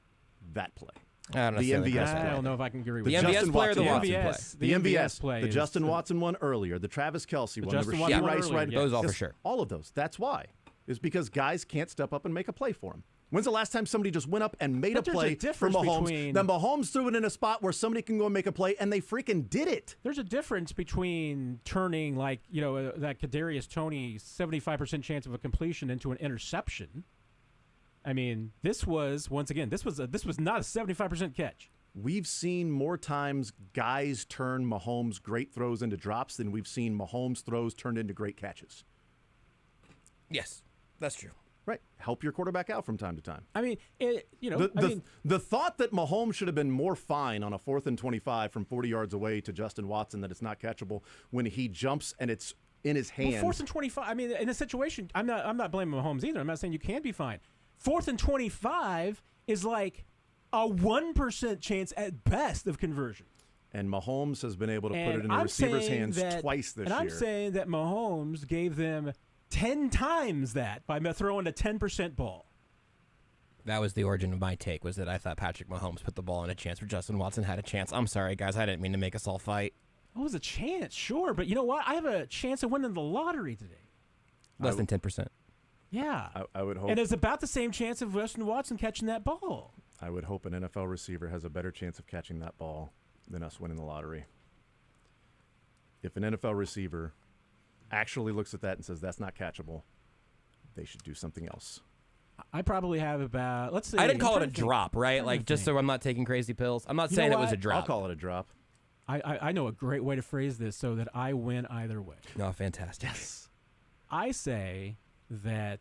That play. I don't know. The MVS I play. don't know if I can agree with The that. MVS Justin play or the Watson Watson MVS, play? The MVS MVS play. the is Justin Watson one earlier, the Travis Kelce one, Justin the Watson Rashee one Rice earlier, right. yes. Those all for Yes, sure. All of those. That's why. Is because guys can't step up and make a play for him. When's the last time somebody just went up and made But a there's a play for difference Mahomes? between- Then Mahomes threw it in a spot where somebody can go and make a play, and they freaking did it. There's a difference between turning that Kadarius Toney 75% chance of a completion into an interception. I mean, this was once again this was not a 75% catch. We've seen more times guys turn Mahomes' great throws into drops than we've seen Mahomes' throws turned into great catches. Yes, that's true. Right. Help your quarterback out from time to time. I mean, The thought that Mahomes should have been more fine on a 4th and 25 from 40 yards away to Justin Watson that it's not catchable when he jumps and it's in his hands. Well, 4th and 25. I mean, in a situation, I'm not blaming Mahomes either. I'm not saying you can't be fine. 4th and 25 is like a 1% chance at best of conversion. And Mahomes has been able to put it in the I'm receiver's saying hands that- twice this and year. I'm saying that Mahomes gave them 10 times that by throwing a 10% ball. That was the origin of my take, was that I thought Patrick Mahomes put the ball in a chance where Justin Watson had a chance. I'm sorry, guys. I didn't mean to make us all fight. What was a chance? Sure, but you know what? I have a chance of winning the lottery today. Less than 10%. Yeah. I would hope. And it's about the same chance of Justin Watson catching that ball. I would hope an NFL receiver has a better chance of catching that ball than us winning the lottery. If an NFL receiver actually looks at that and says that's not catchable, they should do something else. I probably have about, let's say. I didn't call I'm it a trying to think. drop, right? I'm Like, trying to just so think. I'm not taking crazy pills. I'm not You saying know it was a what? drop. I'll call it a drop. I know a great way to phrase this so that I win either way. No, fantastic. I say that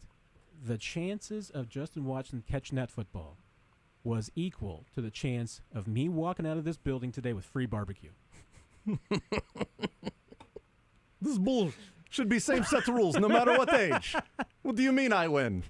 the chances of Justin Watson catching that football was equal to the chance of me walking out of this building today with free barbecue. This is bull. Should be same set of rules no matter what age. What do you mean I win?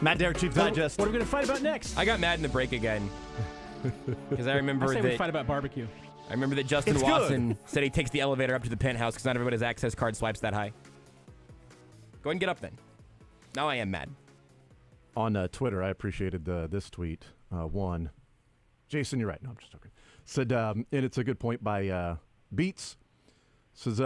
Matt Derrick, Chiefs Digest. What are we going to fight about next? I got mad in the break again. Because I remember I say that we fight about barbecue. I remember that Justin It's Watson said he takes the elevator up to the penthouse because not everybody's access card swipes that high. Go ahead and get up then. Now I am mad. On Twitter, I appreciated this tweet. One, Jason, you're right. No, I'm just joking. Said, and it's a good point by Beats. Says,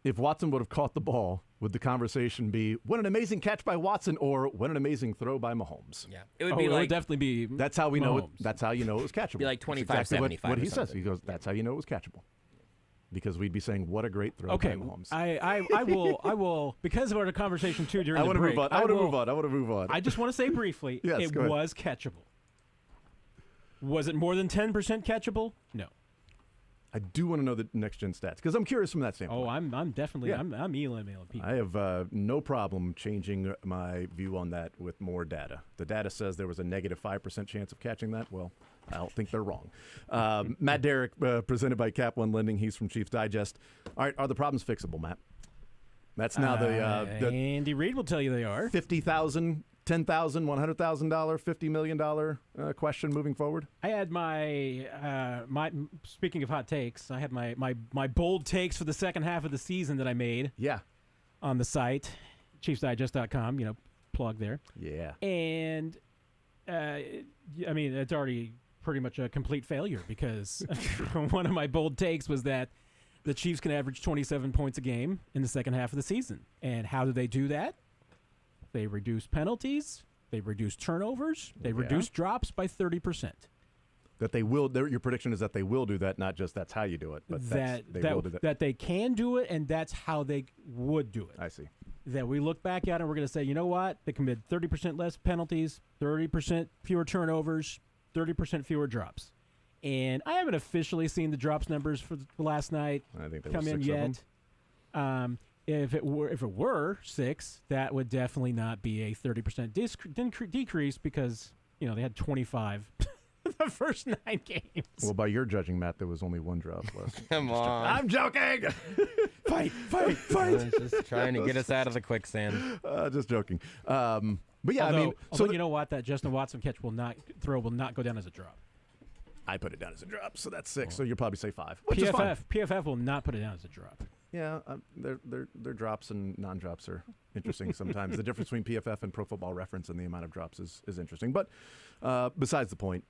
if Watson would have caught the ball, would the conversation be, what an amazing catch by Watson or what an amazing throw by Mahomes? Yeah. It would be like, it would definitely be That's how we know it. Mahomes. That's how you know it was catchable. Be like That's 25-75 what or he says. something. He goes, that's how you know it was catchable. Because we'd be saying, what a great throw Okay, by Mahomes. I will because of our conversation too during I the want to break. move on. I want to move on. I just want to say briefly, Yes, it go ahead. was catchable. Was it more than 10% catchable? No. I do want to know the next gen stats because I'm curious from that standpoint. Oh, I'm definitely Yeah. I'm emailing people. I have no problem changing my view on that with more data. The data says there was a negative 5% chance of catching that. Well, I don't think they're wrong. Matt Derrick, presented by Cap One Lending. He's from Chiefs Digest. All right, are the problems fixable, Matt? That's now the Andy Reid will tell you they are. $50,000, $10,000, $100,000, $50 million question moving forward. I had my speaking of hot takes, I had my bold takes for the second half of the season that I made. Yeah. On the site, ChiefsDigest.com. Plug there. Yeah. And I mean, it's already pretty much a complete failure because one of my bold takes was that the Chiefs can average 27 points a game in the second half of the season. And how do they do that? They reduce penalties. They reduce turnovers. They reduce drops by 30%. That they will. Your prediction is that they will do that, not just that's how you do it, but they will do that. That they can do it, and that's how they would do it. I see. That we look back at and we're going to say, you know what? They commit 30% less penalties, 30% fewer turnovers, 30% fewer drops. And I haven't officially seen the drops numbers for last night I think there come was in 6 yet. of them. If it were 6, that would definitely not be a 30% decrease because they had 25 the first 9 games. Well, by your judging, Matt, there was only 1 drop less. Come on. I'm joking. Fight. Just trying to get us out of the quicksand. Just joking. But yeah, although so you know what? That Justin Watson catch will not go down as a drop. I put it down as a drop, so that's 6. So you'll probably say 5. Which is fine. PFF will not put it down as a drop. Yeah, their drops and non-drops are interesting sometimes. The difference between PFF and Pro Football Reference and the amount of drops is interesting. But besides the point,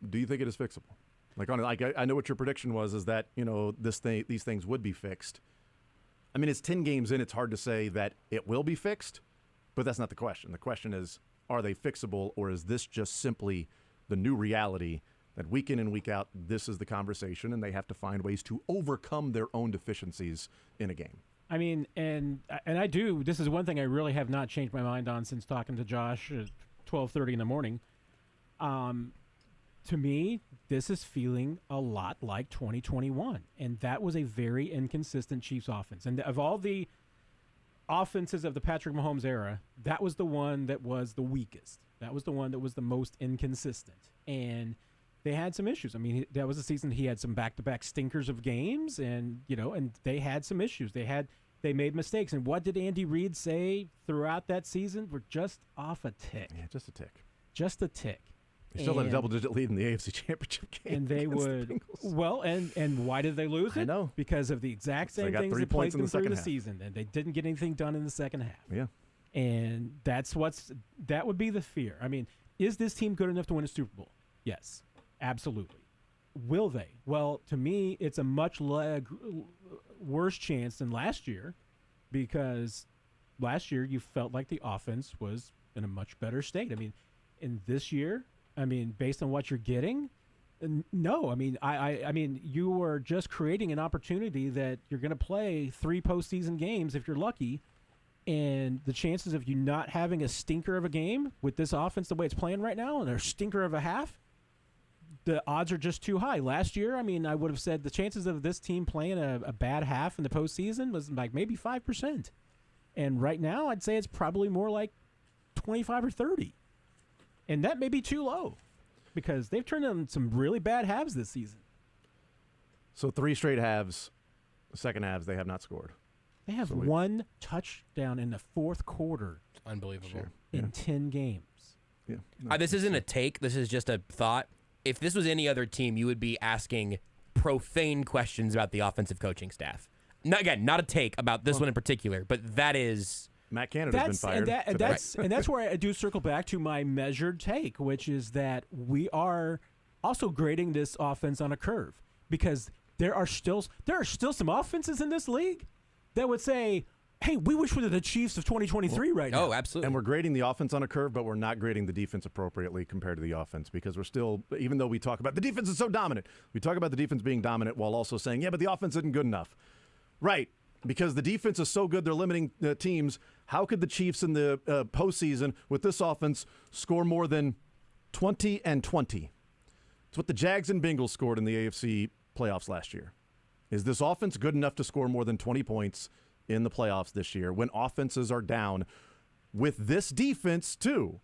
do you think it is fixable? I know what your prediction was, is that these things would be fixed. I mean, it's 10 games in. It's hard to say that it will be fixed, but that's not the question. The question is, are they fixable, or is this just simply the new reality that week in and week out, this is the conversation, and they have to find ways to overcome their own deficiencies in a game? I mean, and I do. This is one thing I really have not changed my mind on since talking to Josh at 12:30 in the morning. To me, this is feeling a lot like 2021, and that was a very inconsistent Chiefs offense. And of all the offenses of the Patrick Mahomes era, that was the one that was the weakest. That was the one that was the most inconsistent. And they had some issues. I mean, that was a season he had some back-to-back stinkers of games, and and they had some issues. They made mistakes. And what did Andy Reid say throughout that season? We're just off a tick. Yeah, just a tick. Just a tick. They still had a double-digit lead in the AFC Championship game. And they would and why did they lose it? I know. Because of the exact So same they got things 3 that plagued points in them the through second the half. season, and they didn't get anything done in the second half. Yeah. And that would be the fear. I mean, is this team good enough to win a Super Bowl? Yes, absolutely. Will they? Well, to me, it's a much worse chance than last year, because last year you felt like the offense was in a much better state. I mean, in this year, based on what you're getting, no. I mean, you were just creating an opportunity that you're going to play 3 postseason games if you're lucky, and the chances of you not having a stinker of a game with this offense the way it's playing right now, and a stinker of a half, the odds are just too high. Last year, I would have said the chances of this team playing a bad half in the postseason was like maybe 5%. And right now, I'd say it's probably more like 25 or 30. And that may be too low because they've turned in some really bad halves this season. So 3 straight halves, second halves, they have not scored. They have one touchdown in the fourth quarter. Unbelievable. In 10 games. Yeah. This isn't a take. This is just a thought. If this was any other team, you would be asking profane questions about the offensive coaching staff. Not a take about this one in particular, but that is... Matt Canada's been fired. And that's where I do circle back to my measured take, which is that we are also grading this offense on a curve, because there are still some offenses in this league that would say, hey, we wish we were the Chiefs of 2023 right now. Oh, absolutely. And we're grading the offense on a curve, but we're not grading the defense appropriately compared to the offense, because we're still, even though we talk about the defense is so dominant, we talk about the defense being dominant while also saying, yeah, but the offense isn't good enough. Right, because the defense is so good, they're limiting teams. How could the Chiefs in the postseason with this offense score more than 20 and 20? It's what the Jags and Bengals scored in the AFC playoffs last year. Is this offense good enough to score more than 20 points in the playoffs this year when offenses are down with this defense too?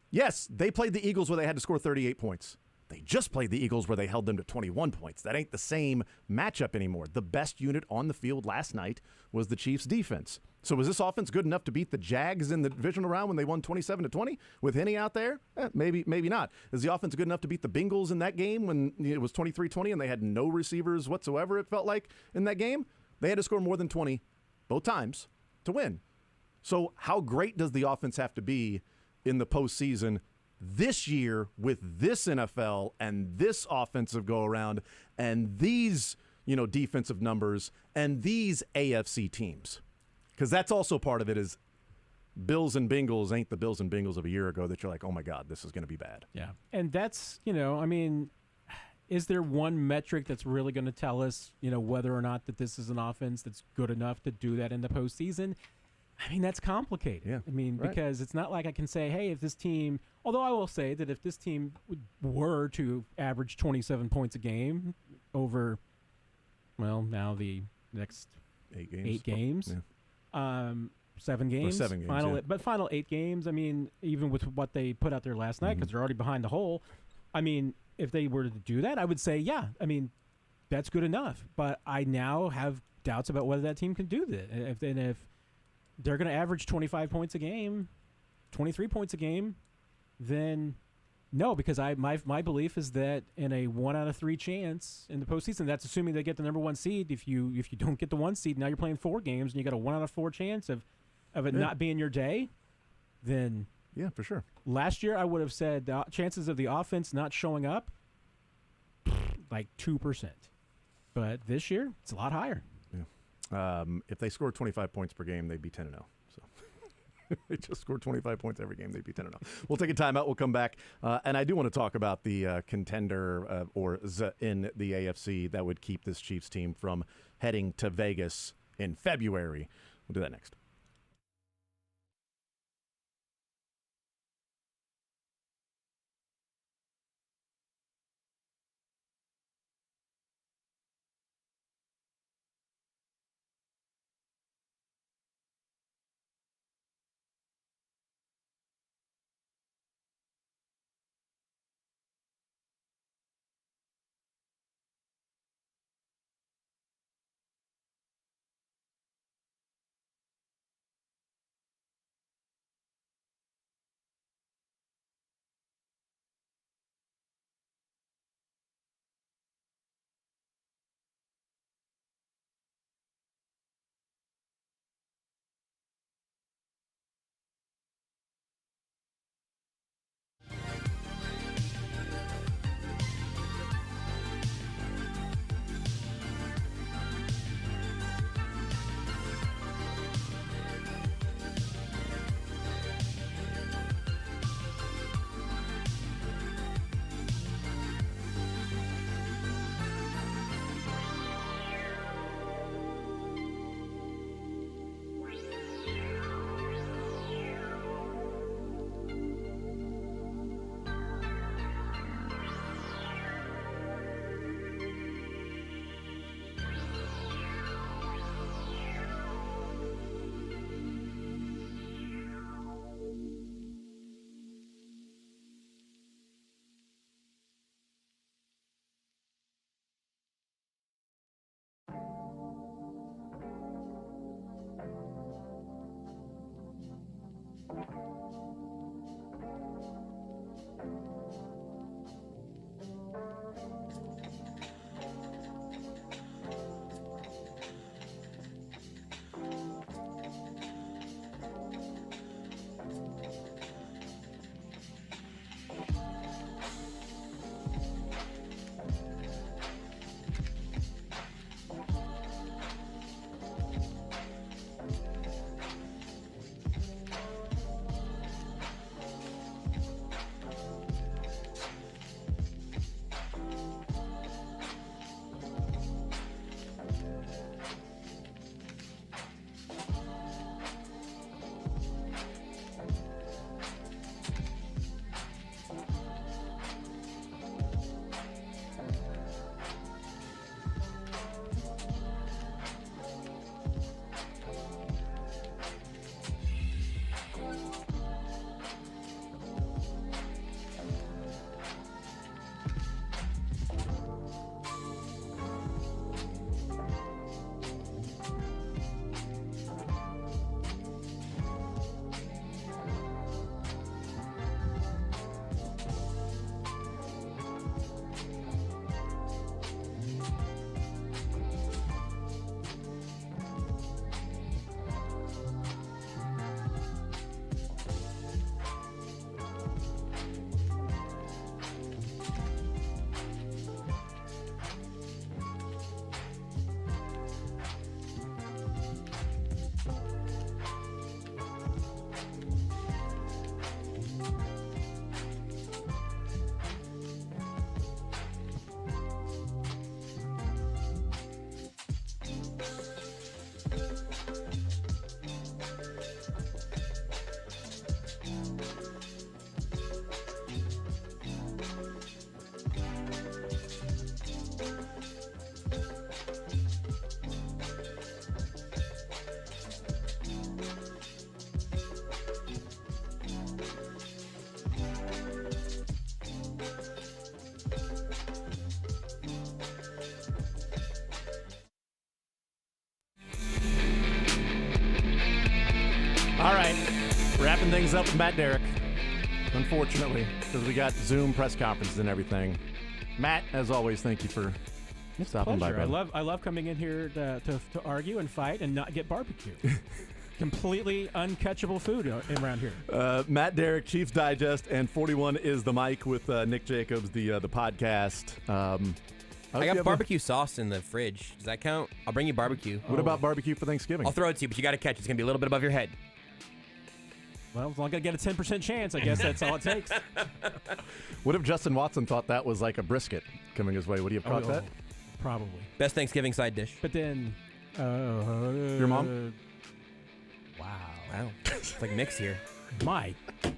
Yes, they played the Eagles where they had to score 38 points. They just played the Eagles where they held them to 21 points. That ain't the same matchup anymore. The best unit on the field last night was the Chiefs' defense. So was this offense good enough to beat the Jags in the divisional round when they won 27-20 with Henne out there? Maybe not. Is the offense good enough to beat the Bengals in that game when it was 23-20 and they had no receivers whatsoever, it felt like, in that game? They had to score more than 20 both times to win. So how great does the offense have to be in the postseason this year with this NFL and this offensive go-around and these, defensive numbers and these AFC teams? Because that's also part of it is Bills and Bengals ain't the Bills and Bengals of a year ago that you're like, oh, my God, this is going to be bad. Yeah. And that's, is there one metric that's really going to tell us, whether or not that this is an offense that's good enough to do that in the postseason? That's complicated. Yeah, because it's not like I can say, hey, if this team, although I will say that if this team were to average 27 points a game over, now the next 8 games, 7 games, final 8 games, even with what they put out there last night, because they're already behind the hole, if they were to do that, I would say, yeah, that's good enough. But I now have doubts about whether that team can do that. If they're going to average 25 points a game, 23 points a game, then no, because my belief is that in a 1 out of 3 chance in the postseason, that's assuming they get the number 1 seed. If you don't get the 1 seed, now you're playing 4 games and you got a 1 out of 4 chance of it not being your day, then yeah, for sure. Last year I would have said the chances of the offense not showing up like 2%. But this year it's a lot higher. If they scored 25 points per game, they'd be 10-0. So they just scored 25 points every game, they'd be 10-0. We'll take a timeout. We'll come back. And I do want to talk about the contender in the AFC that would keep this Chiefs team from heading to Vegas in February. We'll do that next. wrapping things up with Matt Derrick, unfortunately, because we got Zoom press conferences and everything. Matt, as always, thank you for stopping by. Pleasure. I love coming in here to argue and fight and not get barbecue. Completely uncatchable food around here. Matt Derrick, Chiefs Digest, and 41 is the mic with Nick Jacobs, the podcast. I got barbecue sauce in the fridge. Does that count? I'll bring you barbecue. What about barbecue for Thanksgiving? I'll throw it to you, but you got to catch it. It's going to be a little bit above your head. Well, as long as I get a 10% chance, I guess that's all it takes. What if Justin Watson thought that was like a brisket coming his way? Would he have caught that? Probably. Best Thanksgiving side dish. But then... Your mom? Wow. It's like mix here. My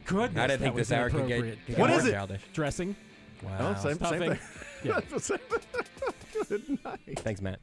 goodness. I didn't think this hour could get What is it? childish. Dressing. Wow. Oh, same thing. Yeah. Same thing. Good night. Thanks, Matt.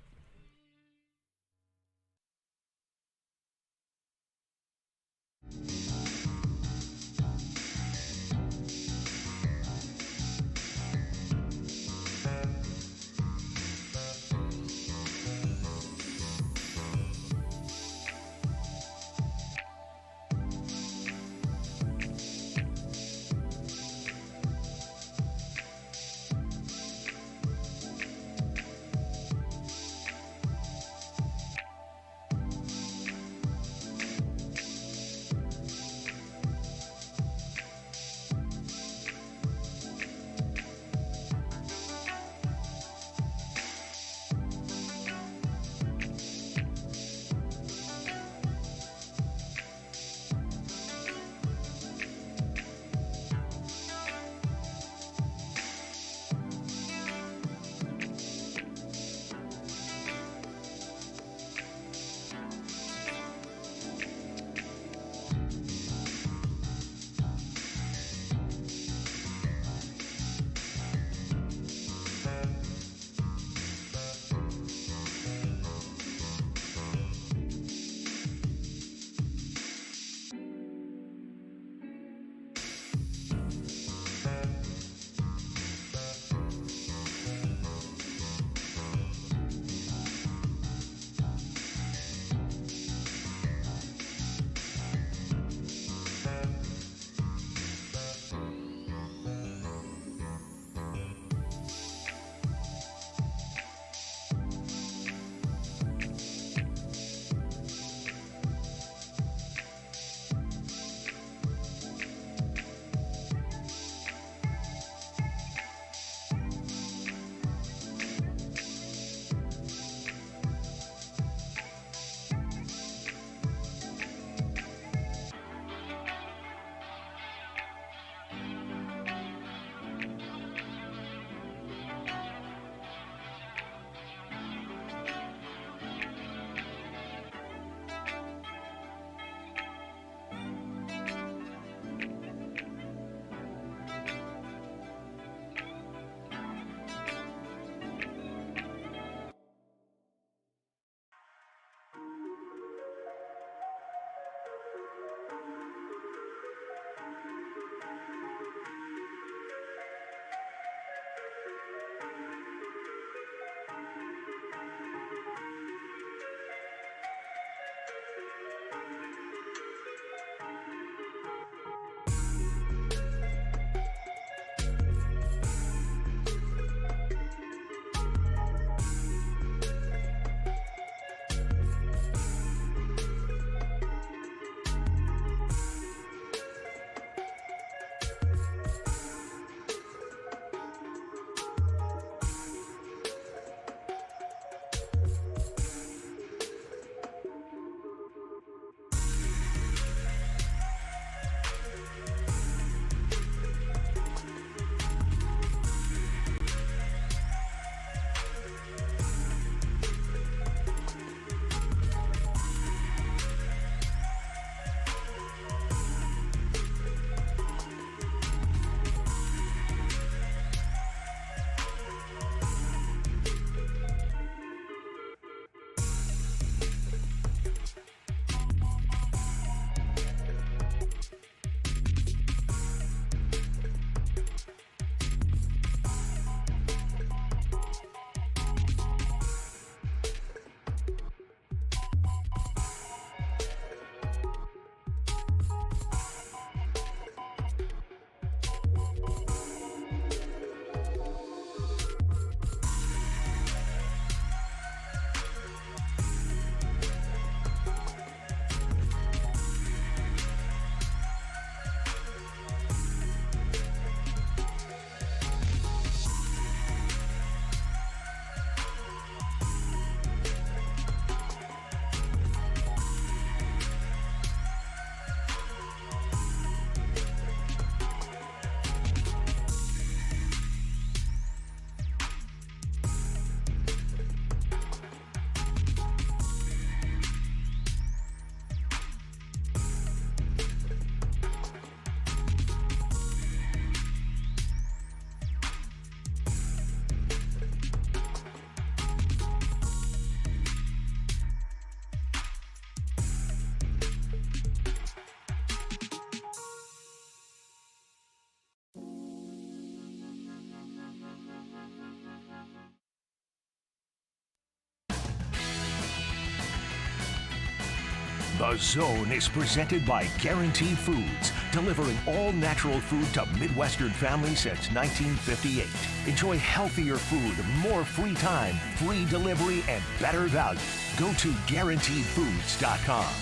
The Zone is presented by Guaranteed Foods, delivering all natural food to Midwestern families since 1958. Enjoy healthier food, more free time, free delivery, and better value. Go to GuaranteedFoods.com.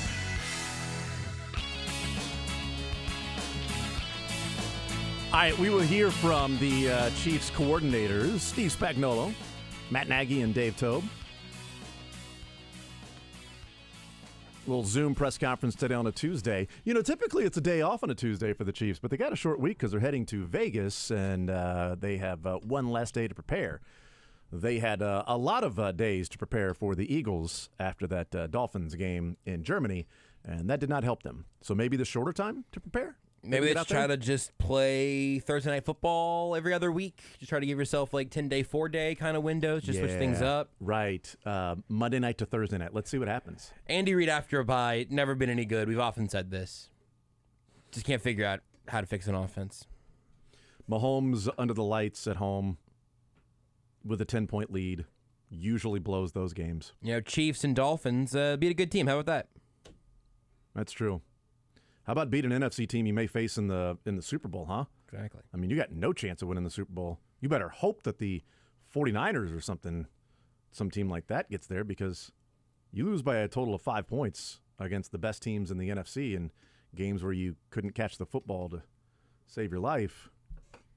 All right, we will hear from the Chiefs coordinators, Steve Spagnuolo, Matt Nagy, and Dave Tobe. Little Zoom press conference today on a Tuesday. You know, typically it's a day off on a Tuesday for the Chiefs, but they got a short week because they're heading to Vegas, and they have one less day to prepare. They had a lot of days to prepare for the Eagles after that Dolphins game in Germany, and that did not help them. So maybe the shorter time to prepare? Maybe let's try to just play Thursday Night Football every other week. Just try to give yourself like 10-day, 4-day kind of windows. Just switch things up. Right. Monday night to Thursday night. Let's see what happens. Andy Reid after a bye, never been any good. We've often said this. Just can't figure out how to fix an offense. Mahomes under the lights at home with a 10-point lead usually blows those games. You know, Chiefs and Dolphins beat a good team. How about that? That's true. How about beat an NFC team you may face in the Super Bowl, huh? Exactly. I mean, you got no chance of winning the Super Bowl. You better hope that the 49ers or some team like that gets there, because you lose by a total of 5 points against the best teams in the NFC in games where you couldn't catch the football to save your life.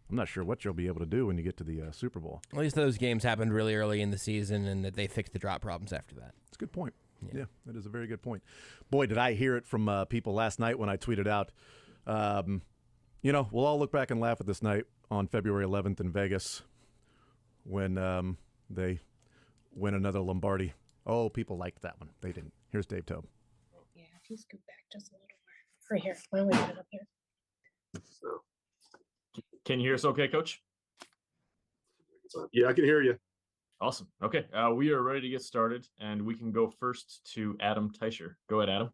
I'm not sure what you'll be able to do when you get to the Super Bowl. At least those games happened really early in the season, and that they fixed the drop problems after that. That's a good point. Yeah, that is a very good point. Boy, did I hear it from people last night when I tweeted out, you know, we'll all look back and laugh at this night on February 11th in Vegas when they win another Lombardi. Oh, people liked that one. They didn't. Here's Dave Tobe. Yeah, if you scoot back just a little more. Right here. Why don't we get it up here? Can you hear us okay, Coach? Yeah, I can hear you. Awesome. Okay, we are ready to get started, and we can go first to Adam Teicher. Go ahead, Adam.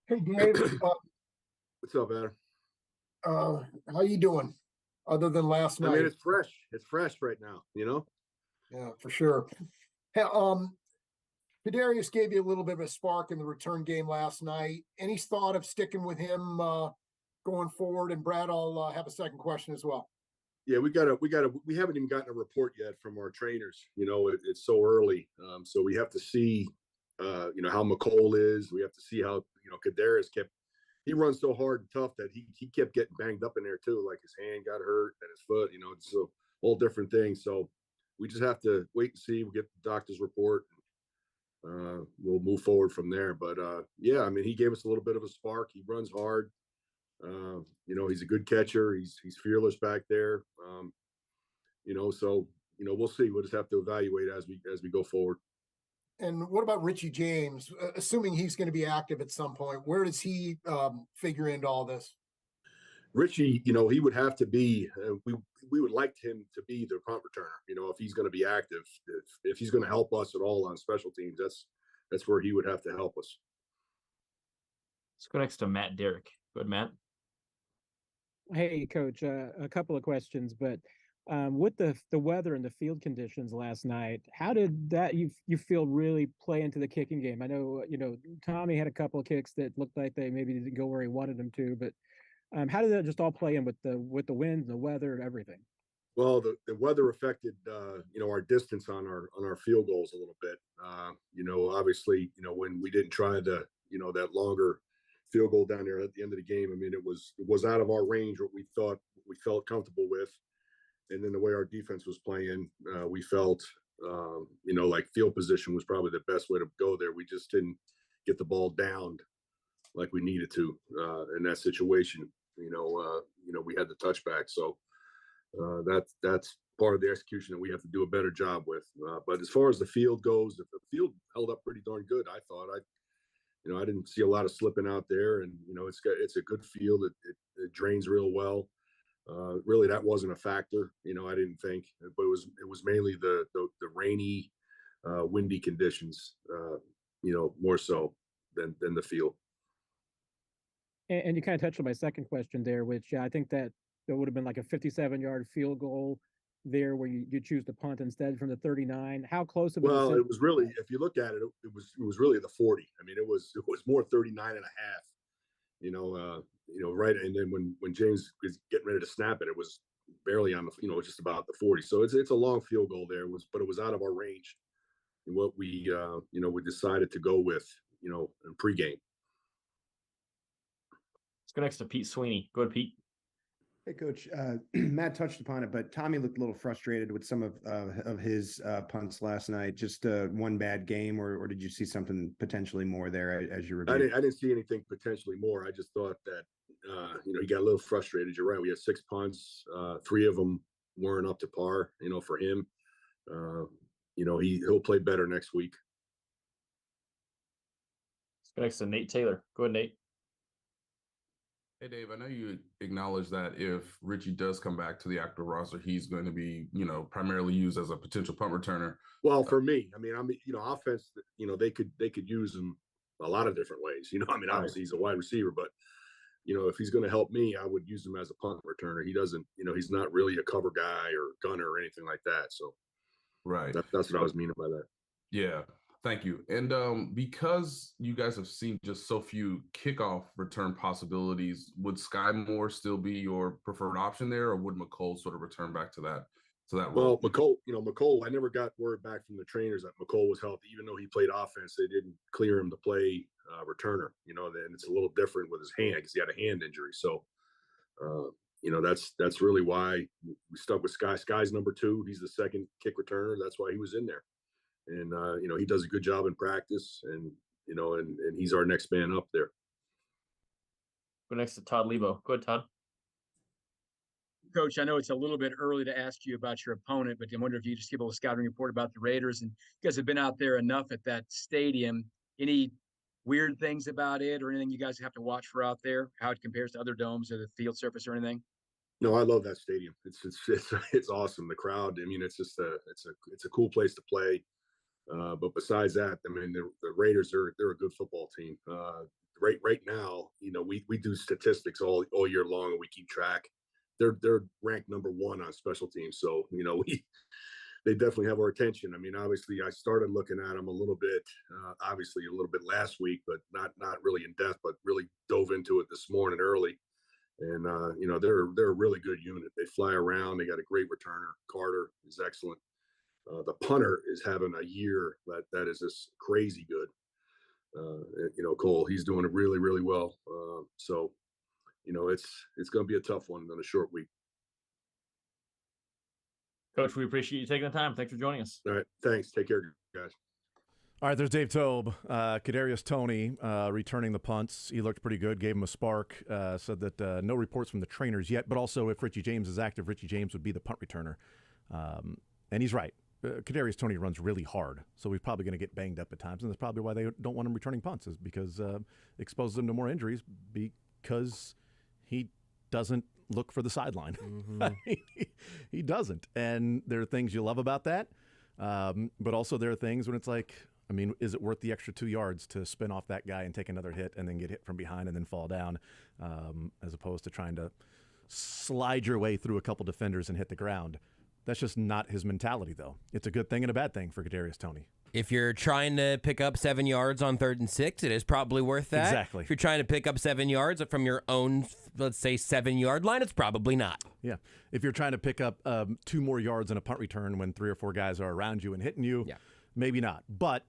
Hey, Dave. What's up, Adam? How you doing? Other than last night? I mean, it's fresh. It's fresh right now, you know? Yeah, for sure. Hey, Kadarius gave you a little bit of a spark in the return game last night. Any thought of sticking with him going forward? And Brad, I'll have a second question as well. Yeah, we haven't even gotten a report yet from our trainers. You know, it's so early. So we have to see, you know, how McCole is. We have to see how, you know, Kadarius he runs so hard and tough that he kept getting banged up in there too. Like his hand got hurt and his foot, you know, it's a whole different thing. So we just have to wait and see. We'll get the doctor's report. We'll move forward from there. But yeah, I mean, he gave us a little bit of a spark. He runs hard. You know, he's a good catcher. He's fearless back there. You know, so, you know, we'll see. We'll just have to evaluate as we go forward. And what about Richie James? Assuming he's going to be active at some point, where does he figure into all this? Richie, you know, he would have to be. We would like him to be the punt returner. You know, if he's going to be active, if he's going to help us at all on special teams, that's where he would have to help us. Let's go next to Matt Derrick. Go ahead, Matt. Hey, Coach, a couple of questions, but with the weather and the field conditions last night, how did that you feel really play into the kicking game? I know, you know, Tommy had a couple of kicks that looked like they maybe didn't go where he wanted them to, but how did that just all play in with the wind, the weather, and everything? Well, the weather affected, you know, our distance on our field goals a little bit. You know, obviously, you know, when we didn't try you know, that longer field goal down there at the end of the game, I mean, it was out of our range, what we felt comfortable with. And then the way our defense was playing, we felt, you know, like field position was probably the best way to go there. We just didn't get the ball downed like we needed to in that situation. You know, we had the touchback. So that's part of the execution that we have to do a better job with. But as far as the field goes, the field held up pretty darn good. I thought you know, I didn't see a lot of slipping out there, and you know, it's a good field. It drains real well. Really, that wasn't a factor. You know, I didn't think, but it was mainly the rainy, windy conditions. You know, more so than the field. And you kind of touched on my second question there, which I think that there would have been like a 57-yard field goal. there where you choose to punt instead from the 39? How close of a Well, decision? it was really, if you look at it, it was really the 40. I mean, it was more 39 and a half. Right. And then when James is getting ready to snap it, it was barely on the, just about the 40. So it's a long field goal there. But it was out of our range. And what we decided to go with, in pregame. Let's go next to Pete Sweeney. Go ahead, Pete. Hey, Coach. Matt touched upon it, but Tommy looked a little frustrated with some of his punts last night. Just one bad game, or did you see something potentially more there as you reviewed? I didn't see anything potentially more. I just thought that he got a little frustrated. You're right. We had 6 punts. 3 of them weren't up to par. For him, he'll play better next week. Let's go next to Nate Taylor. Go ahead, Nate. Hey, Dave, I know you acknowledge that if Richie does come back to the active roster, he's going to be, primarily used as a potential punt returner. Well, for me, offense, they could use him a lot of different ways. Obviously he's a wide receiver, but, if he's going to help me, I would use him as a punt returner. He doesn't, he's not really a cover guy or gunner or anything like that. So right. That's what I was meaning by that. Yeah. Thank you. And because you guys have seen just so few kickoff return possibilities, would Sky Moore still be your preferred option there, or would McCole sort of return back to that role? Well, McCole, I never got word back from the trainers that McCole was healthy. Even though he played offense, they didn't clear him to play returner. Then it's a little different with his hand because he had a hand injury. So, that's really why we stuck with Sky. Sky's number 2. He's the second kick returner. That's why he was in there. And, he does a good job in practice and he's our next man up there. Go next to Todd Lebo. Go ahead, Todd. Coach, I know it's a little bit early to ask you about your opponent, but I wonder if you just give a little scouting report about the Raiders. And you guys have been out there enough at that stadium. Any weird things about it or anything you guys have to watch for out there? How it compares to other domes or the field surface or anything? No, I love that stadium. It's awesome. The crowd. It's just it's a cool place to play. But besides that, the Raiders they're a good football team. Right now, we do statistics all year long and we keep track. They're ranked number 1 on special teams. So, they definitely have our attention. Obviously I started looking at them a little bit last week, but not really in depth, but really dove into it this morning early. And, they're a really good unit. They fly around. They got a great returner. Carter is excellent. The punter is having a year that is just crazy good. Cole, he's doing it really, really well. So, it's going to be a tough one on a short week. Coach, we appreciate you taking the time. Thanks for joining us. All right. Thanks. Take care, guys. All right, there's Dave Tobe. Kadarius Toney returning the punts. He looked pretty good, gave him a spark, said that no reports from the trainers yet, but also if Richie James is active, Richie James would be the punt returner. And he's right. Kadarius Toney runs really hard, so he's probably going to get banged up at times, and that's probably why they don't want him returning punts, is because it exposes him to more injuries because he doesn't look for the sideline. Mm-hmm. He doesn't, and there are things you love about that, but also there are things when it's like, is it worth the extra 2 yards to spin off that guy and take another hit and then get hit from behind and then fall down, as opposed to trying to slide your way through a couple defenders and hit the ground? That's just not his mentality, though. It's a good thing and a bad thing for Kadarius Toney. If you're trying to pick up 7 yards on 3rd and 6, it is probably worth that. Exactly. If you're trying to pick up 7 yards from your own, let's say, 7-yard line, it's probably not. Yeah. If you're trying to pick up 2 more yards in a punt return when 3 or 4 guys are around you and hitting you, maybe not. But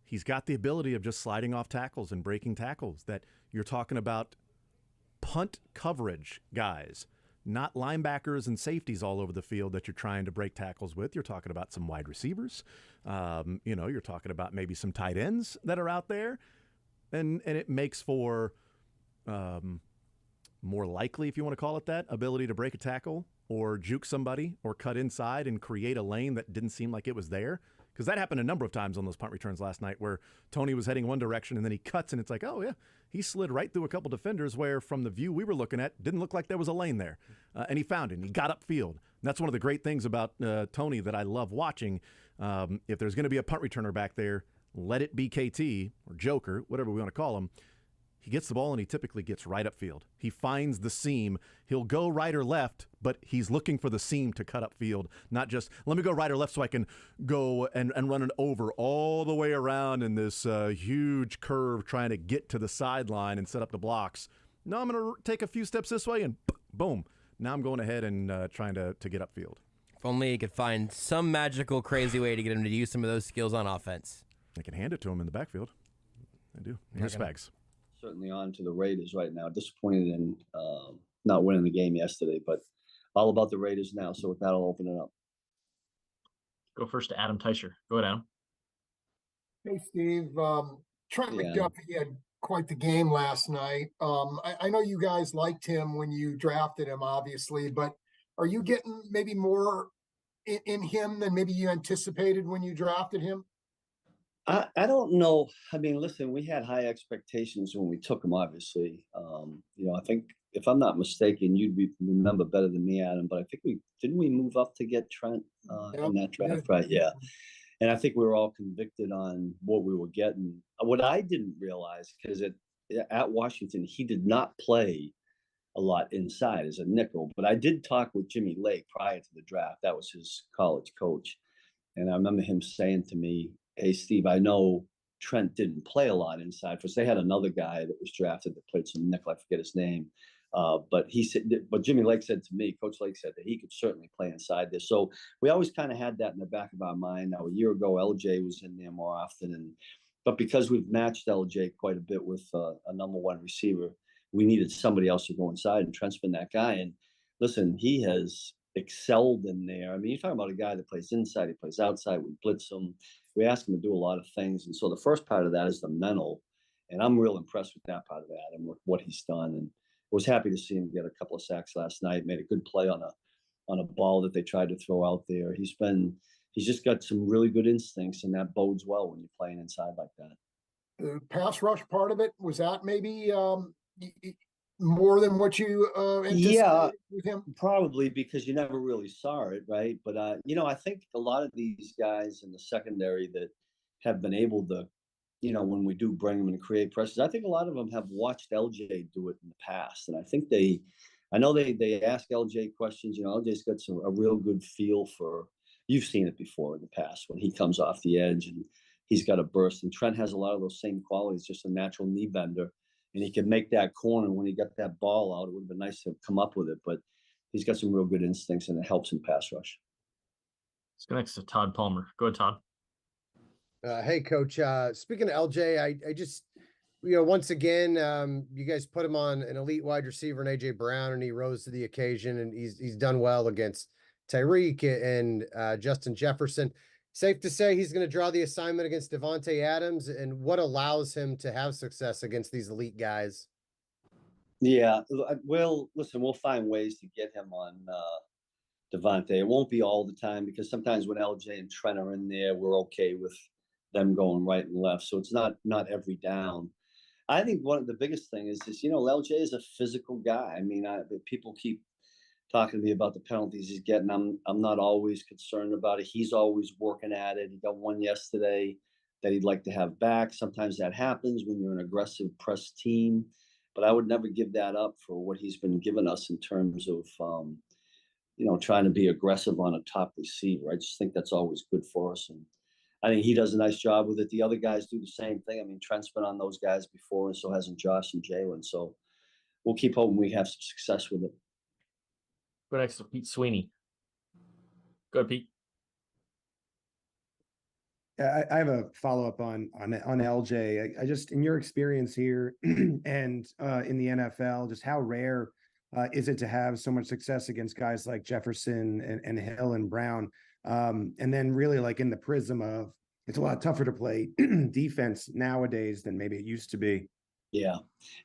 he's got the ability of just sliding off tackles and breaking tackles. That you're talking about punt coverage guys, not linebackers and safeties all over the field that you're trying to break tackles with. You're talking about some wide receivers. You're talking about maybe some tight ends that are out there. And it makes for more likely, if you want to call it that, ability to break a tackle or juke somebody or cut inside and create a lane that didn't seem like it was there. Because that happened a number of times on those punt returns last night where Toney was heading one direction and then he cuts and it's like, oh, yeah, he slid right through a couple defenders where from the view we were looking at, didn't look like there was a lane there. And he found it and he got upfield. And that's one of the great things about Toney that I love watching. If there's going to be a punt returner back there, let it be KT or Joker, whatever we want to call him. he gets the ball and he typically gets right upfield. He finds the seam. He'll go right or left, but he's looking for the seam to cut upfield, not just let me go right or left so I can go and run it over all the way around in this huge curve trying to get to the sideline and set up the blocks. No, I'm going to take a few steps this way and boom. Now I'm going ahead and trying to get upfield. If only he could find some magical, crazy way to get him to use some of those skills on offense. I can hand it to him in the backfield. I do. Here's Spags. Certainly on to the Raiders right now. Disappointed in not winning the game yesterday, but all about the Raiders now. So with that, I'll open it up. Go first to Adam Teicher. Go ahead, Adam. Hey, Steve. Trent McDuffie had quite the game last night. I know you guys liked him when you drafted him, obviously, but are you getting maybe more in him than maybe you anticipated when you drafted him? I don't know. I mean, listen, we had high expectations when we took him, obviously. I think if I'm not mistaken, you'd remember better than me, Adam, but I think we move up to get Trent in that draft, right? Yeah. And I think we were all convicted on what we were getting. What I didn't realize, because at Washington, he did not play a lot inside as a nickel, but I did talk with Jimmy Lake prior to the draft. That was his college coach. And I remember him saying to me, hey, Steve, I know Trent didn't play a lot inside for us. They had another guy that was drafted that played some nickel. I forget his name. But Jimmy Lake said to me, Coach Lake said that he could certainly play inside this. So we always kind of had that in the back of our mind. Now, a year ago, LJ was in there more often. But because we've matched LJ quite a bit with a number one receiver, we needed somebody else to go inside, and Trent's been that guy. And listen, he has excelled in there. I mean, you're talking about a guy that plays inside, he plays outside, we blitz him. We ask him to do a lot of things. And so the first part of that is the mental. And I'm real impressed with that part of that and what he's done. And was happy to see him get a couple of sacks last night, made a good play on a ball that they tried to throw out there. He's just got some really good instincts, and that bodes well when you're playing inside like that. The pass rush part of it, was that maybe more than what you anticipated with him? Probably, because you never really saw it, right? But I think a lot of these guys in the secondary that have been able to, when we do bring them and create pressures, I think a lot of them have watched LJ do it in the past, and I think I know they ask LJ questions. LJ's got a real good feel for. You've seen it before in the past when he comes off the edge and he's got a burst, and Trent has a lot of those same qualities, just a natural knee bender. And he can make that corner. When he got that ball out, it would have been nice to come up with it. But he's got some real good instincts, and it helps in pass rush. Let's go next to Todd Palmer. Go ahead, Todd. Hey, Coach. Speaking of LJ, I just, once again, you guys put him on an elite wide receiver in A.J. Brown, and he rose to the occasion, and he's done well against Tyreek and Justin Jefferson. Safe to say he's going to draw the assignment against Devontae Adams, and what allows him to have success against these elite guys? Yeah, well, listen, we'll find ways to get him on Devontae. It won't be all the time, because sometimes when LJ and Trent are in there, we're okay with them going right and left. So it's not every down. I think one of the biggest thing is LJ is a physical guy. I mean, people keep talking to me about the penalties he's getting. I'm not always concerned about it. He's always working at it. He got one yesterday that he'd like to have back. Sometimes that happens when you're an aggressive press team, but I would never give that up for what he's been giving us in terms of, trying to be aggressive on a top receiver. I just think that's always good for us. And I think he does a nice job with it. The other guys do the same thing. I mean, Trent's been on those guys before, and so hasn't Josh and Jalen. So we'll keep hoping we have some success with it. Go next to Pete Sweeney. Go ahead, Pete. Yeah, I have a follow-up on LJ. I just, in your experience here and in the NFL, just how rare is it to have so much success against guys like Jefferson and Hill and Brown? And then really, like, in the prism of, it's a lot tougher to play defense nowadays than maybe it used to be. Yeah.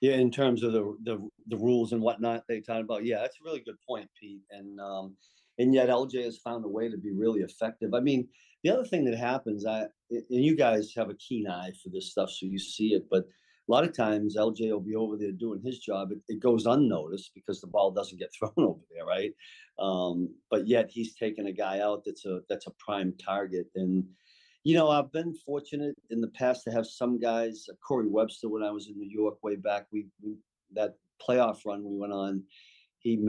In terms of the rules and whatnot they talk about. Yeah, that's a really good point, Pete. And yet LJ has found a way to be really effective. I mean, the other thing that happens, and you guys have a keen eye for this stuff, so you see it, but a lot of times LJ will be over there doing his job. It goes unnoticed because the ball doesn't get thrown over there, right? But yet he's taking a guy out that's a prime target. And I've been fortunate in the past to have some guys. Corey Webster, when I was in New York way back, we that playoff run we went on. He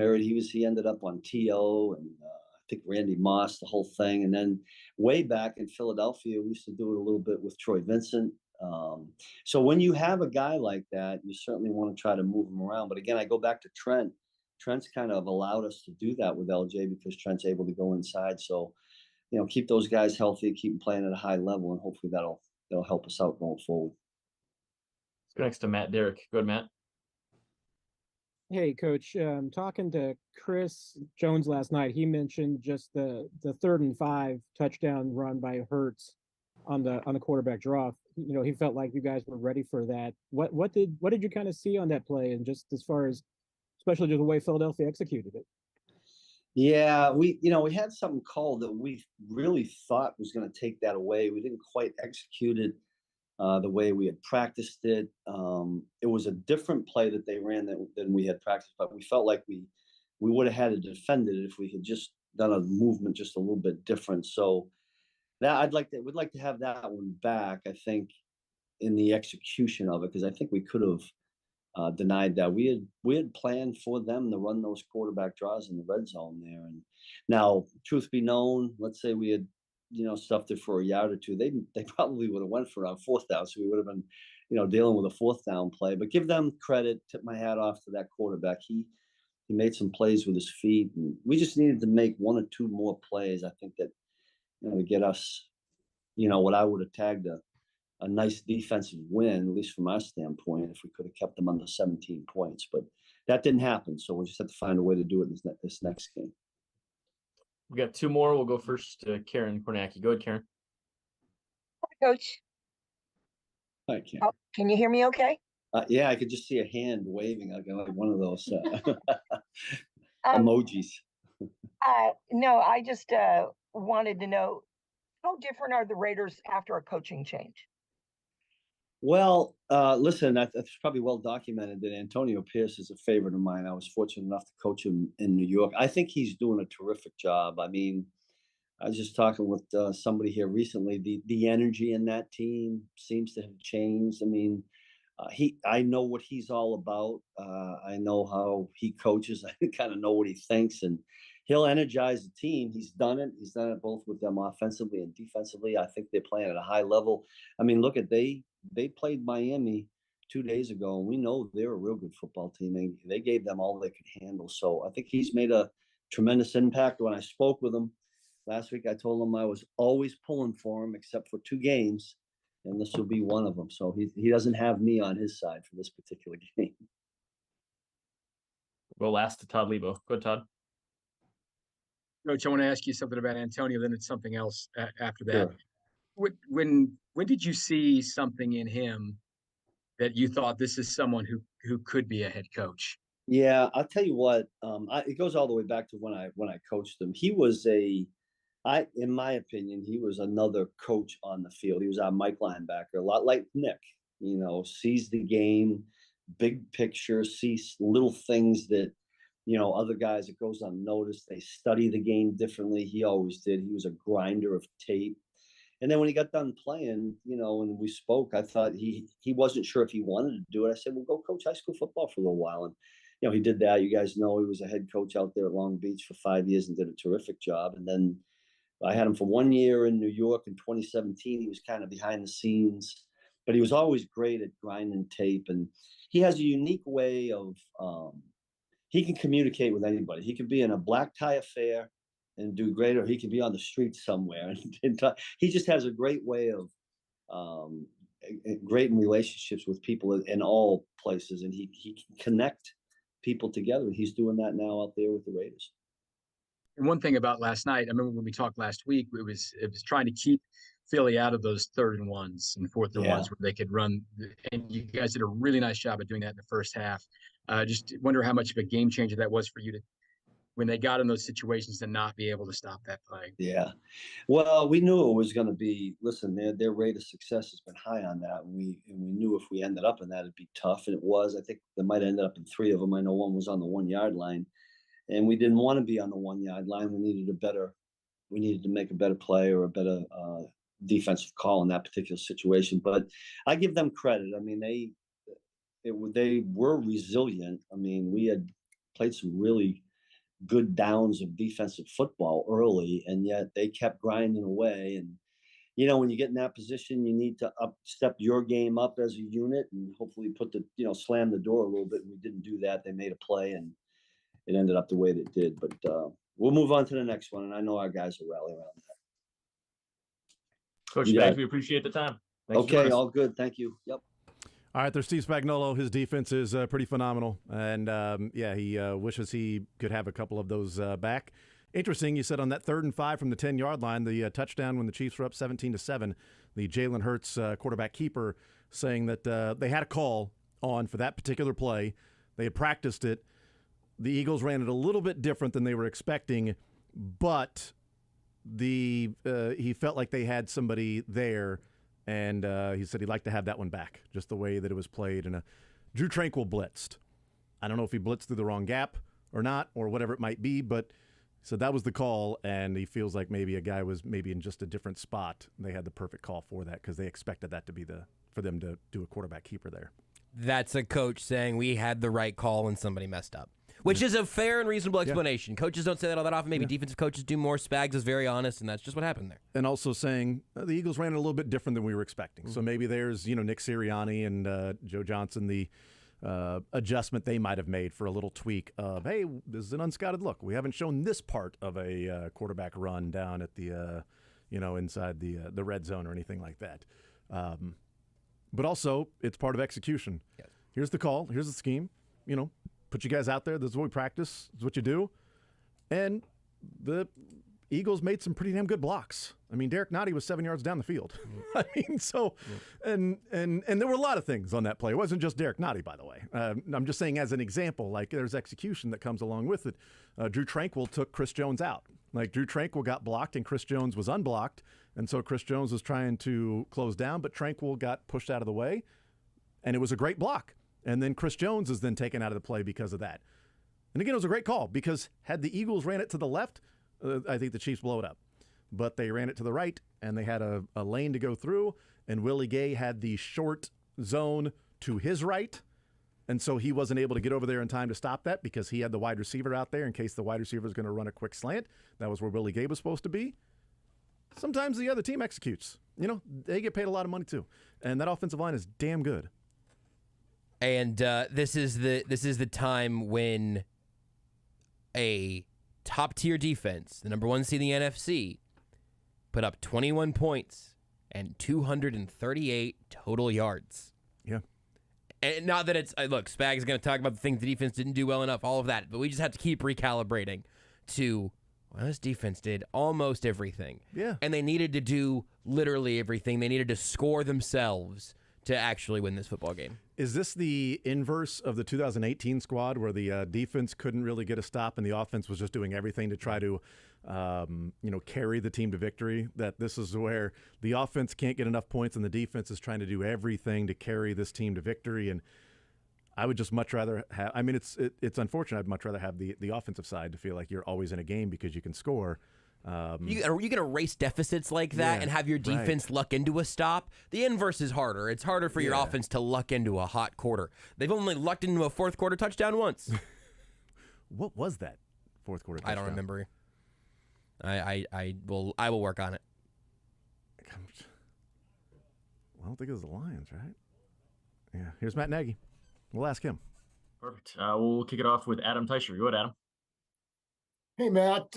ended up on TO and I think Randy Moss, the whole thing. And then way back in Philadelphia, we used to do it a little bit with Troy Vincent. So when you have a guy like that, you certainly want to try to move him around. But again, I go back to Trent. Trent's kind of allowed us to do that with LJ because Trent's able to go inside. So, keep those guys healthy, keep them playing at a high level, and hopefully that'll help us out going forward. Let's go next to Matt Derrick. Go ahead, Matt. Hey, Coach. Talking to Chris Jones last night, he mentioned just the 3rd and 5 touchdown run by Hurts on the quarterback draw. He felt like you guys were ready for that. What did you kind of see on that play, and just as far as especially just the way Philadelphia executed it? Yeah, we had something called that we really thought was going to take that away. We didn't quite execute it the way we had practiced it. It was a different play that they ran than we had practiced, but we felt like we would have had to defend it if we had just done a movement just a little bit different. So that we'd like to have that one back, I think, in the execution of it, because I think we could have denied that. We had planned for them to run those quarterback draws in the red zone there. And now, truth be known, let's say we had stuffed it for a yard or two, they probably would have went for our 4th down, so we would have been dealing with a 4th down play. But give them credit, tip my hat off to that quarterback. He made some plays with his feet, and we just needed to make 1 or 2 more plays, I think, that to get us what I would have tagged a nice defensive win, at least from our standpoint, if we could have kept them under 17 points. But that didn't happen, so we'll just have to find a way to do it this next game. We got 2 more. We'll go first to Karen Kornacki. Go ahead, Karen. Hi, Coach. Hi, Karen. Oh, can you hear me okay? Yeah, I could just see a hand waving. I got like one of those emojis. No, I just wanted to know, how different are the Raiders after a coaching change? Well, listen, it's probably well documented that Antonio Pierce is a favorite of mine. I was fortunate enough to coach him in New York. I think he's doing a terrific job. I mean, I was just talking with somebody here recently. The energy in that team seems to have changed. I mean, I know what he's all about. I know how he coaches. I kind of know what he thinks, and he'll energize the team. He's done it. He's done it both with them offensively and defensively. I think they're playing at a high level. I mean, look at they played Miami 2 days ago, and we know they're a real good football team. They gave them all they could handle. So I think he's made a tremendous impact. When I spoke with him last week, I told him I was always pulling for him, except for 2 games, and this will be one of them. So he doesn't have me on his side for this particular game. We'll go last to Todd Lebo. Go ahead, Todd. Coach, I want to ask you something about Antonio, then it's something else after that. Sure. When did you see something in him that you thought this is someone who could be a head coach? Yeah, I'll tell you what. It goes all the way back to when I coached him. He was in my opinion, he was another coach on the field. He was our Mike linebacker, a lot like Nick. Sees the game, big picture, sees little things that other guys, it goes unnoticed. They study the game differently. He always did. He was a grinder of tape. And then when he got done playing, and we spoke, I thought he wasn't sure if he wanted to do it. I said, well, go coach high school football for a little while. And, he did that. You guys know he was a head coach out there at Long Beach for 5 years and did a terrific job. And then I had him for 1 year in New York in 2017. He was kind of behind the scenes, but he was always great at grinding tape. And he has a unique way of he can communicate with anybody. He could be in a black tie affair and do great, or he could be on the streets somewhere. And he just has a great way of great in relationships with people in all places, and he can connect people together. He's doing that now out there with the Raiders. And one thing about last night, I remember when we talked last week, it was trying to keep Philly out of those 3rd and 1s and 4th and 1s where they could run. And you guys did a really nice job of doing that in the first half. Just wonder how much of a game changer that was for you when they got in those situations to not be able to stop that play. Yeah. Well, we knew it was going to be, listen, their rate of success has been high on that. And we knew if we ended up in that, it'd be tough. And it was. I think they might end up in 3 of them. I know one was on the 1 yard line. And we didn't want to be on the 1 yard line. We needed to make a better play or a better defensive call in that particular situation. But I give them credit. I mean, they were resilient. I mean, we had played some really good downs of defensive football early, and yet they kept grinding away. And when you get in that position, you need to step your game up as a unit and hopefully slam the door a little bit. We didn't do that. They made a play, and it ended up the way that it did. But we'll move on to the next one, and I know our guys will rally around that. Coach, thanks. We appreciate the time. Thanks okay, all good. Thank you. Yep. All right, there's Steve Spagnuolo. His defense is pretty phenomenal, and he wishes he could have a couple of those back. Interesting, you said on that 3rd and 5 from the 10-yard line, the touchdown when the Chiefs were up 17-7, the Jalen Hurts quarterback keeper saying that they had a call on for that particular play. They had practiced it. The Eagles ran it a little bit different than they were expecting, but he felt like they had somebody there, and he said he'd like to have that one back, just the way that it was played. And Drew Tranquill blitzed. I don't know if he blitzed through the wrong gap or not, or whatever it might be, but so that was the call, and he feels like maybe a guy was maybe in just a different spot. They had the perfect call for that because they expected that to be for them to do a quarterback keeper there. That's a coach saying we had the right call when somebody messed up, which is a fair and reasonable explanation. Coaches don't say that all that often. Maybe defensive coaches do more. Spags is very honest, and that's just what happened there. And also saying the Eagles ran it a little bit different than we were expecting. So maybe there's, Nick Sirianni and Joe Johnson, the adjustment they might have made for a little tweak of, hey, this is an unscouted look. We haven't shown this part of a quarterback run down at the, inside the red zone or anything like that. But also, it's part of execution. Yes. Here's the call. Here's the scheme. Put you guys out there. This is what we practice. This is what you do. And the Eagles made some pretty damn good blocks. I mean, Derek Nottie was 7 yards down the field. I mean, so, and there were a lot of things on that play. It wasn't just Derek Nottie, by the way. I'm just saying as an example, like there's execution that comes along with it. Drew Tranquill took Chris Jones out. Like Drew Tranquill got blocked and Chris Jones was unblocked. And so Chris Jones was trying to close down, but Tranquill got pushed out of the way. And it was a great block. And then Chris Jones is then taken out of the play because of that. And again, it was a great call because had the Eagles ran it to the left, I think the Chiefs blow it up. But they ran it to the right, and they had a lane to go through, and Willie Gay had the short zone to his right, and so he wasn't able to get over there in time to stop that because he had the wide receiver out there in case the wide receiver was going to run a quick slant. That was where Willie Gay was supposed to be. Sometimes the other team executes. They get paid a lot of money too, and that offensive line is damn good. And this is the time when a top-tier defense, the number 1 seed in the NFC, put up 21 points and 238 total yards. Yeah. And not that it's, look, Spags is going to talk about the things the defense didn't do well enough, all of that, but we just have to keep recalibrating to, well, this defense did almost everything. Yeah. And they needed to do literally everything. They needed to score themselves to actually win this football game. Is this the inverse of the 2018 squad where the defense couldn't really get a stop and the offense was just doing everything to try to, carry the team to victory? That this is where the offense can't get enough points and the defense is trying to do everything to carry this team to victory. And I would just much rather have, I mean, it's unfortunate. I'd much rather have the offensive side to feel like you're always in a game because you can score. You can erase deficits like that and have your defense luck into a stop. The inverse is harder. It's harder for your offense to luck into a hot quarter. They've only lucked into a fourth quarter touchdown once. What was that fourth quarter touchdown? I don't remember. I will work on it. I don't think it was the Lions, right? Yeah. Here's Matt Nagy. We'll ask him. Perfect. We'll kick it off with Adam Teicher. Go ahead, Adam. Hey, Matt.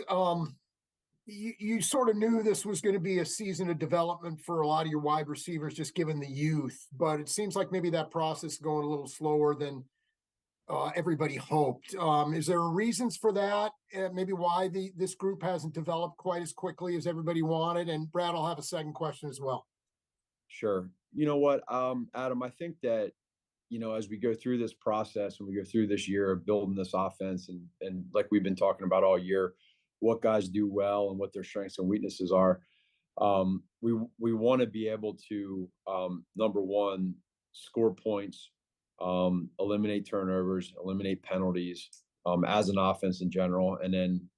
You sort of knew this was going to be a season of development for a lot of your wide receivers, just given the youth. But it seems like maybe that process is going a little slower than everybody hoped. Is there reasons for that? Maybe why this group hasn't developed quite as quickly as everybody wanted? And Brad, I'll have a second question as well. Sure. You know what, Adam, I think that, as we go through this process and we go through this year of building this offense and like we've been talking about all year, what guys do well and what their strengths and weaknesses are. We want to be able to, number one, score points, eliminate turnovers, eliminate penalties as an offense in general. And then,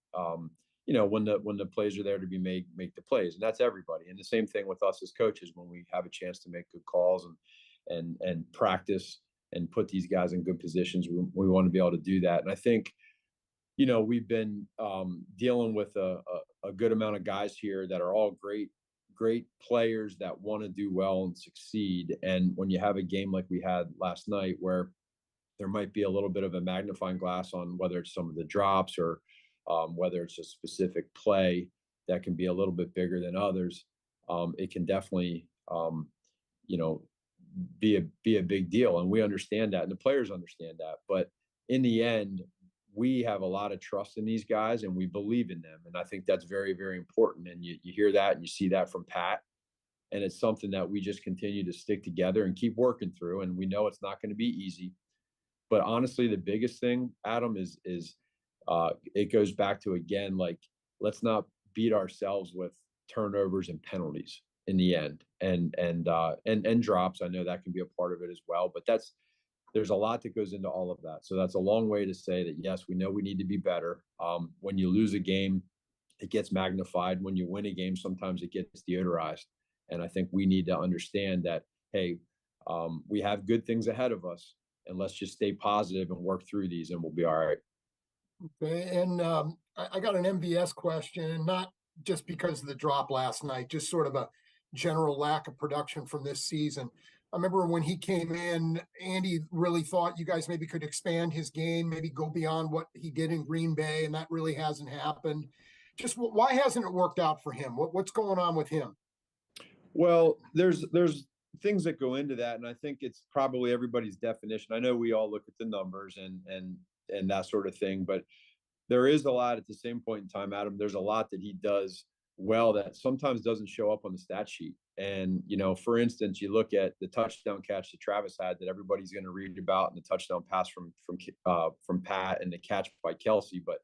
when the plays are there to be made, make the plays, and that's everybody. And the same thing with us as coaches when we have a chance to make good calls and practice and put these guys in good positions. We want to be able to do that. And I think, we've been dealing with a good amount of guys here that are all great players that want to do well and succeed. And when you have a game like we had last night, where there might be a little bit of a magnifying glass on whether it's some of the drops or whether it's a specific play that can be a little bit bigger than others, it can definitely, be a big deal. And we understand that, and the players understand that. But in the end, we have a lot of trust in these guys, and we believe in them. And I think that's very, very important. And you hear that and you see that from Pat. And it's something that we just continue to stick together and keep working through. And we know it's not going to be easy. But honestly, the biggest thing, Adam, is it goes back to, again, like, let's not beat ourselves with turnovers and penalties in the end, and drops. I know that can be a part of it as well, but there's a lot that goes into all of that. So that's a long way to say that, yes, we know we need to be better. When you lose a game, it gets magnified. When you win a game, sometimes it gets deodorized. And I think we need to understand that, hey, we have good things ahead of us, and let's just stay positive and work through these, and we'll be all right. Okay, and I got an MVS question, not just because of the drop last night, just sort of a general lack of production from this season. I remember when he came in, Andy really thought you guys maybe could expand his game, maybe go beyond what he did in Green Bay, and that really hasn't happened. Just why hasn't it worked out for him? What's going on with him? Well, there's things that go into that, and I think it's probably everybody's definition. I know we all look at the numbers and that sort of thing, but there is a lot at the same point in time, Adam. There's a lot that he does well that sometimes doesn't show up on the stat sheet. And, for instance, you look at the touchdown catch that Travis had that everybody's going to read about, and the touchdown pass from Pat, and the catch by Kelsey. But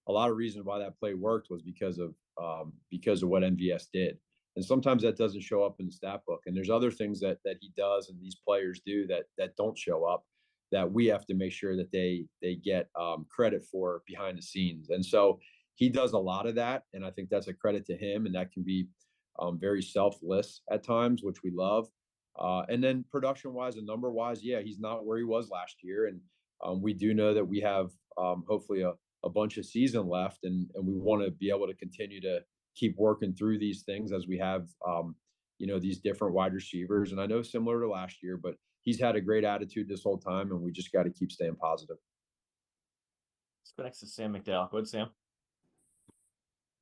a lot of reasons why that play worked was because of what MVS did. And sometimes that doesn't show up in the stat book. And there's other things that he does and these players do that don't show up, that we have to make sure that they get credit for behind the scenes. And so he does a lot of that, and I think that's a credit to him, and that can be very selfless at times, which we love. And then production-wise and number-wise, yeah, he's not where he was last year, and we do know that we have hopefully a bunch of season left, and we want to be able to continue to keep working through these things as we have these different wide receivers. And I know similar to last year, but he's had a great attitude this whole time, and we just got to keep staying positive. Let's go next to Sam McDowell. Go ahead, Sam.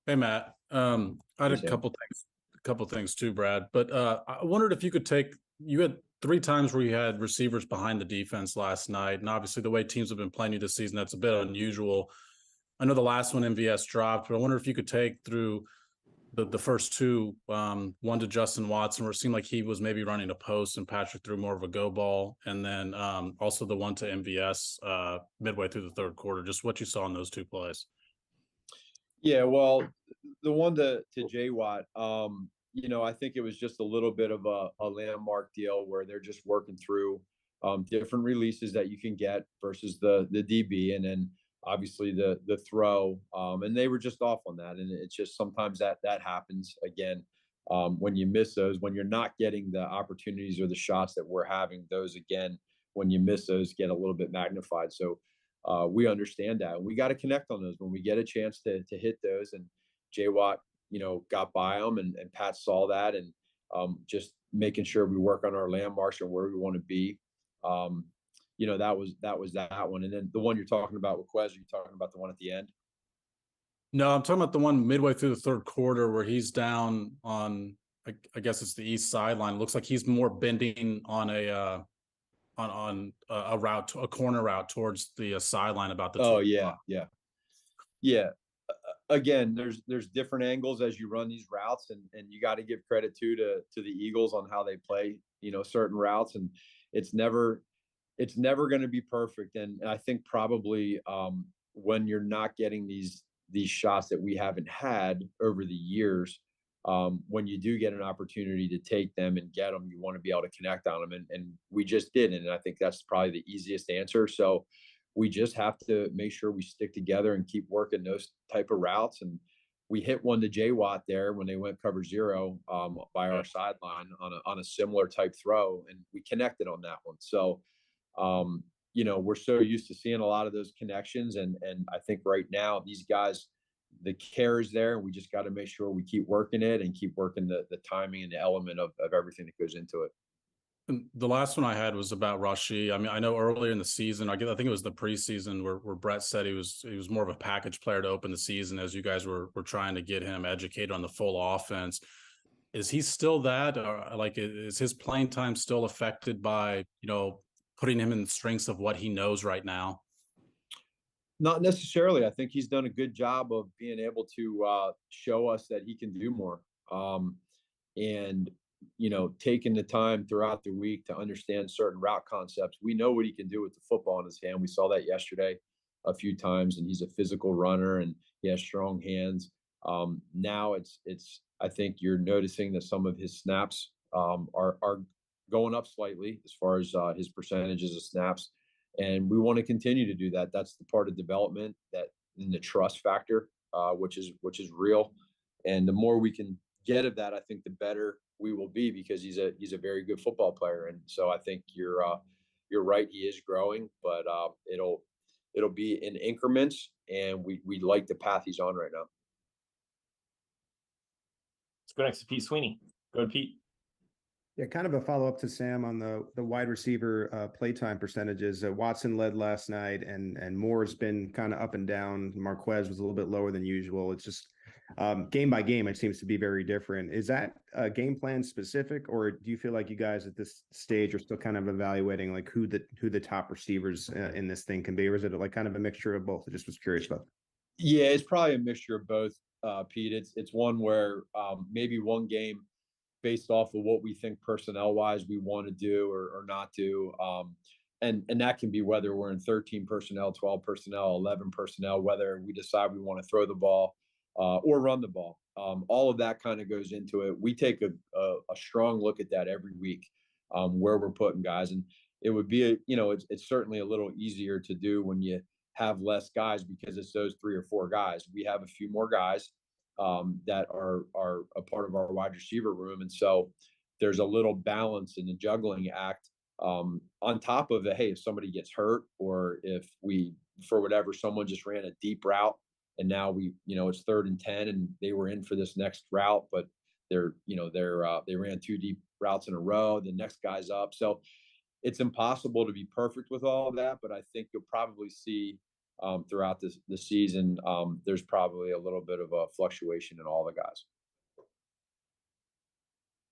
Hey, Matt. I had Hey, Sam. a couple things too, Brad. But I wondered if you could you had 3 times where you had receivers behind the defense last night, and obviously the way teams have been playing you this season, that's a bit unusual. I know the last one MVS dropped, but I wonder if you could take through the first 2, one to Justin Watson, where it seemed like he was maybe running a post and Patrick threw more of a go ball, and then also the one to MVS midway through the third quarter, just what you saw in those 2 plays. Yeah, well, the one to J Watt, I think it was just a little bit of a landmark deal where they're just working through different releases that you can get versus the DB, and then obviously the throw, and they were just off on that. And it's just sometimes that happens again when you miss those, when you're not getting the opportunities or the shots that we're having. Those, again, when you miss those, get a little bit magnified. So we understand that, and we got to connect on those when we get a chance to hit those. And J Watt, got by them, and Pat saw that, and just making sure we work on our landmarks and where we want to be. That was that one. And then the one you're talking about with Quez, are you talking about the one at the end? No, I'm talking about the one midway through the third quarter where he's down on, I guess it's the east sideline. It looks like he's more bending on a route, a corner route towards the sideline about the. Oh yeah. Again, there's different angles as you run these routes, and you got to give credit to the Eagles on how they play, certain routes, and it's never going to be perfect. And I think probably when you're not getting these shots that we haven't had over the years, when you do get an opportunity to take them and get them, you want to be able to connect on them, and we just didn't. And I think that's probably the easiest answer. So we just have to make sure we stick together and keep working those type of routes. And we hit one to J Watt there when they went cover zero by our sideline on a similar type throw, and we connected on that one. So, we're so used to seeing a lot of those connections, and I think right now these guys, the care is there, and we just got to make sure we keep working it and keep working the timing and the element of everything that goes into it. And the last one I had was about Rashid. I mean, I know earlier in the season, I think it was the preseason where Brett said he was more of a package player to open the season as you guys were trying to get him educated on the full offense. Is he still that? Or is his playing time still affected by, putting him in the strengths of what he knows right now? Not necessarily. I think he's done a good job of being able to show us that he can do more. And taking the time throughout the week to understand certain route concepts. We know what he can do with the football in his hand. We saw that yesterday a few times, and he's a physical runner and he has strong hands. Now I think you're noticing that some of his snaps are going up slightly as far as his percentages of snaps. And we want to continue to do that. That's the part of development that in the trust factor, which is real. And the more we can get of that, I think the better we will be, because he's a very good football player. And so I think you're right. He is growing, but it'll be in increments, and we like the path he's on right now. Let's go next to Pete Sweeney. Go ahead, Pete. Yeah, kind of a follow-up to Sam on the wide receiver playtime percentages. Watson led last night, and Moore's been kind of up and down. Marquez was a little bit lower than usual. It's just game by game, it seems to be very different. Is that game plan specific, or do you feel like you guys at this stage are still kind of evaluating like who the top receivers in this thing can be, or is it like kind of a mixture of both? I just was curious about that. Yeah, it's probably a mixture of both, Pete. It's one where maybe one game, based off of what we think personnel wise we want to do or not do. And that can be whether we're in 13 personnel, 12 personnel, 11 personnel, whether we decide we want to throw the ball or run the ball. All of that kind of goes into it. We take a strong look at that every week, where we're putting guys. And it would be, it's certainly a little easier to do when you have less guys, because it's those 3 or 4 guys. We have a few more guys that are a part of our wide receiver room. And so there's a little balance in the juggling act, on top of it. Hey, if somebody gets hurt, or if we, for whatever, someone just ran a deep route and now it's 3rd and 10 and they were in for this next route, but they ran 2 deep routes in a row, the next guy's up. So it's impossible to be perfect with all of that, but I think you'll probably see throughout the season, there's probably a little bit of a fluctuation in all the guys.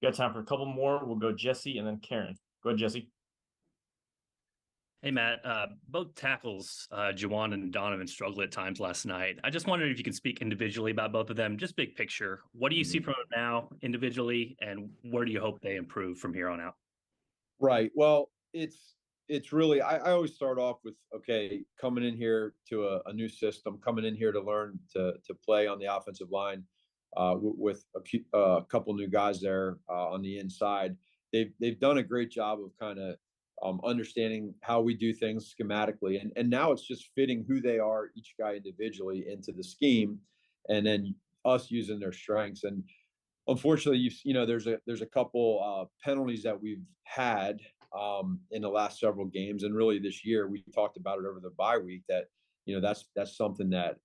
Got time for a couple more. We'll go Jesse and then Karen. Go ahead, Jesse. Hey, Matt. Both tackles, Juwan and Donovan, struggled at times last night. I just wondered if you can speak individually about both of them, just big picture. What do you see from them now individually, and where do you hope they improve from here on out? Right. Well, it's really, I always start off with, okay, coming in here to a new system, coming in here to learn to play on the offensive line with a couple new guys there on the inside. They've done a great job of kind of understanding how we do things schematically. And now it's just fitting who they are, each guy individually, into the scheme, and then us using their strengths. And unfortunately, there's a couple penalties that we've had in the last several games, and really this year. We talked about it over the bye week that that's something that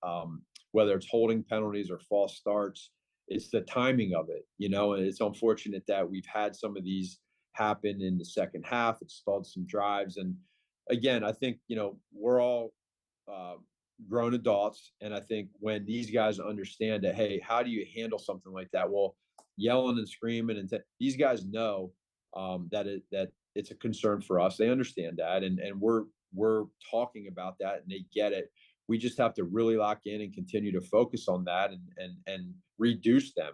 whether it's holding penalties or false starts, it's the timing of it. And it's unfortunate that we've had some of these happen in the second half. It stalled some drives, and again, I think we're all grown adults, and I think when these guys understand that, hey, how do you handle something like that? Well, yelling and screaming, and these guys know that it's a concern for us. They understand that, and we're talking about that, and they get it. We just have to really lock in and continue to focus on that and reduce them,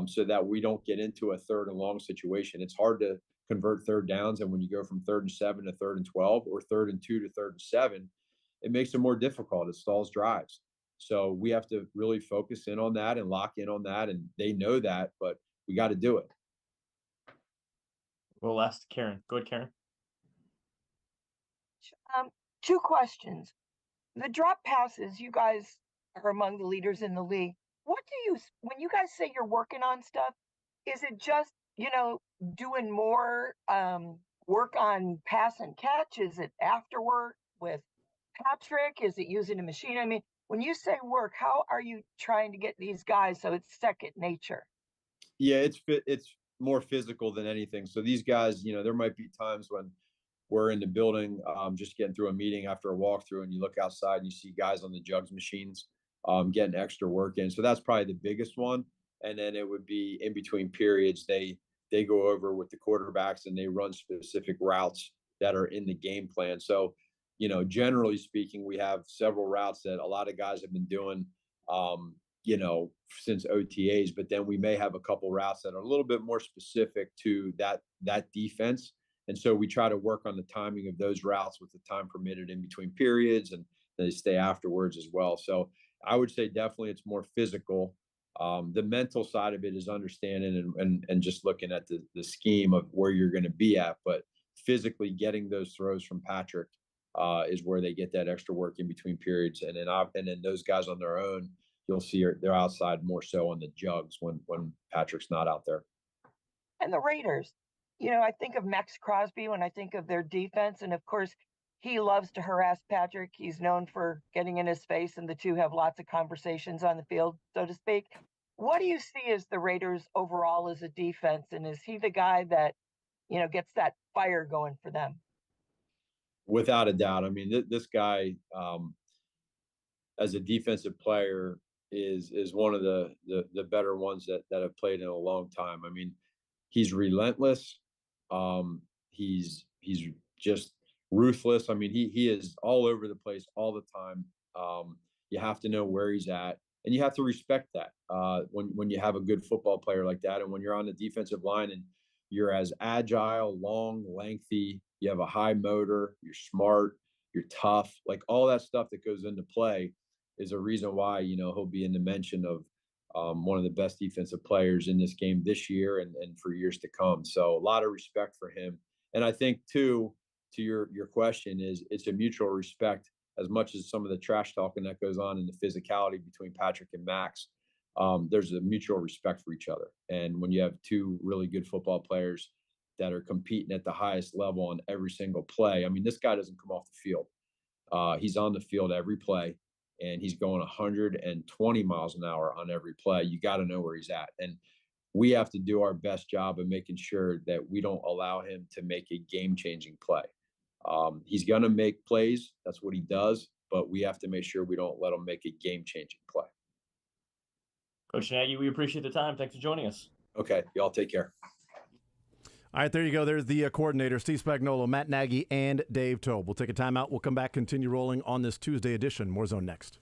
so that we don't get into a 3rd and long situation. It's hard to convert 3rd downs, and when you go from 3rd and 7 to 3rd and 12, or 3rd and 2 to 3rd and 7, it makes it more difficult. It stalls drives. So we have to really focus in on that and lock in on that, and they know that, but we got to do it. Well, last Karen. Go ahead, Karen. 2 questions. The drop passes, you guys are among the leaders in the league. What do you, when you guys say you're working on stuff, is it just, doing more work on pass and catch? Is it after work with Patrick? Is it using a machine? I mean, when you say work, how are you trying to get these guys so it's second nature? Yeah, it's more physical than anything. So these guys, there might be times when we're in the building, just getting through a meeting after a walkthrough, and you look outside and you see guys on the jugs machines, getting extra work in. So that's probably the biggest one. And then it would be in between periods, they go over with the quarterbacks and they run specific routes that are in the game plan. So, generally speaking, we have several routes that a lot of guys have been doing, since OTAs, but then we may have a couple routes that are a little bit more specific to that defense. And so we try to work on the timing of those routes with the time permitted in between periods, and they stay afterwards as well. So I would say definitely it's more physical. The mental side of it is understanding and just looking at the scheme of where you're going to be at, but physically getting those throws from Patrick is where they get that extra work in between periods. And then those guys on their own, you'll see they're outside more so on the jugs when Patrick's not out there. And the Raiders, I think of Max Crosby when I think of their defense. And of course, he loves to harass Patrick. He's known for getting in his face, and the two have lots of conversations on the field, so to speak. What do you see as the Raiders overall as a defense? And is he the guy that, gets that fire going for them? Without a doubt. I mean, this guy, as a defensive player, is one of the better ones that have played in a long time. I mean, he's relentless. He's just ruthless. I mean, he is all over the place all the time. You have to know where he's at, and you have to respect that when you have a good football player like that, and when you're on the defensive line and you're as agile, long, lengthy, you have a high motor, you're smart, you're tough, like all that stuff that goes into play is a reason why, he'll be in the mention of one of the best defensive players in this game this year and for years to come. So a lot of respect for him. And I think too, to your question, is it's a mutual respect. As much as some of the trash talking that goes on in the physicality between Patrick and Max, there's a mutual respect for each other. And when you have two really good football players that are competing at the highest level on every single play, I mean, this guy doesn't come off the field. He's on the field every play, and he's going 120 miles an hour on every play. You got to know where he's at. And we have to do our best job of making sure that we don't allow him to make a game-changing play. He's going to make plays. That's what he does. But we have to make sure we don't let him make a game-changing play. Coach Nagy, we appreciate the time. Thanks for joining us. Okay. Y'all take care. All right, there you go. There's the coordinator, Steve Spagnuolo, Matt Nagy, and Dave Tobe. We'll take a timeout. We'll come back, continue rolling on this Tuesday edition. More Zone next.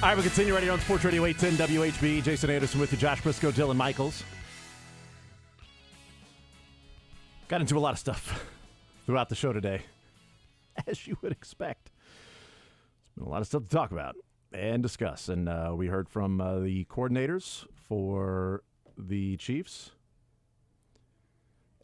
All right, we'll continue right here on Sports Radio 810 WHB. Jason Anderson with you, Josh Brisco, Dylan Michaels. Got into a lot of stuff throughout the show today, as you would expect. There's been a lot of stuff to talk about and discuss. And we heard from the coordinators for the Chiefs.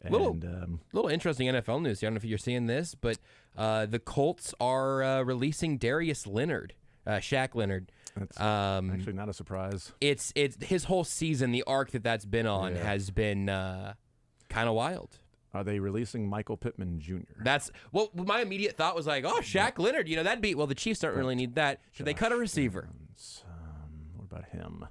And, little interesting NFL news. I don't know if you're seeing this, but the Colts are releasing Darius Leonard, Shaq Leonard. That's actually not a surprise. It's his whole season. The arc that's been on has been kind of wild. Are they releasing Michael Pittman Jr.? That's my immediate thought was like, oh, Shaq Leonard. That'd be the Chiefs don't really need that. Should they cut a receiver? What about him?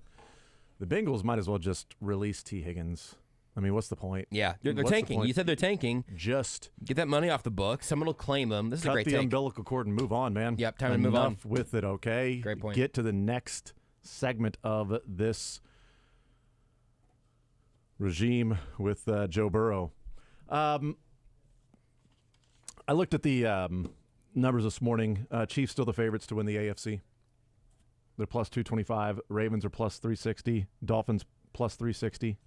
The Bengals might as well just release T. Higgins. I mean, what's the point? Yeah, they're tanking. You said they're tanking. Just get that money off the books. Someone will claim them. This is a great take. Cut the take. umbilical cord and move on, man. Yep, time to move on. Enough with it, okay? Great point. Get to the next segment of this regime with Joe Burrow. I looked at the numbers this morning. Chiefs still the favorites to win the AFC. They're plus 225. Ravens are plus 360. Dolphins plus 360.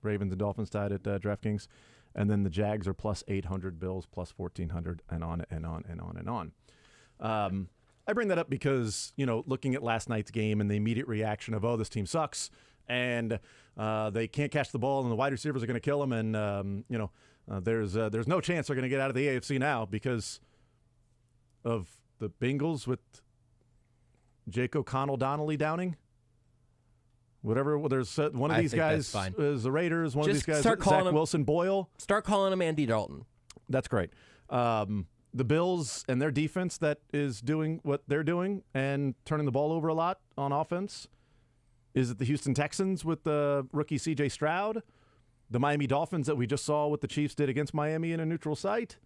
Ravens and Dolphins tied at DraftKings. And then the Jags are plus 800. Bills plus 1,400, and on and on and on and on. I bring that up because, looking at last night's game and the immediate reaction of, oh, this team sucks, and they can't catch the ball, and the wide receivers are going to kill them, and, there's no chance they're going to get out of the AFC now because of the Bengals with Jake O'Connell, Donnelly, Downing. Whatever. Well, there's one of these guys is the Raiders. One of these guys, Zach Wilson, Boyle. Start calling him Andy Dalton. That's great. The Bills and their defense that is doing what they're doing and turning the ball over a lot on offense. Is it the Houston Texans with the rookie C.J. Stroud? The Miami Dolphins that we just saw what the Chiefs did against Miami in a neutral site?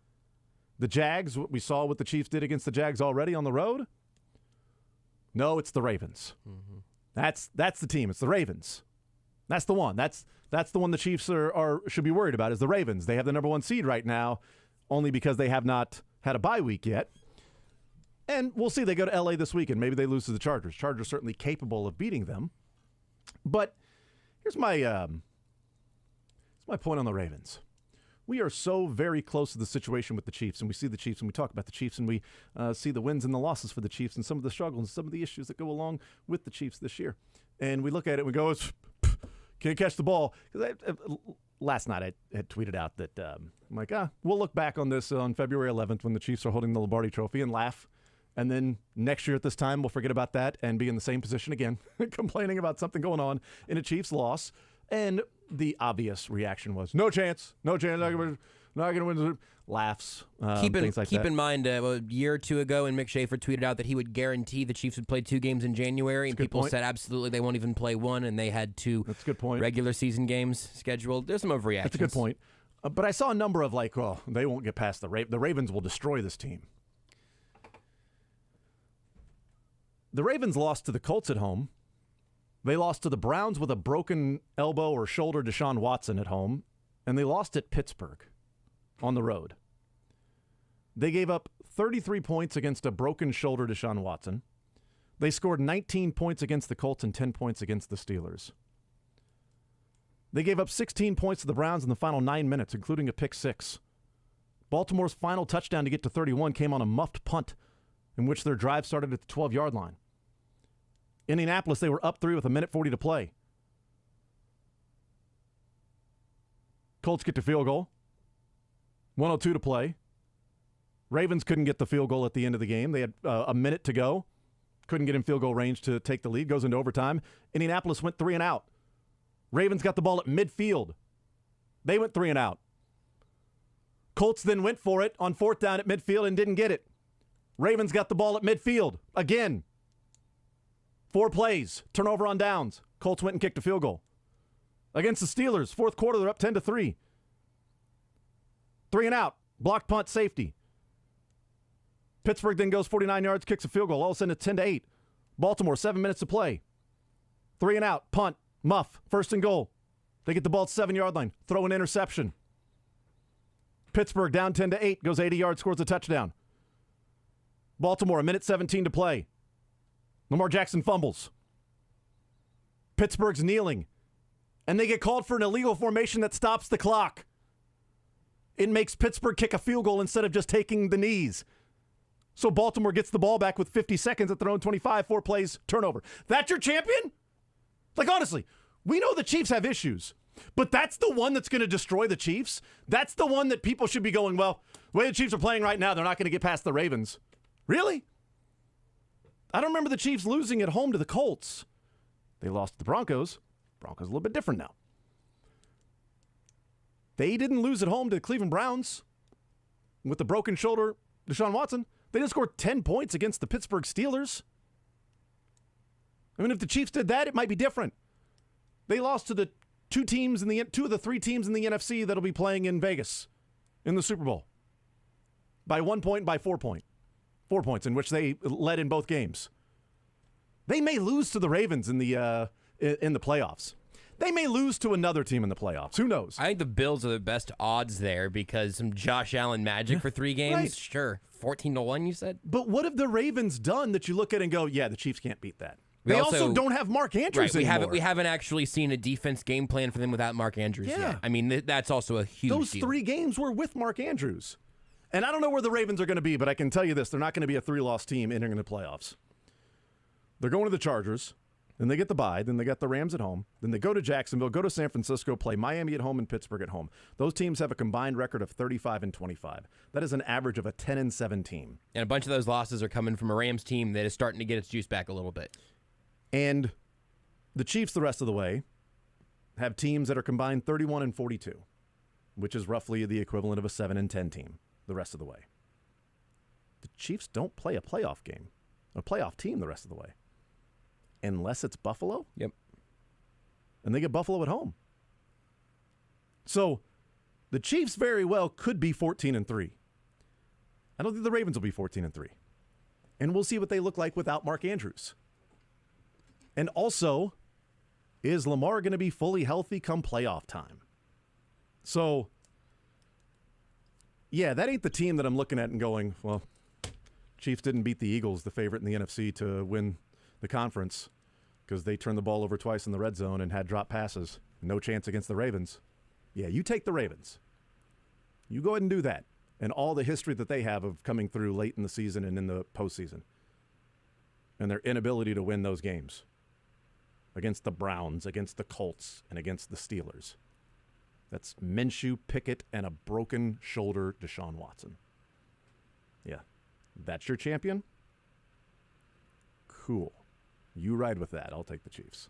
The Jags, what we saw what the Chiefs did against the Jags already on the road? No, it's the Ravens. Mm-hmm. That's the team. It's the Ravens. That's the one. That's the one the Chiefs should be worried about is the Ravens. They have the number 1 seed right now only because they have not had a bye week yet. And we'll see. They go to L.A. this weekend. Maybe they lose to the Chargers. Chargers are certainly capable of beating them. But here's my point on the Ravens. We are so very close to the situation with the Chiefs, and we see the Chiefs, and we talk about the Chiefs, and we see the wins and the losses for the Chiefs and some of the struggles and some of the issues that go along with the Chiefs this year. And we look at it and we go, can't catch the ball. Last night I had tweeted out that I'm like, we'll look back on this on February 11th when the Chiefs are holding the Lombardi Trophy and laugh. And then next year at this time, we'll forget about that and be in the same position again, complaining about something going on in a Chiefs loss. And the obvious reaction was, no chance, not going to win. Laughs, things like that. Keep in mind, a year or two ago, when Mick Schaefer tweeted out that he would guarantee the Chiefs would play 2 games in January, and people said absolutely they won't even play 1, and they had 2 regular season games scheduled. There's some overreactions. That's a good point. But I saw a number of they won't get past the Ravens will destroy this team. The Ravens lost to the Colts at home. They lost to the Browns with a broken elbow or shoulder Deshaun Watson at home, and they lost at Pittsburgh on the road. They gave up 33 points against a broken shoulder Deshaun Watson. They scored 19 points against the Colts and 10 points against the Steelers. They gave up 16 points to the Browns in the final 9 minutes, including a pick 6. Baltimore's final touchdown to get to 31 came on a muffed punt in which their drive started at the 12-yard line. Indianapolis, they were up 3 with 1:40 to play. Colts get to field goal. 1:02 to play. Ravens couldn't get the field goal at the end of the game. They had a minute to go. Couldn't get in field goal range to take the lead. Goes into overtime. Indianapolis went 3 and out. Ravens got the ball at midfield. They went 3 and out. Colts then went for it on 4th down at midfield and didn't get it. Ravens got the ball at midfield again. 4 plays, turnover on downs. Colts went and kicked a field goal. Against the Steelers, 4th quarter, they're up 10-3. 3 and out, blocked punt, safety. Pittsburgh then goes 49 yards, kicks a field goal. All of a sudden, it's 10-8. Baltimore, 7 minutes to play. 3 and out, punt, muff, 1st and goal. They get the ball at 7-yard line, throw an interception. Pittsburgh down 10-8, goes 80 yards, scores a touchdown. Baltimore, 1:17 to play. Lamar Jackson fumbles. Pittsburgh's kneeling. And they get called for an illegal formation that stops the clock. It makes Pittsburgh kick a field goal instead of just taking the knees. So Baltimore gets the ball back with 50 seconds at their own 25, 4 plays, turnover. That's your champion? Like, honestly, we know the Chiefs have issues, but that's the one that's going to destroy the Chiefs? That's the one that people should be going, well, the way the Chiefs are playing right now, they're not going to get past the Ravens. Really? I don't remember the Chiefs losing at home to the Colts. They lost to the Broncos. Broncos a little bit different now. They didn't lose at home to the Cleveland Browns with the broken shoulder, Deshaun Watson. They didn't score 10 points against the Pittsburgh Steelers. I mean, if the Chiefs did that, it might be different. They lost to the two of the three teams in the NFC that'll be playing in Vegas in the Super Bowl by 1 point, by 4 points. 4 points, in which they led in both games. They may lose to the Ravens in the playoffs. They may lose to another team in the playoffs. Who knows? I think the Bills are the best odds there because some Josh Allen magic for 3 games. Right. Sure. 14-1, you said? But what have the Ravens done that you look at and go, yeah, the Chiefs can't beat that? We They also don't have Mark Andrews right, anymore. we haven't actually seen a defense game plan for them without Mark Andrews Yeah. yet. I mean, that's also a huge Those deal. 3 games were with Mark Andrews. And I don't know where the Ravens are going to be, but I can tell you this. They're not going to be a 3-loss team entering the playoffs. They're going to the Chargers. Then they get the bye. Then they got the Rams at home. Then they go to Jacksonville, go to San Francisco, play Miami at home and Pittsburgh at home. Those teams have a combined record of 35-25. That is an average of a 10-7 team. And a bunch of those losses are coming from a Rams team that is starting to get its juice back a little bit. And the Chiefs, the rest of the way, have teams that are combined 31-42, which is roughly the equivalent of a 7-10 team the rest of the way. The Chiefs don't play a playoff game, a playoff team the rest of the way. Unless it's Buffalo. Yep. And they get Buffalo at home. So the Chiefs very well could be 14-3. I don't think the Ravens will be 14-3. And we'll see what they look like without Mark Andrews. And also, is Lamar going to be fully healthy come playoff time? So, yeah, that ain't the team that I'm looking at and going, well, Chiefs didn't beat the Eagles, the favorite in the NFC, to win the conference because they turned the ball over twice in the red zone and had drop passes. No chance against the Ravens. Yeah, you take the Ravens. You go ahead and do that. And all the history that they have of coming through late in the season and in the postseason. And their inability to win those games. Against the Browns, against the Colts, and against the Steelers. That's Minshew, Pickett, and a broken shoulder Deshaun Watson. Yeah. That's your champion? Cool. You ride with that. I'll take the Chiefs.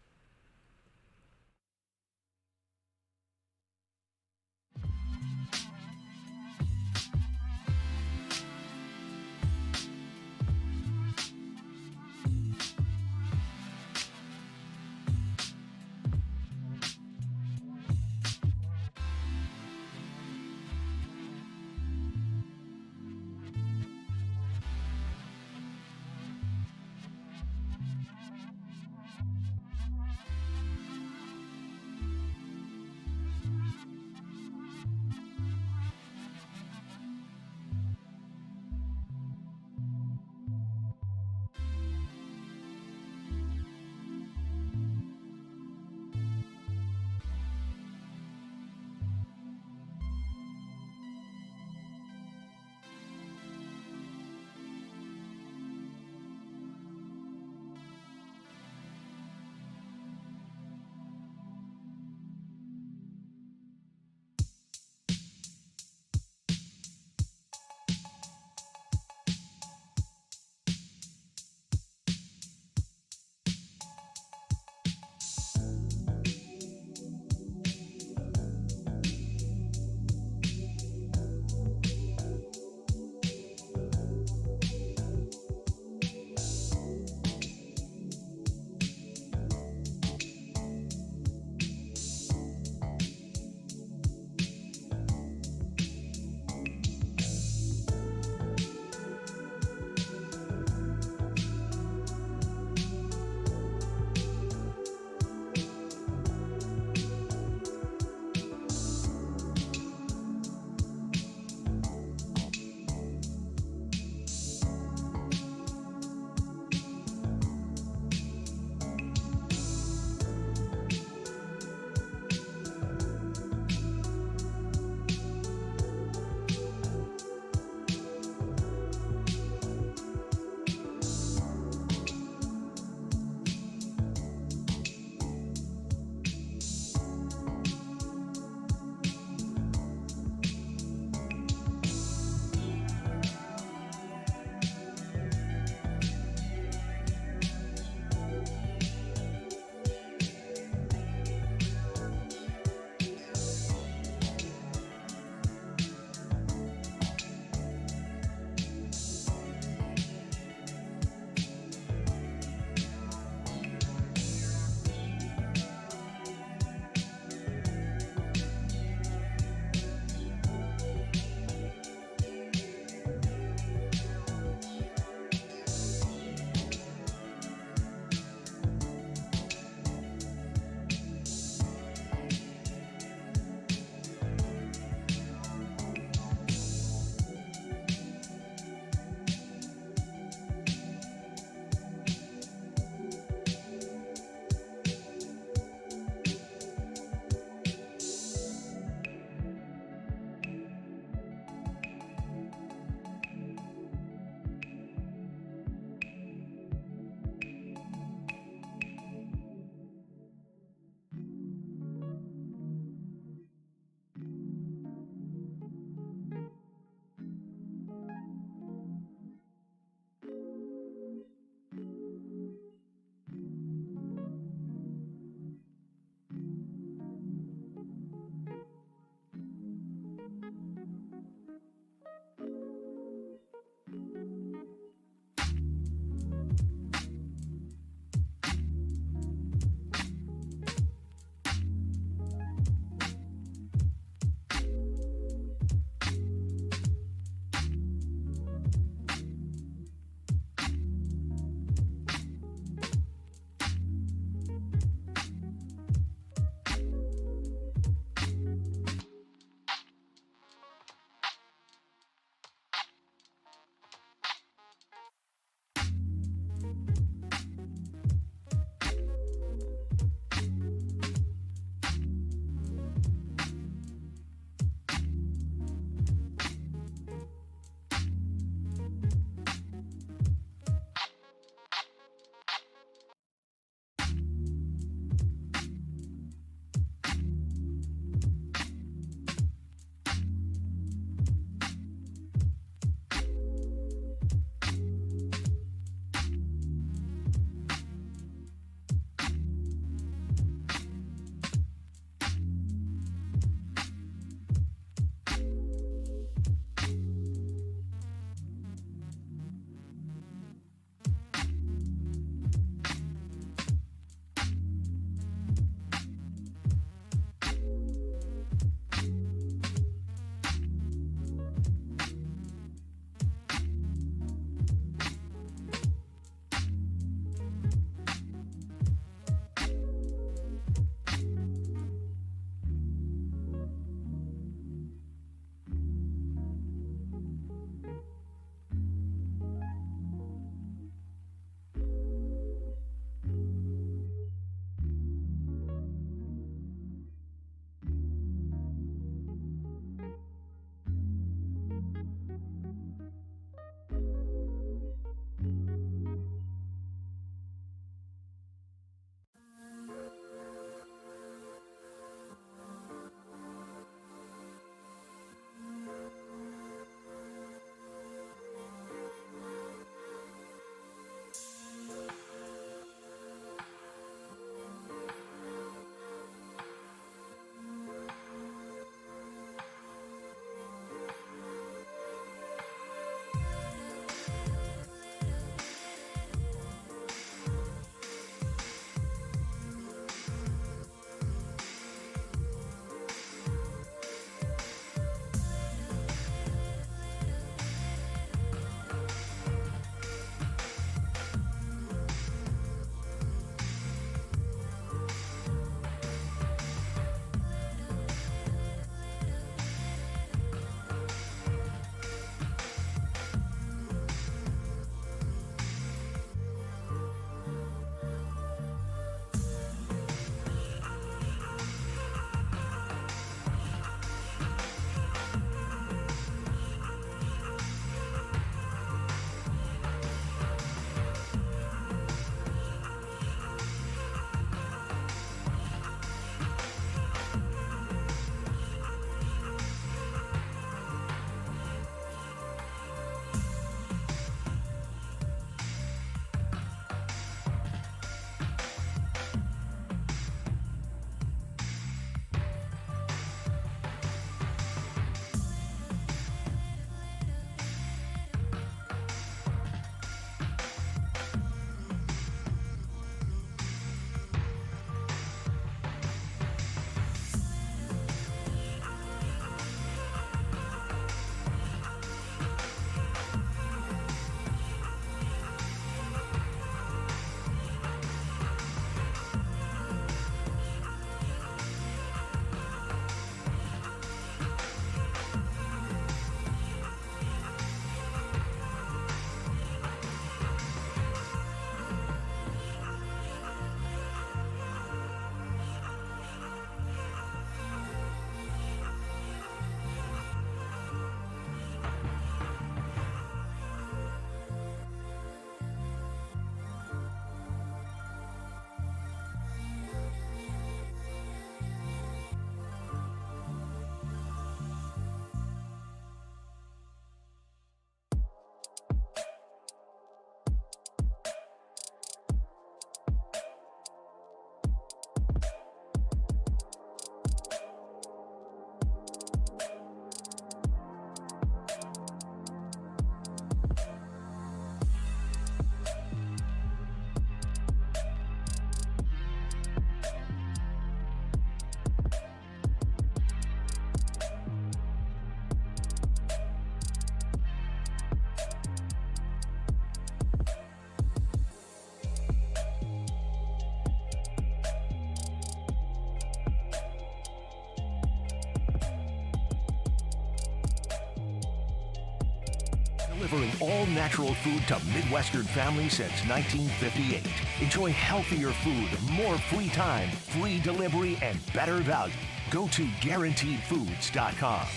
delivering all natural food to Midwestern families since 1958. Enjoy healthier food, more free time, free delivery, and better value. Go to GuaranteedFoods.com.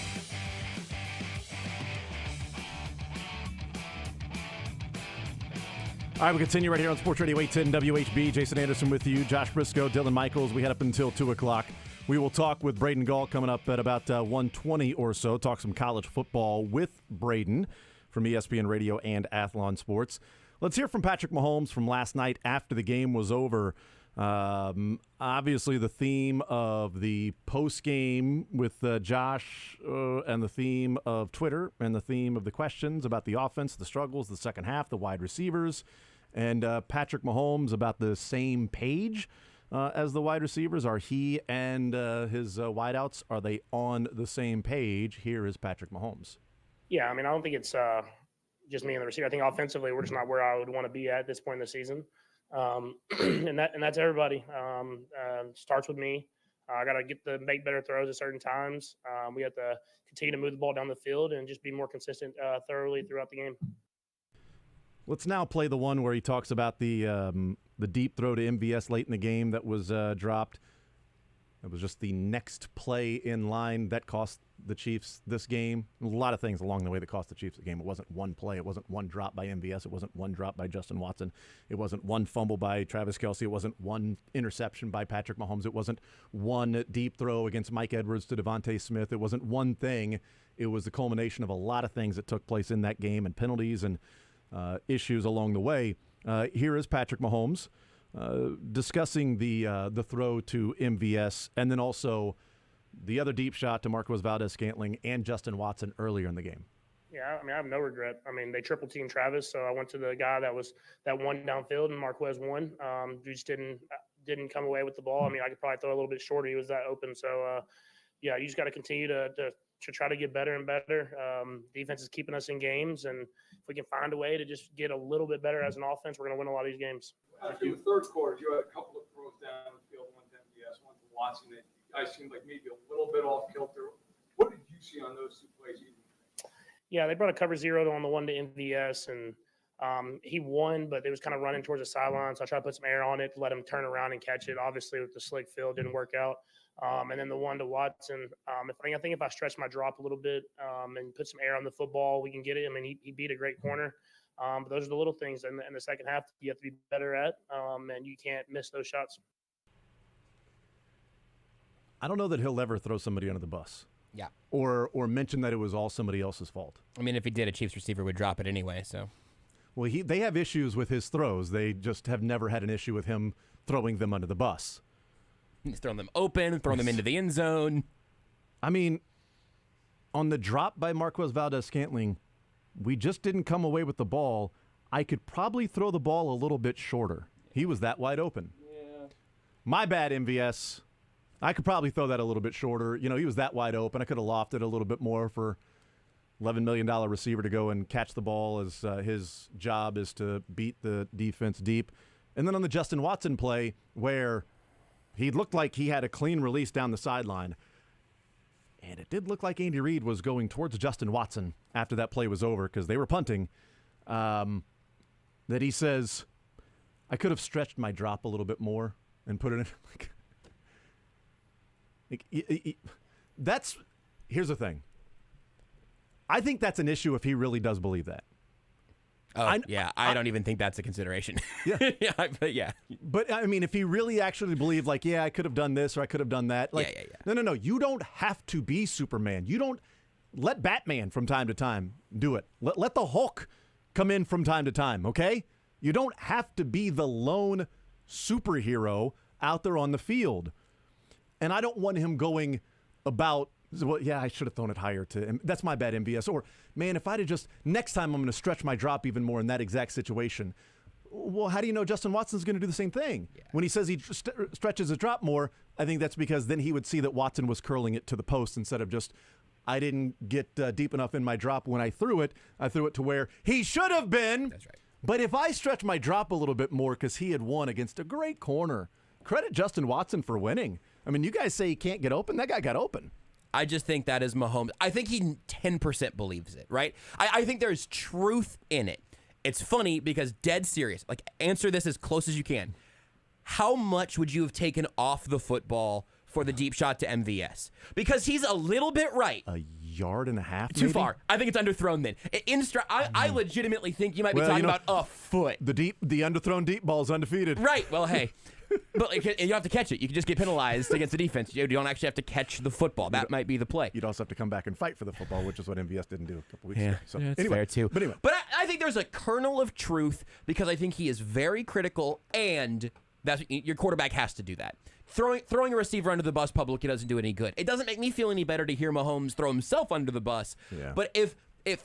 All right, we continue right here on Sports Radio 810 WHB. Jason Anderson with you, Josh Brisco, Dylan Michaels. We head up until 2 o'clock. We will talk with Braden Gall coming up at about 1:20 or so. Talk some college football with Braden from ESPN Radio and Athlon Sports. Let's hear from Patrick Mahomes from last night after the game was over. Obviously, the theme of the post-game with Josh and the theme of Twitter and the theme of the questions about the offense, the struggles, the second half, the wide receivers, and Patrick Mahomes about the same page as the wide receivers. Are he and his wideouts, are they on the same page? Here is Patrick Mahomes. Yeah, I mean, I don't think it's just me and the receiver. I think offensively, we're just not where I would want to be at this point in the season. And that's everybody. Starts with me. I got to make better throws at certain times. We have to continue to move the ball down the field and just be more consistent thoroughly throughout the game. Let's now play the one where he talks about the deep throw to MVS late in the game that was dropped. It was just the next play in line that cost the Chiefs this game. A lot of things along the way that cost the Chiefs the game. It wasn't one play. It wasn't one drop by MVS. It wasn't one drop by Justin Watson. It wasn't one fumble by Travis Kelce. It wasn't one interception by Patrick Mahomes. It wasn't one deep throw against Mike Edwards to Devontae Smith. It wasn't one thing. It was the culmination of a lot of things that took place in that game and penalties and issues along the way. Here is Patrick Mahomes discussing the throw to MVS and then also the other deep shot to Marquez Valdez-Scantling and Justin Watson earlier in the game. Yeah, I mean, I have no regret. I mean, they triple teamed Travis, so I went to the guy that won downfield, and Marquez won. Just didn't come away with the ball. I mean, I could probably throw a little bit shorter. He was that open. So, yeah, you just got to continue to try to get better and better. Defense is keeping us in games, and if we can find a way to just get a little bit better as an offense, we're going to win a lot of these games. After the third quarter, you had a couple of throws down the field, one to MVS, one to Watson. That you guys seemed like maybe a little bit off kilter. What did you see on those two plays? Yeah, they brought a cover zero on the one to MVS, and he won, but it was kind of running towards the sideline. So I tried to put some air on it, let him turn around and catch it. Obviously, with the slick field, didn't work out. And then the one to Watson, I think if I stretch my drop a little bit and put some air on the football, we can get it. I mean, he beat a great corner. But those are the little things in the second half you have to be better at, and you can't miss those shots. I don't know that he'll ever throw somebody under the bus. Yeah. Or mention that it was all somebody else's fault. I mean, if he did, a Chiefs receiver would drop it anyway, so. Well, they have issues with his throws. They just have never had an issue with him throwing them under the bus. He's throwing them open, throwing them into the end zone. I mean, on the drop by Marquez Valdez-Scantling, we just didn't come away with the ball. I could probably throw the ball a little bit shorter. He was that wide open. Yeah. My bad, MVS. I could probably throw that a little bit shorter. You know, he was that wide open. I could have lofted a little bit more for $11 million receiver to go and catch the ball as his job is to beat the defense deep. And then on the Justin Watson play where he looked like he had a clean release down the sideline, and it did look like Andy Reid was going towards Justin Watson after that play was over because they were punting, that he says, I could have stretched my drop a little bit more and put it in. Here's the thing. I think that's an issue if he really does believe that. Oh, I don't even think that's a consideration. Yeah. But yeah. But, I mean, if he really actually believed, like, I could have done this or I could have done that. Like, No. You don't have to be Superman. You don't let Batman from time to time do it. Let the Hulk come in from time to time, okay? You don't have to be the lone superhero out there on the field. And I don't want him going about, well, I should have thrown it higher to him. That's my bad, MVS. Or, man, if I'd have just, next time I'm going to stretch my drop even more in that exact situation. Well, how do you know Justin Watson's going to do the same thing? Yeah. When he says he stretches his drop more, I think that's because then he would see that Watson was curling it to the post instead of just, I didn't get deep enough in my drop when I threw it. I threw it to where he should have been. That's right. But if I stretch my drop a little bit more because he had won against a great corner, credit Justin Watson for winning. I mean, you guys say he can't get open. That guy got open. I just think that is Mahomes. I think he 10% believes it, right? I think there's truth in it. It's funny because dead serious. Like, answer this as close as you can. How much would you have taken off the football for the deep shot to MVS? Because he's a little bit right. A yard and a half, Too maybe? far. I think it's underthrown then. I legitimately think you might be talking about a foot. The underthrown deep ball is undefeated. Right. Well, hey. But you don't have to catch it. You can just get penalized against the defense. You don't actually have to catch the football. That might be the play. You'd also have to come back and fight for the football, which is what MVS didn't do a couple weeks ago. So that's anyway, fair too. But anyway. But I think there's a kernel of truth because I think he is very critical, and that's your quarterback has to do that. Throwing a receiver under the bus publicly doesn't do any good. It doesn't make me feel any better to hear Mahomes throw himself under the bus. Yeah. But if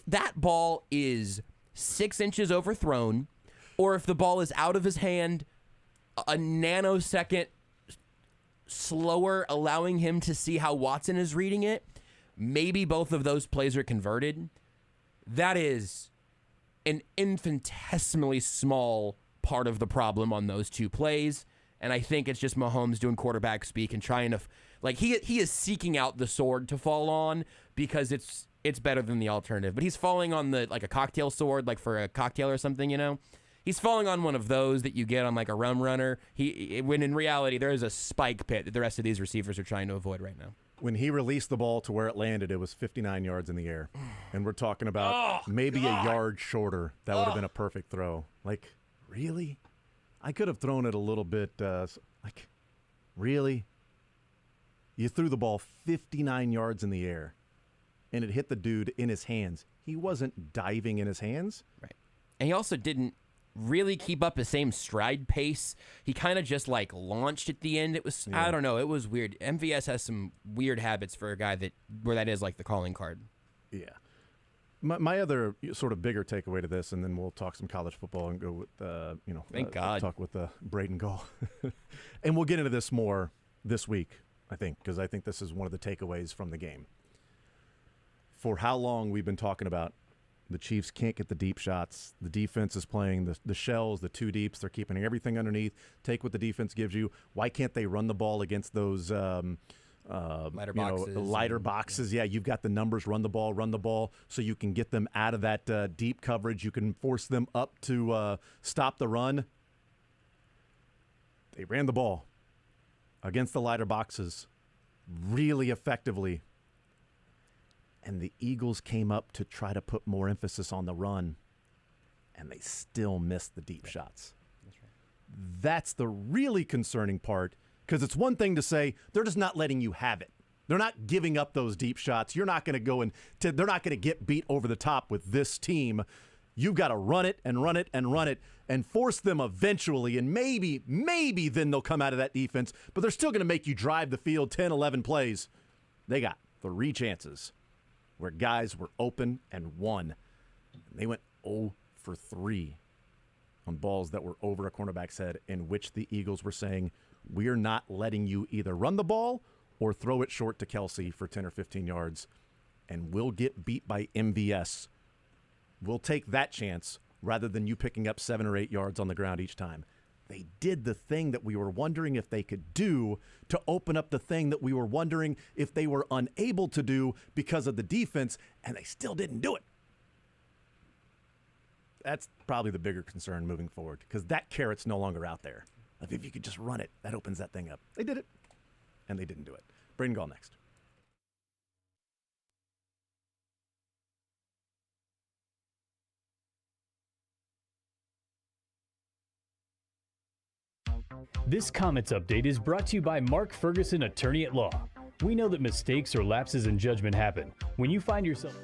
that ball is 6 inches overthrown, or if the ball is out of his hand a nanosecond slower, allowing him to see how Watson is reading it, maybe both of those plays are converted. That is an infinitesimally small part of the problem on those two plays. And I think it's just Mahomes doing quarterback speak and trying to, like, he is seeking out the sword to fall on because it's better than the alternative. But he's falling on a cocktail sword, like for a cocktail or something, you know? He's falling on one of those that you get on like a rum runner. When in reality, there is a spike pit that the rest of these receivers are trying to avoid right now. When he released the ball to where it landed, it was 59 yards in the air. And we're talking about maybe a yard shorter. That would have been a perfect throw. Like, really? I could have thrown it a little bit, really? You threw the ball 59 yards in the air, and it hit the dude in his hands. He wasn't diving in his hands. Right. And he also didn't really keep up the same stride pace. He kind of just launched at the end. It was, I don't know, it was weird. MVS has some weird habits for a guy where that is like the calling card. Yeah. My other sort of bigger takeaway to this, and then we'll talk some college football and go with, Thank God. Talk with Braden Gall. And we'll get into this more this week, I think, because I think this is one of the takeaways from the game. For how long we've been talking about the Chiefs can't get the deep shots. The defense is playing the shells, the two deeps. They're keeping everything underneath. Take what the defense gives you. Why can't they run the ball against those lighter boxes? Yeah, you've got the numbers. Run the ball, so you can get them out of that deep coverage. You can force them up to stop the run. They ran the ball against the lighter boxes really effectively. And the Eagles came up to try to put more emphasis on the run, and they still missed the deep shots. That's right. That's the really concerning part, because it's one thing to say they're just not letting you have it. They're not giving up those deep shots. You're not going to they're not going to get beat over the top with this team. You've got to run it and run it and run it and force them eventually, and maybe then they'll come out of that defense, but they're still going to make you drive the field 10, 11 plays. They got 3 chances where guys were open and won. They went 0 for 3 on balls that were over a cornerback's head, in which the Eagles were saying, we're not letting you either run the ball or throw it short to Kelsey for 10 or 15 yards, and we'll get beat by MVS. We'll take that chance rather than you picking up 7 or 8 yards on the ground each time. They did the thing that we were wondering if they could do to open up the thing that we were wondering if they were unable to do because of the defense, and they still didn't do it. That's probably the bigger concern moving forward, because that carrot's no longer out there. Like, if you could just run it, that opens that thing up. They did it, and they didn't do it. Braden Gall next. This Comets update is brought to you by Mark Ferguson, attorney at law. We know that mistakes or lapses in judgment happen. When you find yourself...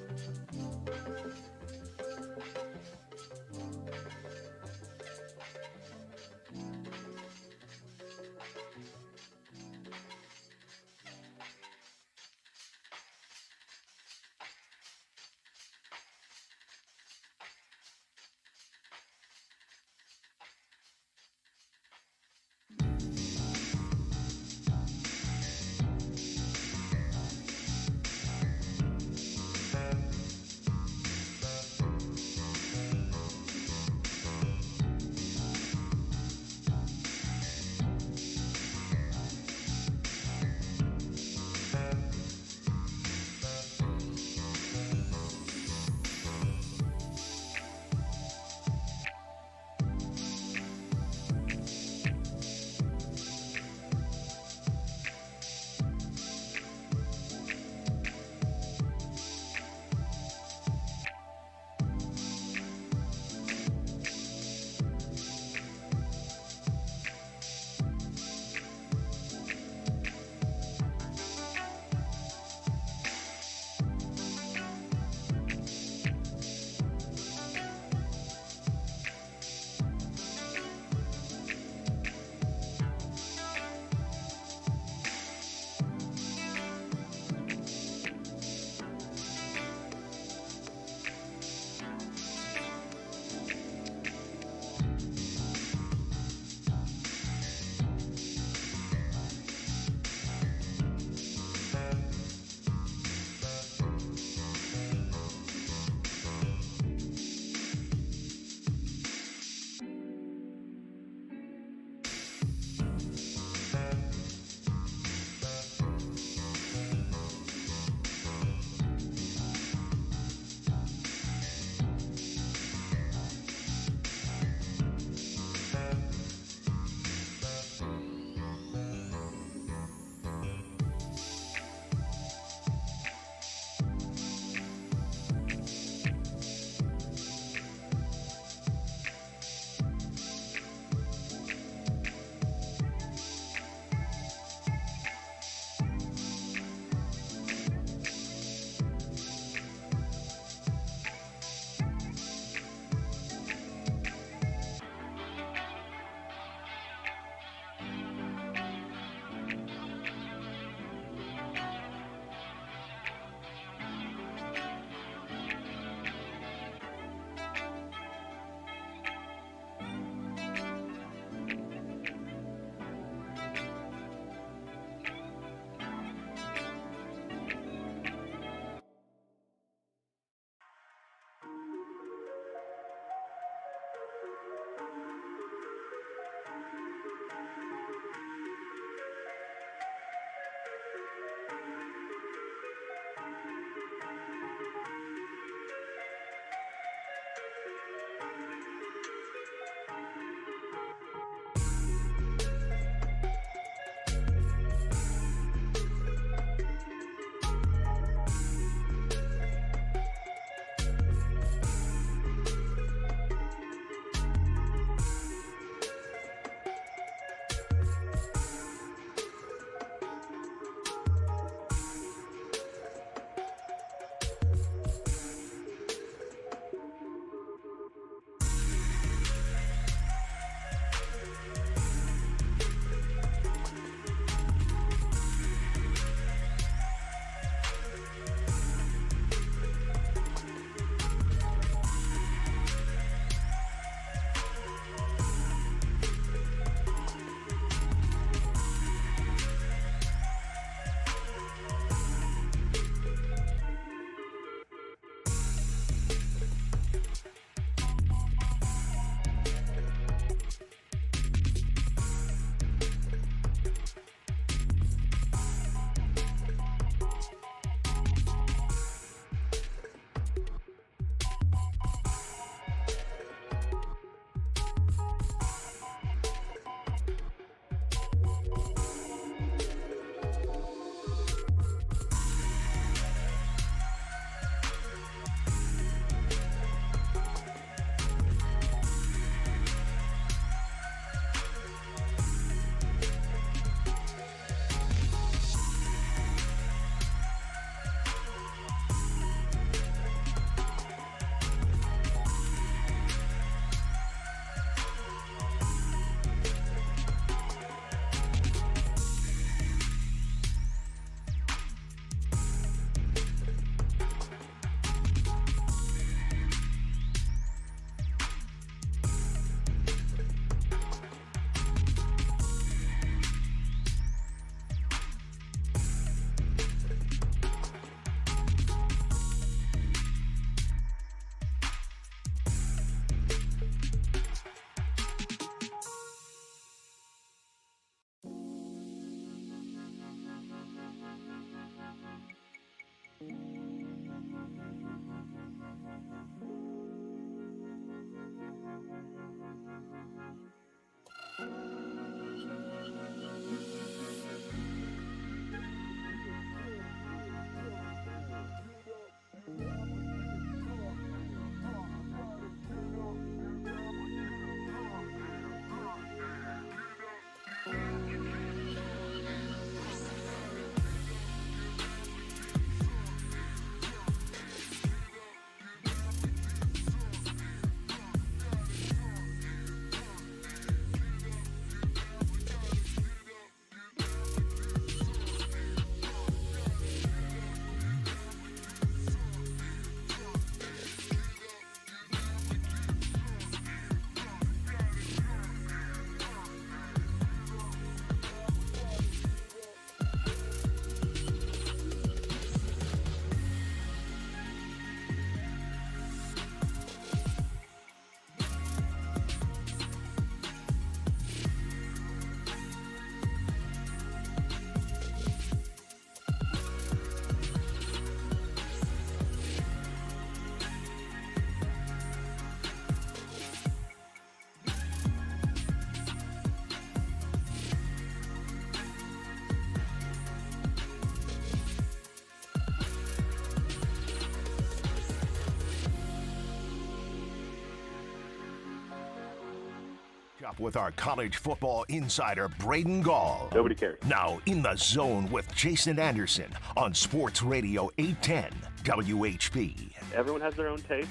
up with our college football insider, Braden Gall. Nobody cares. Now in the zone with Jason Anderson on Sports Radio 810 WHB. Everyone has their own taste,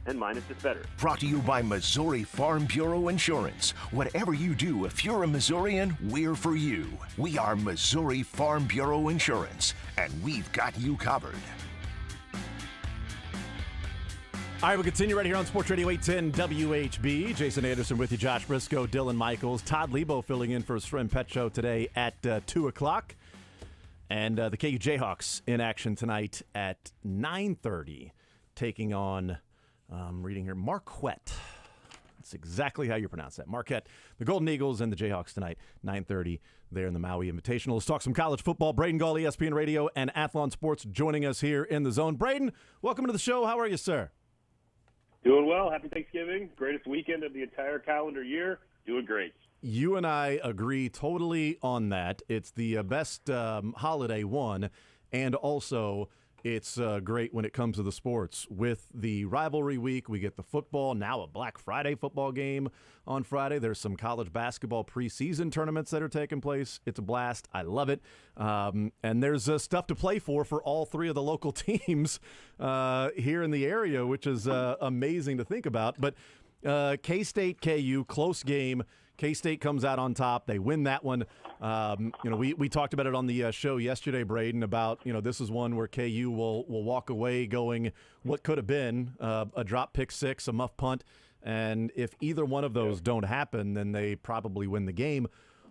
and mine is just better. Brought to you by Missouri Farm Bureau Insurance. Whatever you do, if you're a Missourian, we're for you. We are Missouri Farm Bureau Insurance, and we've got you covered. All right, we'll continue right here on Sports Radio 810 WHB. Jason Anderson with you, Josh Brisco, Dylan Michaels, Todd Lebo filling in for his friend Pet Show today at 2 o'clock. And the KU Jayhawks in action tonight at 9:30, taking on, reading here, Marquette. That's exactly how you pronounce that. Marquette, the Golden Eagles, and the Jayhawks tonight, 9:30 there in the Maui Invitational. Let's talk some college football. Braden Gall, ESPN Radio and Athlon Sports, joining us here in the zone. Braden, welcome to the show. How are you, sir? Doing well. Happy Thanksgiving. Greatest weekend of the entire calendar year. Doing great. You and I agree totally on that. It's the best holiday one, and also it's great when it comes to the sports. With the rivalry week, we get the football, now a Black Friday football game on Friday. There's some college basketball preseason tournaments that are taking place. It's a blast. I love it. And there's stuff to play for all three of the local teams here in the area, which is amazing to think about. But K-State, KU, close game. K-State comes out on top. They win that one. We talked about it on the show yesterday, Braden, about, this is one where KU will walk away going what could have been a drop pick six, a muff punt. And if either one of those don't happen, then they probably win the game.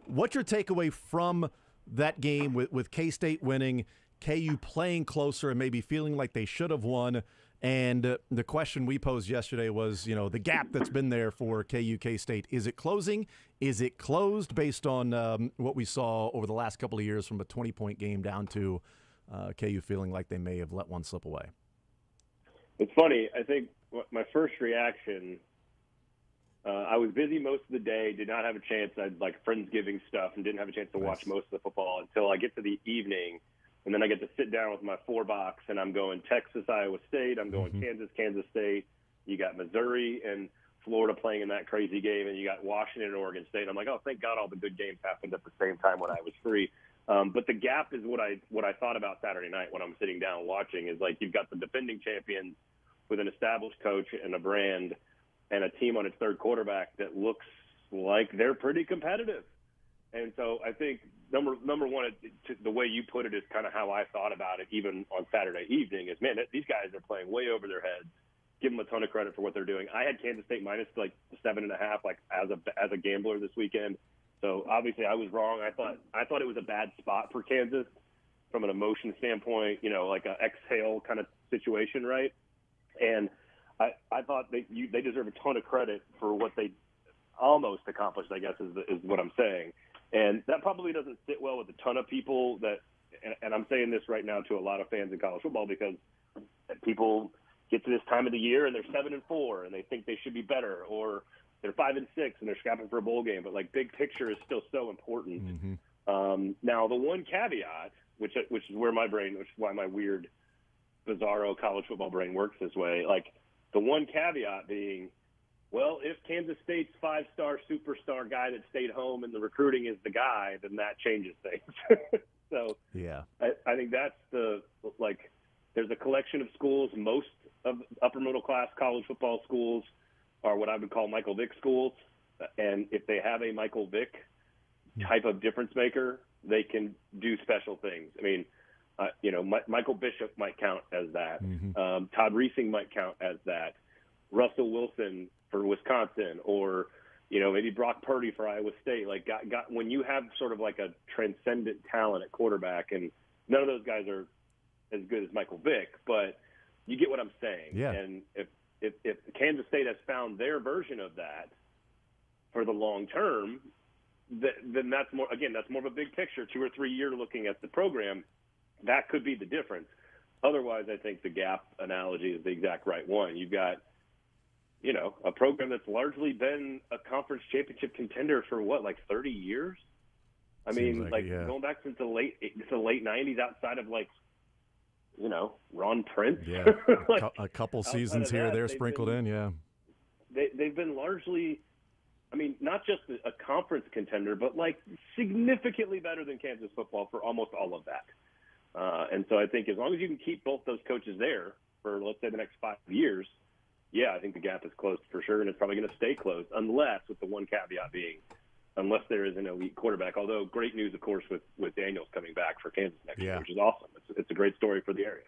What's your takeaway from that game with K-State winning, KU playing closer and maybe feeling like they should have won? And the question we posed yesterday was, the gap that's been there for KU K-State. Is it closing? Is it closed based on what we saw over the last couple of years from a 20-point game down to KU feeling like they may have let one slip away? It's funny. I think my first reaction, I was busy most of the day, did not have a chance. I had like Friendsgiving stuff and didn't have a chance to watch most of the football until I get to the evening. And then I get to sit down with my 4-box, and I'm going Texas, Iowa State. I'm going Kansas, Kansas State. You got Missouri and Florida playing in that crazy game, and you got Washington and Oregon State. I'm like, oh, thank God all the good games happened at the same time when I was free. But the gap is what I thought about Saturday night when I'm sitting down watching is like you've got the defending champions with an established coach and a brand and a team on its third quarterback that looks like they're pretty competitive. And so I think number one, the way you put it is kind of how I thought about it even on Saturday evening is, man, these guys are playing way over their heads. Give them a ton of credit for what they're doing. I had Kansas State minus like 7.5, like as a gambler this weekend. So obviously I was wrong. I thought it was a bad spot for Kansas from an emotion standpoint, like an exhale kind of situation, right? And I thought they deserve a ton of credit for what they almost accomplished, I guess is what I'm saying. And that probably doesn't sit well with a ton of people and I'm saying this right now to a lot of fans in college football because people get to this time of the year and they're 7-4 and they think they should be better, or they're 5-6 and they're scrapping for a bowl game. But like big picture is still so important. Now the one caveat, which is where my brain, which is why my weird, bizarro college football brain works this way. Like the one caveat being, well, if Kansas State's 5-star superstar guy that stayed home and the recruiting is the guy, then that changes things. So yeah, I think that's there's a collection of schools. Most of upper middle class college football schools are what I would call Michael Vick schools. And if they have a Michael Vick type of difference maker, they can do special things. I mean, Michael Bishop might count as that. Todd Reesing might count as that. Russell Wilson for Wisconsin, or maybe Brock Purdy for Iowa State. Like got when you have sort of like a transcendent talent at quarterback, and none of those guys are as good as Michael Vick, but you get what I'm saying. Yeah. And if Kansas State has found their version of that for the long term, then that's more of a big picture, 2 or 3 year looking at the program. That could be the difference. Otherwise, I think the gap analogy is the exact right one. You've got a program that's largely been a conference championship contender for 30 years. I mean, going back since the late 90s, outside of Ron Prince. Yeah, a couple seasons here, there sprinkled in. Yeah, they've been largely I mean, not just a conference contender, but like significantly better than Kansas football for almost all of that. And so I think as long as you can keep both those coaches there for, let's say, the next 5 years, yeah, I think the gap is closed for sure, and it's probably going to stay closed, unless, with the one caveat being, unless there is an elite quarterback. Although great news, of course, with Daniels coming back for Kansas next year, which is awesome. It's a great story for the area.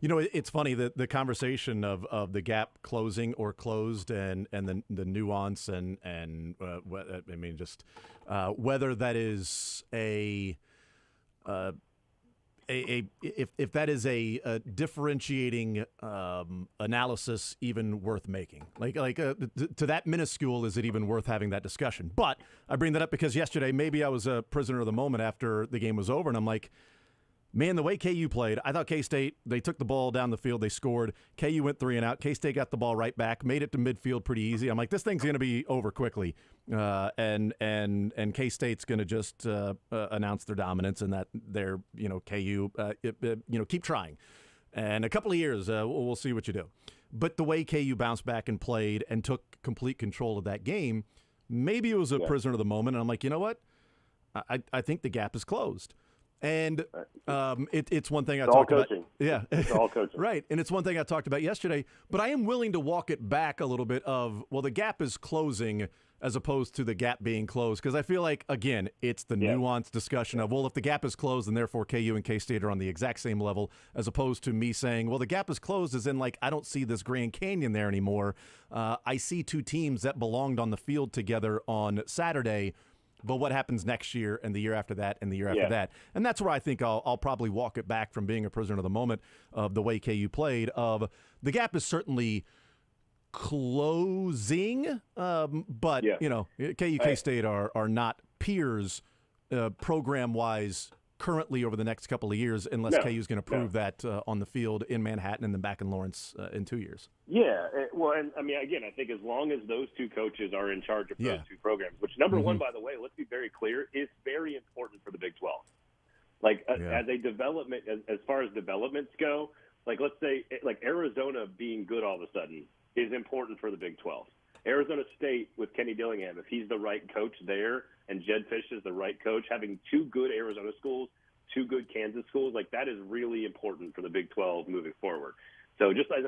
You know, it's funny that the conversation of the gap closing or closed and the nuance and I mean, just whether that is if that is a differentiating analysis even worth making, to that minuscule, is it even worth having that discussion? But I bring that up because yesterday maybe I was a prisoner of the moment after the game was over, and I'm like, man, the way KU played, I thought K-State, they took the ball down the field, they scored. KU went 3 and out. K-State got the ball right back, made it to midfield pretty easy. I'm like, this thing's going to be over quickly, and K-State's going to just announce their dominance and that they're, KU, keep trying. And a couple of years, we'll see what you do. But the way KU bounced back and played and took complete control of that game, maybe it was a prisoner of the moment. And I'm like, you know what? I think the gap is closed. And it's one thing I talked about. Yeah, it's all coaching. Right, and it's one thing I talked about yesterday. But I am willing to walk it back a little bit. The gap is closing as opposed to the gap being closed, because I feel like, again, it's the nuanced discussion of, well, if the gap is closed, then therefore KU and K-State are on the exact same level, as opposed to me saying, well, the gap is closed as in, like, I don't see this Grand Canyon there anymore. I see two teams that belonged on the field together on Saturday. But what happens next year and the year after that and the year after that? And that's where I think I'll probably walk it back from being a prisoner of the moment of the way KU played. Of the gap is certainly closing, but KU, K-State are not peers program-wise currently over the next couple of years, unless KU is going to prove that on the field in Manhattan and then back in Lawrence in 2 years. Yeah, well, and I mean, again, I think as long as those two coaches are in charge of those two programs, which number one, by the way, let's be very clear, is very important for the Big 12. Like as a development, as far as developments go, like let's say like Arizona being good all of a sudden is important for the Big 12. Arizona State with Kenny Dillingham, if he's the right coach there and Jed Fish is the right coach, having two good Arizona schools, two good Kansas schools, like that is really important for the Big 12 moving forward. So just as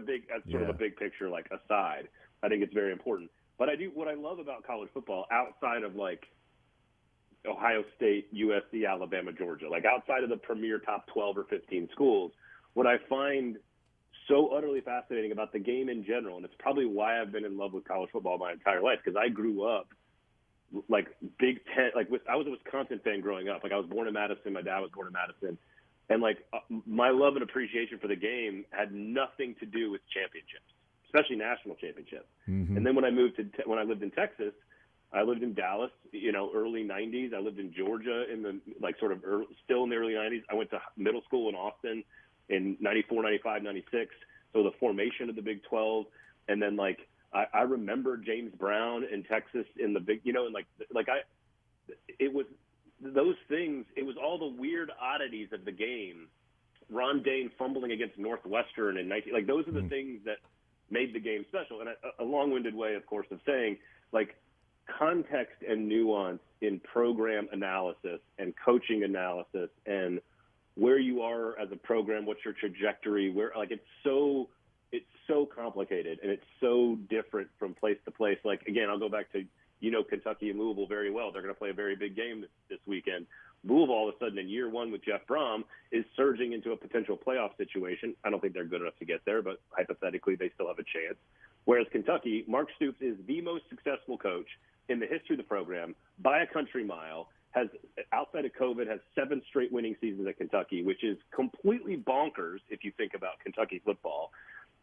sort of a big picture, like aside, I think it's very important. But what I love about college football outside of like Ohio State, USC, Alabama, Georgia, like outside of the premier top 12 or 15 schools, what I find so utterly fascinating about the game in general, and it's probably why I've been in love with college football my entire life, because I grew up like Big Ten, I was a Wisconsin fan growing up. Like I was born in Madison, my dad was born in Madison, and like my love and appreciation for the game had nothing to do with championships, especially national championships. Mm-hmm. And then when I moved when I lived in Texas, I lived in Dallas, early 90s. I lived in Georgia in the still in the early 90s. I went to middle school in Austin in 94, 95, 96. So the formation of the Big 12. And then I remember James Brown in Texas in the big, it was those things. It was all the weird oddities of the game. Ron Dane fumbling against Northwestern in 19, those are the things that made the game special. And a long-winded way, of course, of saying context and nuance in program analysis and coaching analysis and where you are as a program, what's your trajectory, it's so complicated and it's so different from place to place. Again, I'll go back to, Kentucky and Louisville very well. They're going to play a very big game this weekend. Louisville, all of a sudden, in year one with Jeff Brom, is surging into a potential playoff situation. I don't think they're good enough to get there, but hypothetically, they still have a chance. Whereas Kentucky, Mark Stoops is the most successful coach in the history of the program by a country mile, has, outside of COVID, has 7 straight winning seasons at Kentucky, which is completely bonkers if you think about Kentucky football.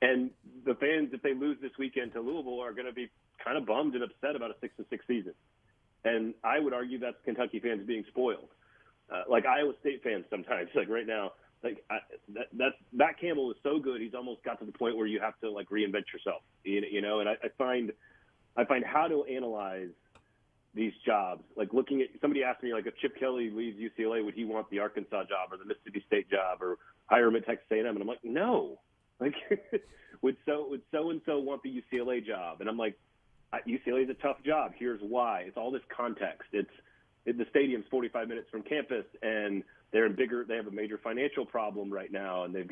And the fans, if they lose this weekend to Louisville, are going to be kind of bummed and upset about a 6-6 season. And I would argue that's Kentucky fans being spoiled. Like Iowa State fans sometimes, right now, Matt Campbell is so good, he's almost got to the point where you have to reinvent yourself, and I find how to analyze these jobs. Looking at, somebody asked me, if Chip Kelly leaves UCLA, would he want the Arkansas job or the Mississippi State job or hire him at Texas A&M? And I'm like, no. Would so-and-so want the UCLA job? And I'm like, UCLA is a tough job. Here's why. It's all this context. The stadium's 45 minutes from campus, and they have a major financial problem right now, and the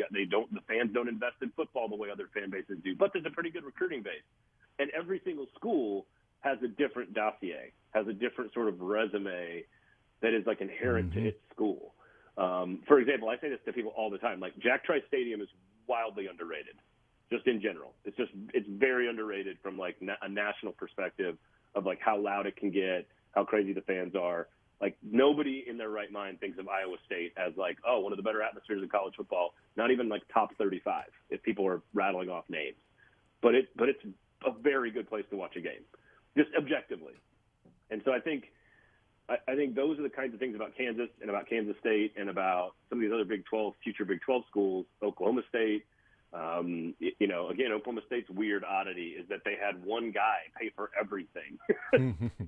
fans don't invest in football the way other fan bases do. But there's a pretty good recruiting base, and every single school has a different dossier, has a different sort of resume that is like inherent to its school. For example, I say this to people all the time. Like, Jack Trice Stadium is wildly underrated, just in general. It's very underrated from like a national perspective of like how loud it can get, how crazy the fans are. Like, nobody in their right mind thinks of Iowa State as like, oh, one of the better atmospheres in college football. Not even like top 35 if people are rattling off names. But it's a very good place to watch a game, just objectively. And so I think those are the kinds of things about Kansas and about Kansas State and about some of these other future Big 12 schools, Oklahoma State. Again, Oklahoma State's weird oddity is that they had one guy pay for everything.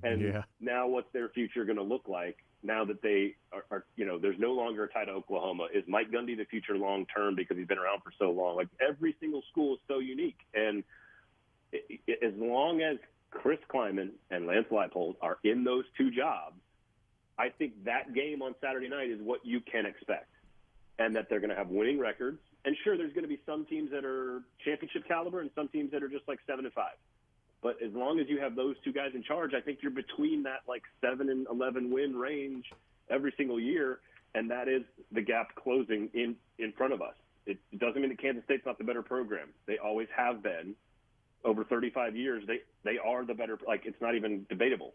And now what's their future going to look like now that they are there's no longer a tie to Oklahoma? Is Mike Gundy the future long-term because he's been around for so long? Like, every single school is so unique. And as long as Chris Kleiman and Lance Leipold are in those two jobs, I think that game on Saturday night is what you can expect, and that they're going to have winning records. And sure, there's going to be some teams that are championship caliber and some teams that are just like 7-5. But as long as you have those two guys in charge, I think you're between that like 7-11 win range every single year, and that is the gap closing in front of us. It doesn't mean that Kansas State's not the better program. They always have been. Over 35 years, they are the better. Like, it's not even debatable.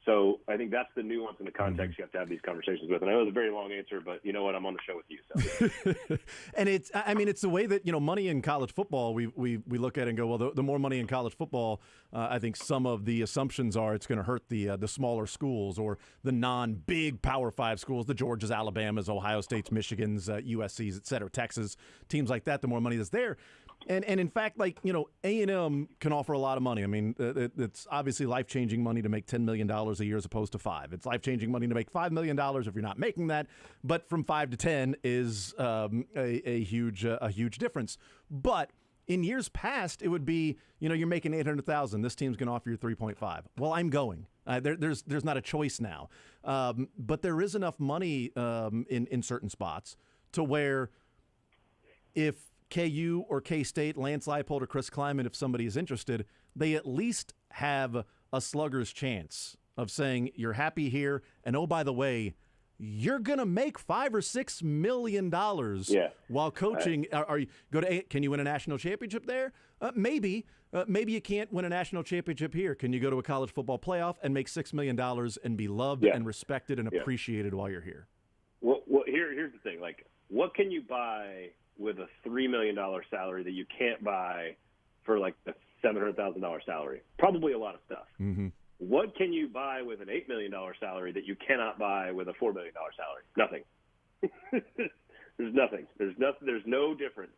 So I think that's the nuance and the context you have to have these conversations with. And I know it's a very long answer, but you know what? I'm on the show with you. So. And it's the way that, money in college football, we look at it and go, well, the more money in college football, I think some of the assumptions are it's going to hurt the smaller schools or the non-big Power 5 schools, the Georgias, Alabamas, Ohio States, Michigans, USCs, et cetera, Texas, teams like that, the more money that's there. And in fact, A&M can offer a lot of money. I mean, it's obviously life-changing money to make $10 million a year as opposed to $5 million. It's life-changing money to make $5 million if you're not making that. But from 5 to 10 is a huge difference. But in years past, it would be, you're making $800,000. This team's going to offer you 3.5. Well, I'm going. There's not a choice now. But there is enough money in certain spots to where if KU or K-State, Lance Leipold or Chris Kleiman, if somebody is interested, they at least have a slugger's chance of saying, you're happy here, and oh, by the way, you're going to make $5 or $6 million while coaching. Can you win a national championship there? Maybe. Maybe you can't win a national championship here. Can you go to a college football playoff and make $6 million and be loved and respected and appreciated while you're here? Well, here's the thing. Like, what can you buy with a $3 million salary that you can't buy for like a $700,000 salary? Probably a lot of stuff. Mm-hmm. What can you buy with an $8 million salary that you cannot buy with a $4 million salary? Nothing. There's nothing. There's no difference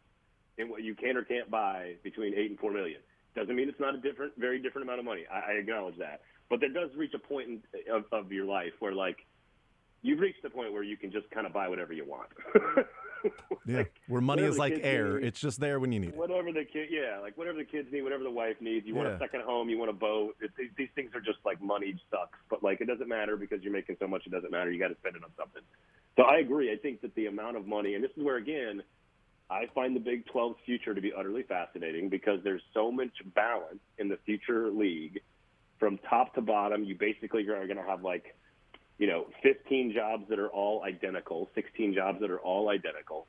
in what you can or can't buy between $8 and $4 million. Doesn't mean it's not a very different amount of money. I acknowledge that. But there does reach a point of your life where, like, you've reached the point where you can just kind of buy whatever you want. Where money is like air. It's just there when you need it. Whatever the kids need, whatever the wife needs. You want a second home, you want a boat. These things are just like money sucks. But like, it doesn't matter because you're making so much. It doesn't matter. You got to spend it on something. So I agree. I think that the amount of money, and this is where again, I find the Big 12's future to be utterly fascinating because there's so much balance in the future league from top to bottom. You basically are going to have 15 jobs that are all identical, 16 jobs that are all identical.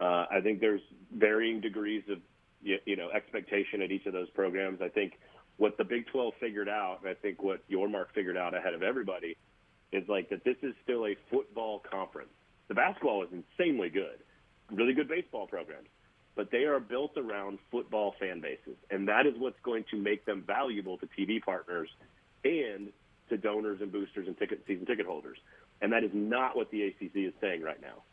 I think there's varying degrees of, expectation at each of those programs. I think what the Big 12 figured out, and I think what your Mark figured out ahead of everybody, is like that this is still a football conference. The basketball is insanely good, really good baseball programs, but they are built around football fan bases, and that is what's going to make them valuable to TV partners and to donors and boosters and season ticket holders. And that is not what the ACC is saying right now.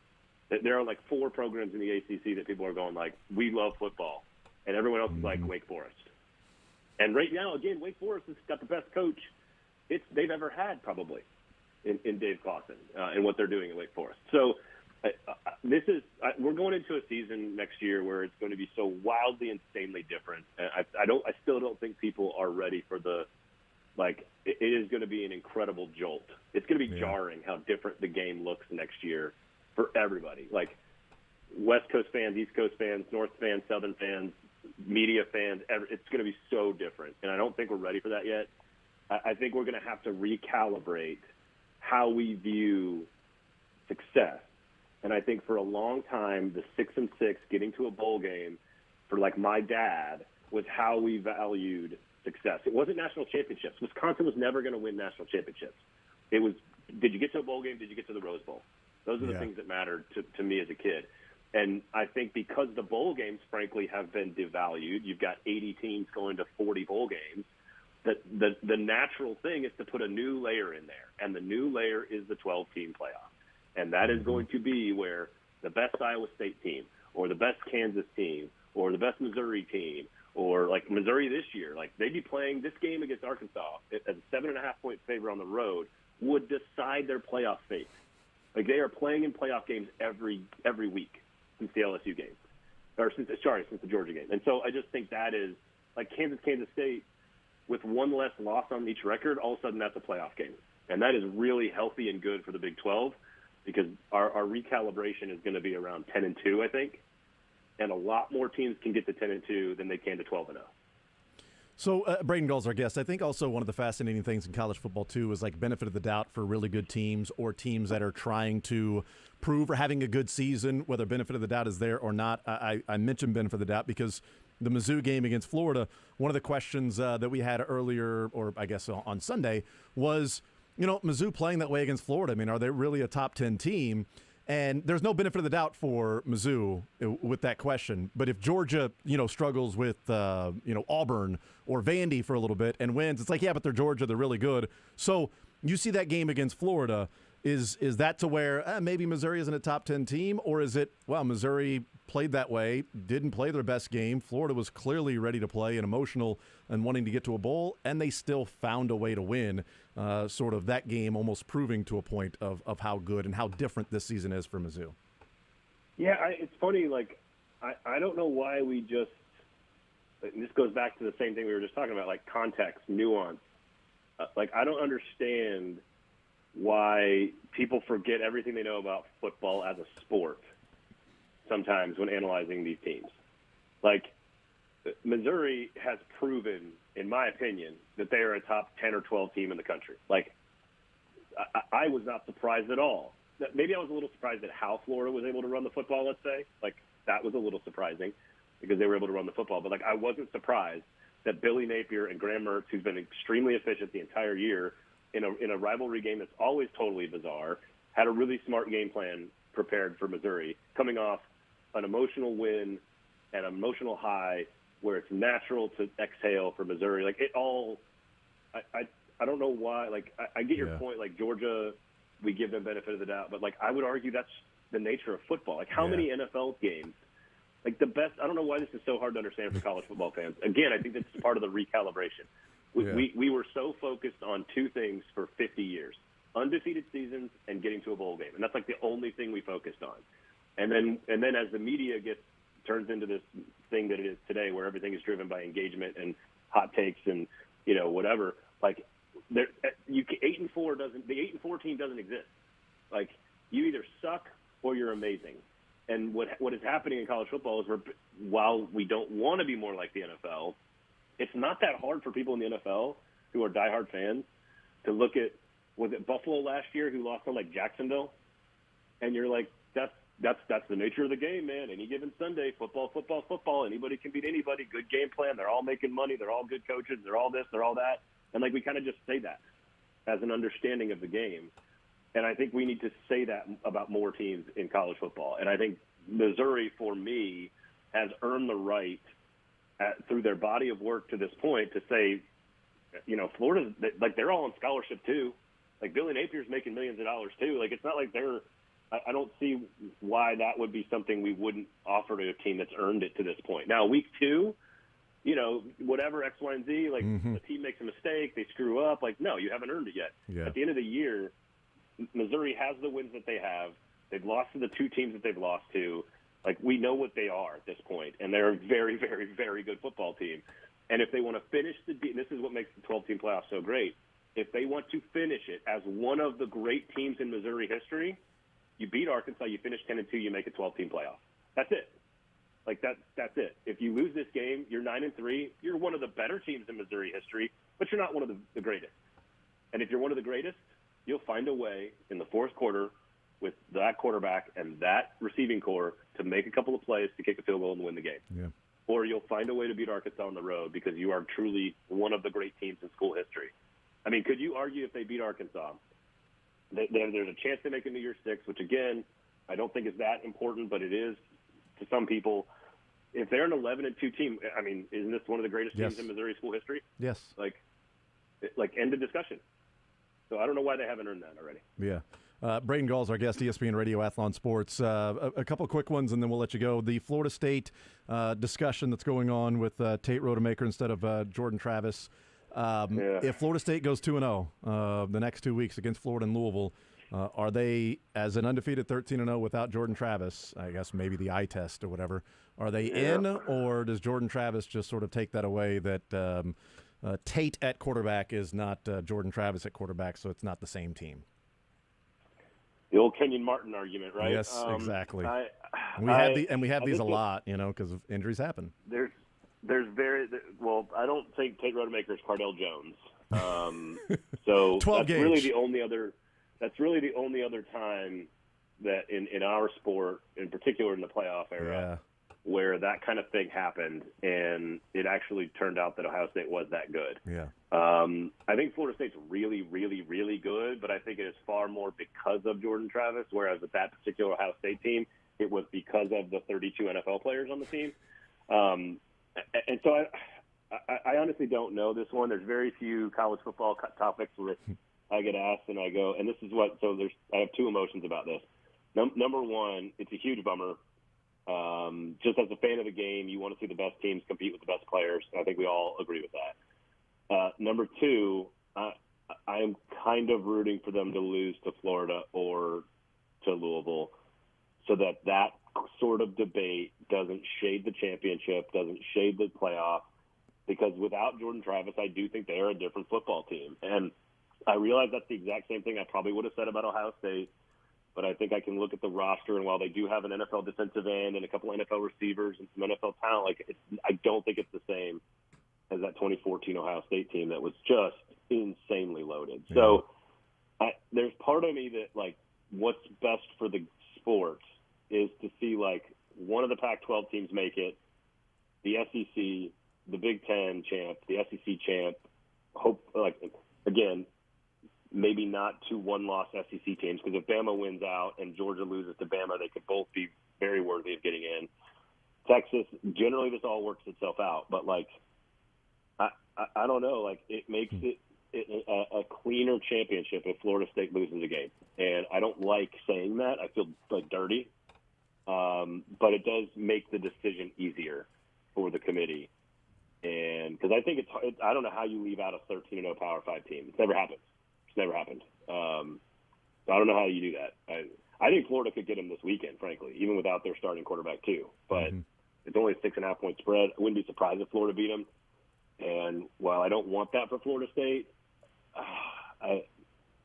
There are like 4 programs in the ACC that people are going like, we love football. And everyone else is like Wake Forest. And right now, again, Wake Forest has got the best coach they've ever had probably in Dave Clawson and what they're doing at Wake Forest. So We're going into a season next year where it's going to be so wildly, insanely different. And I still don't think people are ready for it is going to be an incredible jolt. It's going to be jarring how different the game looks next year for everybody. Like West Coast fans, East Coast fans, North fans, Southern fans, media fans, it's going to be so different. And I don't think we're ready for that yet. I think we're going to have to recalibrate how we view success. And I think for a long time, the 6-6 getting to a bowl game for like my dad was how we valued success. It wasn't national championships. Wisconsin was never going to win national championships. It was, did you get to a bowl game? Did you get to the Rose Bowl? Those are the things that mattered to me as a kid. And I think because the bowl games, frankly, have been devalued, you've got 80 teams going to 40 bowl games, that the natural thing is to put a new layer in there. And the new layer is the 12-team playoff. And that is going to be where the best Iowa State team or the best Kansas team or the best Missouri team or like Missouri this year, like they'd be playing this game against Arkansas as a 7.5-point favorite on the road would decide their playoff fate. Like they are playing in playoff games every week since the LSU game, or since the Georgia game. And so I just think that is like Kansas State with one less loss on each record, all of a sudden that's a playoff game. And that is really healthy and good for the Big 12 because our recalibration is going to be around 10-2, I think. And a lot more teams can get to 10-2 than they can to 12-0. So Braden Gull's our guest. I think also one of the fascinating things in college football too is like benefit of the doubt for really good teams or teams that are trying to prove or having a good season, whether benefit of the doubt is there or not. I mentioned benefit of the doubt because the Mizzou game against Florida, one of the questions that we had earlier, or I guess on Sunday, was, Mizzou playing that way against Florida. I mean, are they really a top 10 team? And there's no benefit of the doubt for Mizzou with that question. But if Georgia, struggles with, Auburn or Vandy for a little bit and wins, it's like, yeah, but they're Georgia. They're really good. So you see that game against Florida. Is that to where maybe Missouri isn't a top 10 team? Or is it, well, Missouri played that way, didn't play their best game. Florida was clearly ready to play and emotional and wanting to get to a bowl, and they still found a way to win. Sort of that game almost proving to a point of how good and how different this season is for Mizzou. Yeah, it's funny. Like, I don't know why we just – and this goes back to the same thing we were just talking about, like context, nuance. I don't understand why people forget everything they know about football as a sport sometimes when analyzing these teams. Like, Missouri has proven, in my opinion, that they are a top 10 or 12 team in the country. Like, I was not surprised at all. Maybe I was a little surprised at how Florida was able to run the football, let's say. Like, that was a little surprising because they were able to run the football. But, I wasn't surprised that Billy Napier and Graham Mertz, who's been extremely efficient the entire year in a rivalry game that's always totally bizarre, had a really smart game plan prepared for Missouri, coming off an emotional win and an emotional high where it's natural to exhale for Missouri. Like, it all I don't know why. Like, I get your point. Like, Georgia, we give them benefit of the doubt. But, I would argue that's the nature of football. Like, how many NFL games, the best – I don't know why this is so hard to understand for college football fans. Again, I think this is part of the recalibration. We were so focused on two things for 50 years, undefeated seasons and getting to a bowl game. And that's, the only thing we focused on. And then as the media turns into this thing that it is today where everything is driven by engagement and hot takes and, whatever, 8-4 the 8-4 team doesn't exist. Like, you either suck or you're amazing. And what is happening in college football is while we don't want to be more like the NFL, it's not that hard for people in the NFL who are diehard fans to look at, was it Buffalo last year who lost to Jacksonville? And you're like, that's the nature of the game, man. Any given Sunday, football. Anybody can beat anybody. Good game plan. They're all making money. They're all good coaches. They're all this. They're all that. And we kind of just say that as an understanding of the game. And I think we need to say that about more teams in college football. And I think Missouri, for me, has earned the right through their body of work to this point to say, Florida, they're all on scholarship too. Billy Napier's making millions of dollars too. It's not like they're. I don't see why that would be something we wouldn't offer to a team that's earned it to this point. Now, week 2, whatever X, Y, and Z, the team makes a mistake, they screw up. No, you haven't earned it yet. Yeah. At the end of the year, Missouri has the wins that they have. They've lost to the two teams that they've lost to. Like, we know what they are at this point, and they're a very, very, very good football team. And if they want to finish this is what makes the 12-team playoff so great. If they want to finish it as one of the great teams in Missouri history, you beat Arkansas, you finish 10-2, you make a 12-team playoff. That's it. Like, that's it. If you lose this game, you're 9-3. You're one of the better teams in Missouri history, but you're not one of the greatest. And if you're one of the greatest, you'll find a way in the fourth quarter with that quarterback and that receiving core to make a couple of plays to kick a field goal and win the game. Yeah. Or you'll find a way to beat Arkansas on the road because you are truly one of the great teams in school history. I mean, could you argue if they beat Arkansas, there's a chance they make a New Year's Six, which, again, I don't think is that important, but it is to some people. If they're an 11-2 team, I mean, isn't this one of the greatest teams in Missouri school history? Yes. Like end of discussion. So I don't know why they haven't earned that already. Yeah. Braden Gall's our guest, ESPN Radio Athlon Sports. A couple quick ones, and then we'll let you go. The Florida State discussion that's going on with Tate Rodemaker instead of Jordan Travis. If Florida State goes 2-0 the next 2 weeks against Florida and Louisville, are they, as an undefeated 13-0 without Jordan Travis, I guess maybe the eye test or whatever, are they in, or does Jordan Travis just sort of take that away that Tate at quarterback is not Jordan Travis at quarterback, so it's not the same team? The old Kenyon Martin argument, right? Yes, exactly. We have these a lot, because injuries happen. There's I don't think Tate Rodemaker is Cardell Jones. So 12 that's gauge. really the only other time that in our sport, in particular in the playoff era, where that kind of thing happened, and it actually turned out that Ohio State was that good. Yeah. I think Florida State's really, really, really good, but I think it is far more because of Jordan Travis, whereas with that particular Ohio State team, it was because of the 32 NFL players on the team. And so I honestly don't know this one. There's very few college football topics where I get asked and I go, and this is what, so I have two emotions about this. Number one, it's a huge bummer. Just as a fan of the game, you want to see the best teams compete with the best players. I think we all agree with that. Number two, I am kind of rooting for them to lose to Florida or to Louisville so that sort of debate doesn't shade the championship, doesn't shade the playoff, because without Jordan Travis, I do think they are a different football team. And I realize that's the exact same thing I probably would have said about Ohio State, but I think I can look at the roster, and while they do have an NFL defensive end and a couple NFL receivers and some NFL talent, I don't think it's the same as that 2014 Ohio State team that was just insanely loaded. Yeah. So there's part of me that, what's best for the sport is to see, one of the Pac-12 teams make it, the SEC, the Big Ten champ, the SEC champ, again, maybe not two one-loss SEC teams, because if Bama wins out and Georgia loses to Bama, they could both be very worthy of getting in. Texas, generally this all works itself out, but I don't know. It makes it a cleaner championship if Florida State loses a game, and I don't like saying that. I feel dirty, but it does make the decision easier for the committee, and because I think I don't know how you leave out a 13-0 Power 5 team. It's never happened. Never happened. So I don't know how you do that. I think Florida could get them this weekend, frankly, even without their starting quarterback too. But it's only a 6.5 point spread. I wouldn't be surprised if Florida beat them. And while I don't want that for Florida State, does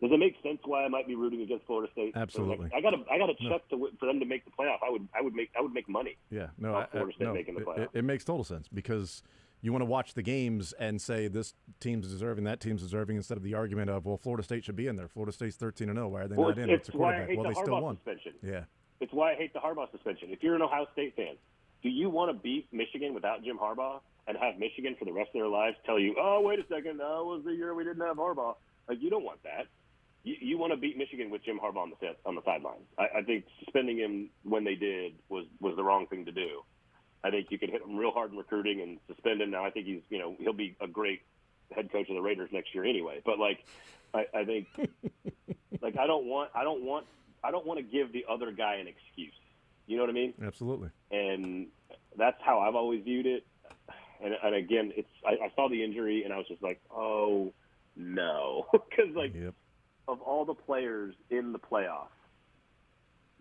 it make sense why I might be rooting against Florida State? Absolutely. I got a check for them to make the playoff. I would make money. Yeah. Florida State making the playoff. It makes total sense because you want to watch the games and say this team's deserving, that team's deserving, instead of the argument of, well, Florida State should be in there. Florida State's 13-0. Why are they not in? It's a quarterback. Why I hate well, the they still Harbaugh won. Suspension. Yeah. It's why I hate the Harbaugh suspension. If you're an Ohio State fan, do you want to beat Michigan without Jim Harbaugh and have Michigan for the rest of their lives tell you, oh, wait a second, that was the year we didn't have Harbaugh? You don't want that. You want to beat Michigan with Jim Harbaugh on the sidelines. I think suspending him when they did was the wrong thing to do. I think you could hit him real hard in recruiting and suspend him. Now I think he'll be a great head coach of the Raiders next year anyway. But I think I don't want to give the other guy an excuse. You know what I mean? Absolutely. And that's how I've always viewed it. And again, I saw the injury and I was just like, oh no, because of all the players in the playoffs,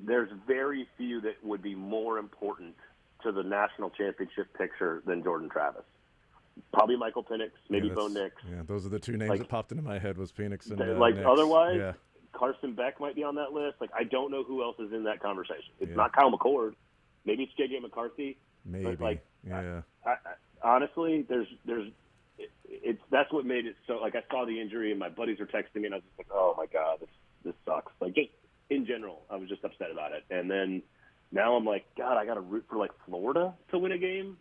there's very few that would be more important to the national championship picture than Jordan Travis. Probably Michael Penix, maybe Bo Nix. Yeah, those are the two names Like, that popped into my head was Penix and like Nix. otherwise, Yeah. Carson Beck might be on that list. Like, I don't know who else is in that conversation. It's not Kyle McCord. Maybe it's J.J. McCarthy. Maybe. But, like, yeah. I, honestly, that's what made it so. Like, I saw the injury and my buddies were texting me, and I was just like, oh my god, this sucks. Like, just in general, I was just upset about it. And then now I'm like, God, I got to root for like Florida to win a game.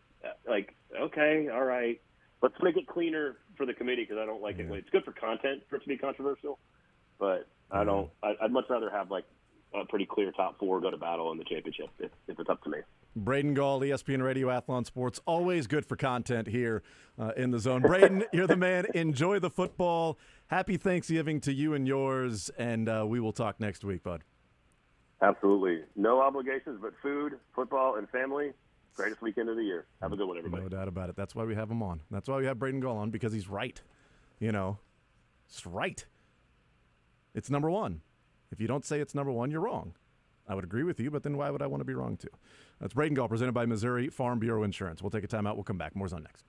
Like, okay, all right, let's make it cleaner for the committee because I don't like it. It's good for content for it to be controversial, but I don't. I'd much rather have like a pretty clear top four go to battle in the championship if it's up to me. Braden Gall, ESPN Radio Athlon Sports, always good for content here in the zone. Braden, you're the man. Enjoy the football. Happy Thanksgiving to you and yours, and we will talk next week, bud. Absolutely. No obligations but food, football, and family. Greatest weekend of the year. Have a good one, everybody. No doubt about it. That's why we have him on. That's why we have Braden Gall on, because he's right. You know, it's right. It's number one. If you don't say it's number one, you're wrong. I would agree with you, but then why would I want to be wrong too? That's Braden Gall, presented by Missouri Farm Bureau Insurance. We'll take a timeout. We'll come back. More's on next.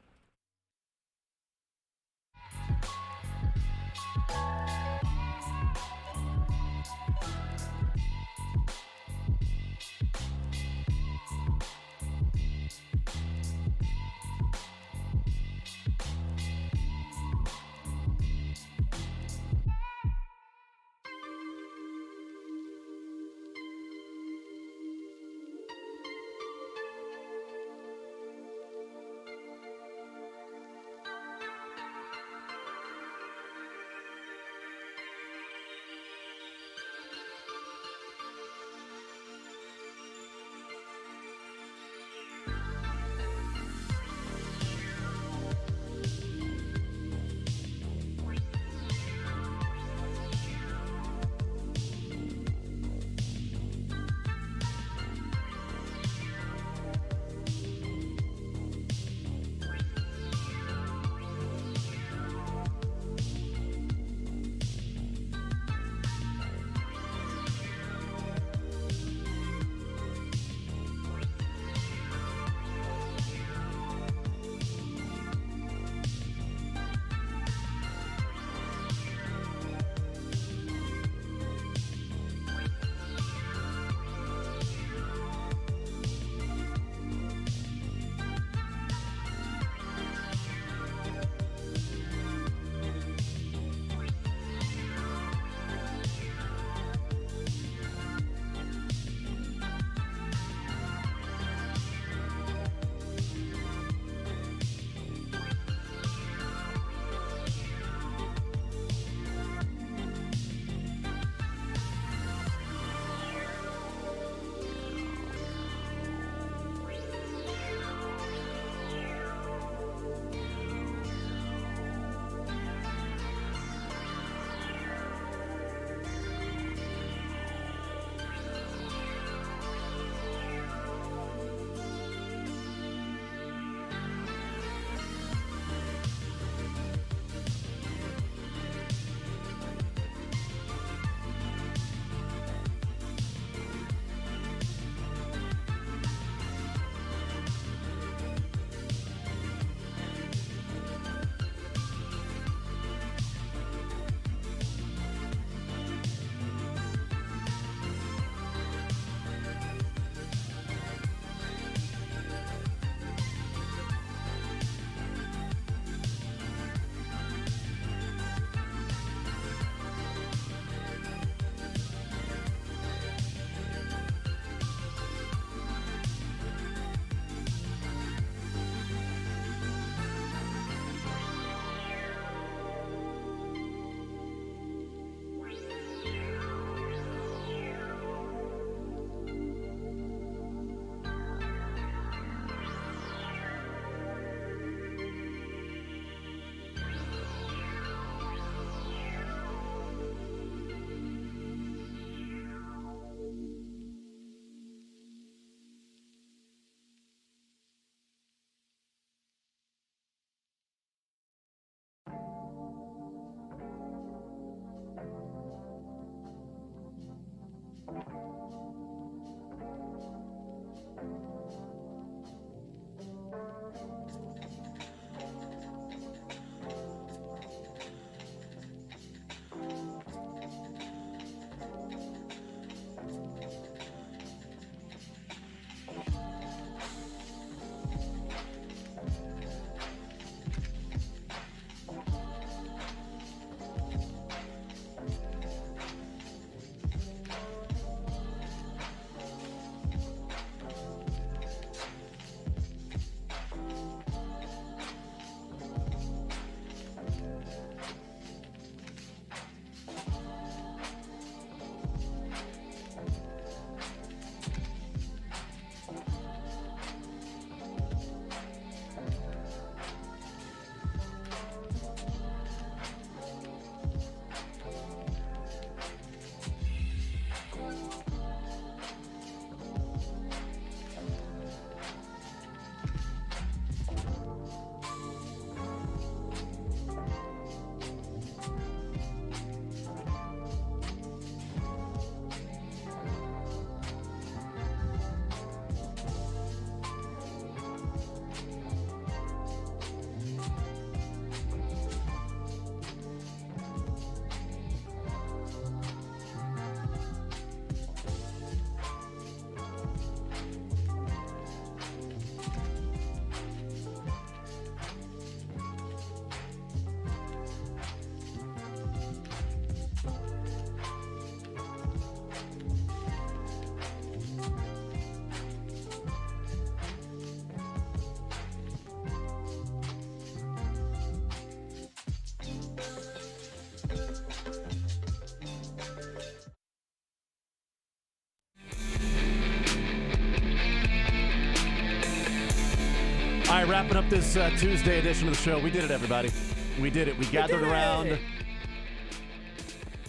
right, wrapping up this Tuesday edition of the show. We did it, everybody. We did it. We gathered around.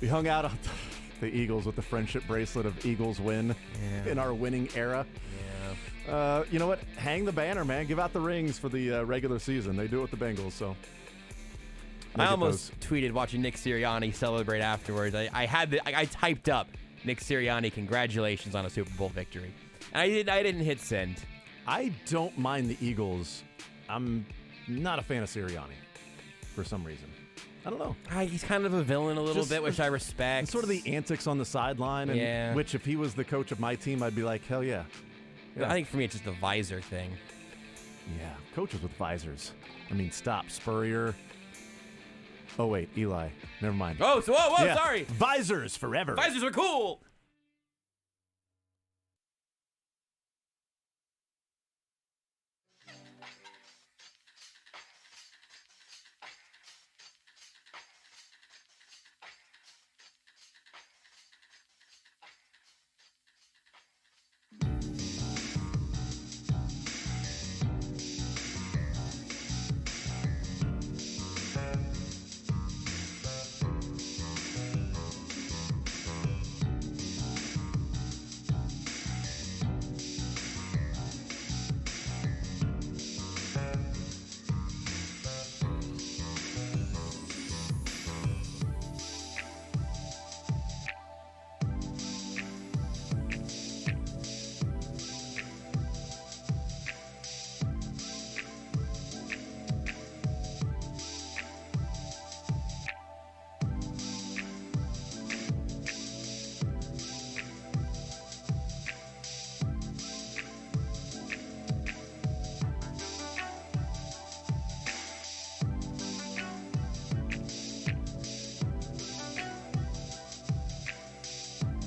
We hung out on the Eagles with the friendship bracelet of Eagles win in our winning era. Yeah. You know what? Hang the banner, man. Give out the rings for the regular season. They do it with the Bengals, so. I almost tweeted watching Nick Sirianni celebrate afterwards. I typed up Nick Sirianni, congratulations on a Super Bowl victory. And I didn't hit send. I don't mind the Eagles. I'm not a fan of Sirianni for some reason. I don't know. He's kind of a villain a little bit, which I respect. And sort of the antics on the sideline, and which if he was the coach of my team, I'd be like, hell yeah. I think for me, it's just the visor thing. Yeah, coaches with visors. I mean, stop. Spurrier. Oh, wait, Eli. Never mind. Oh, whoa, sorry. Visors forever. Visors are cool.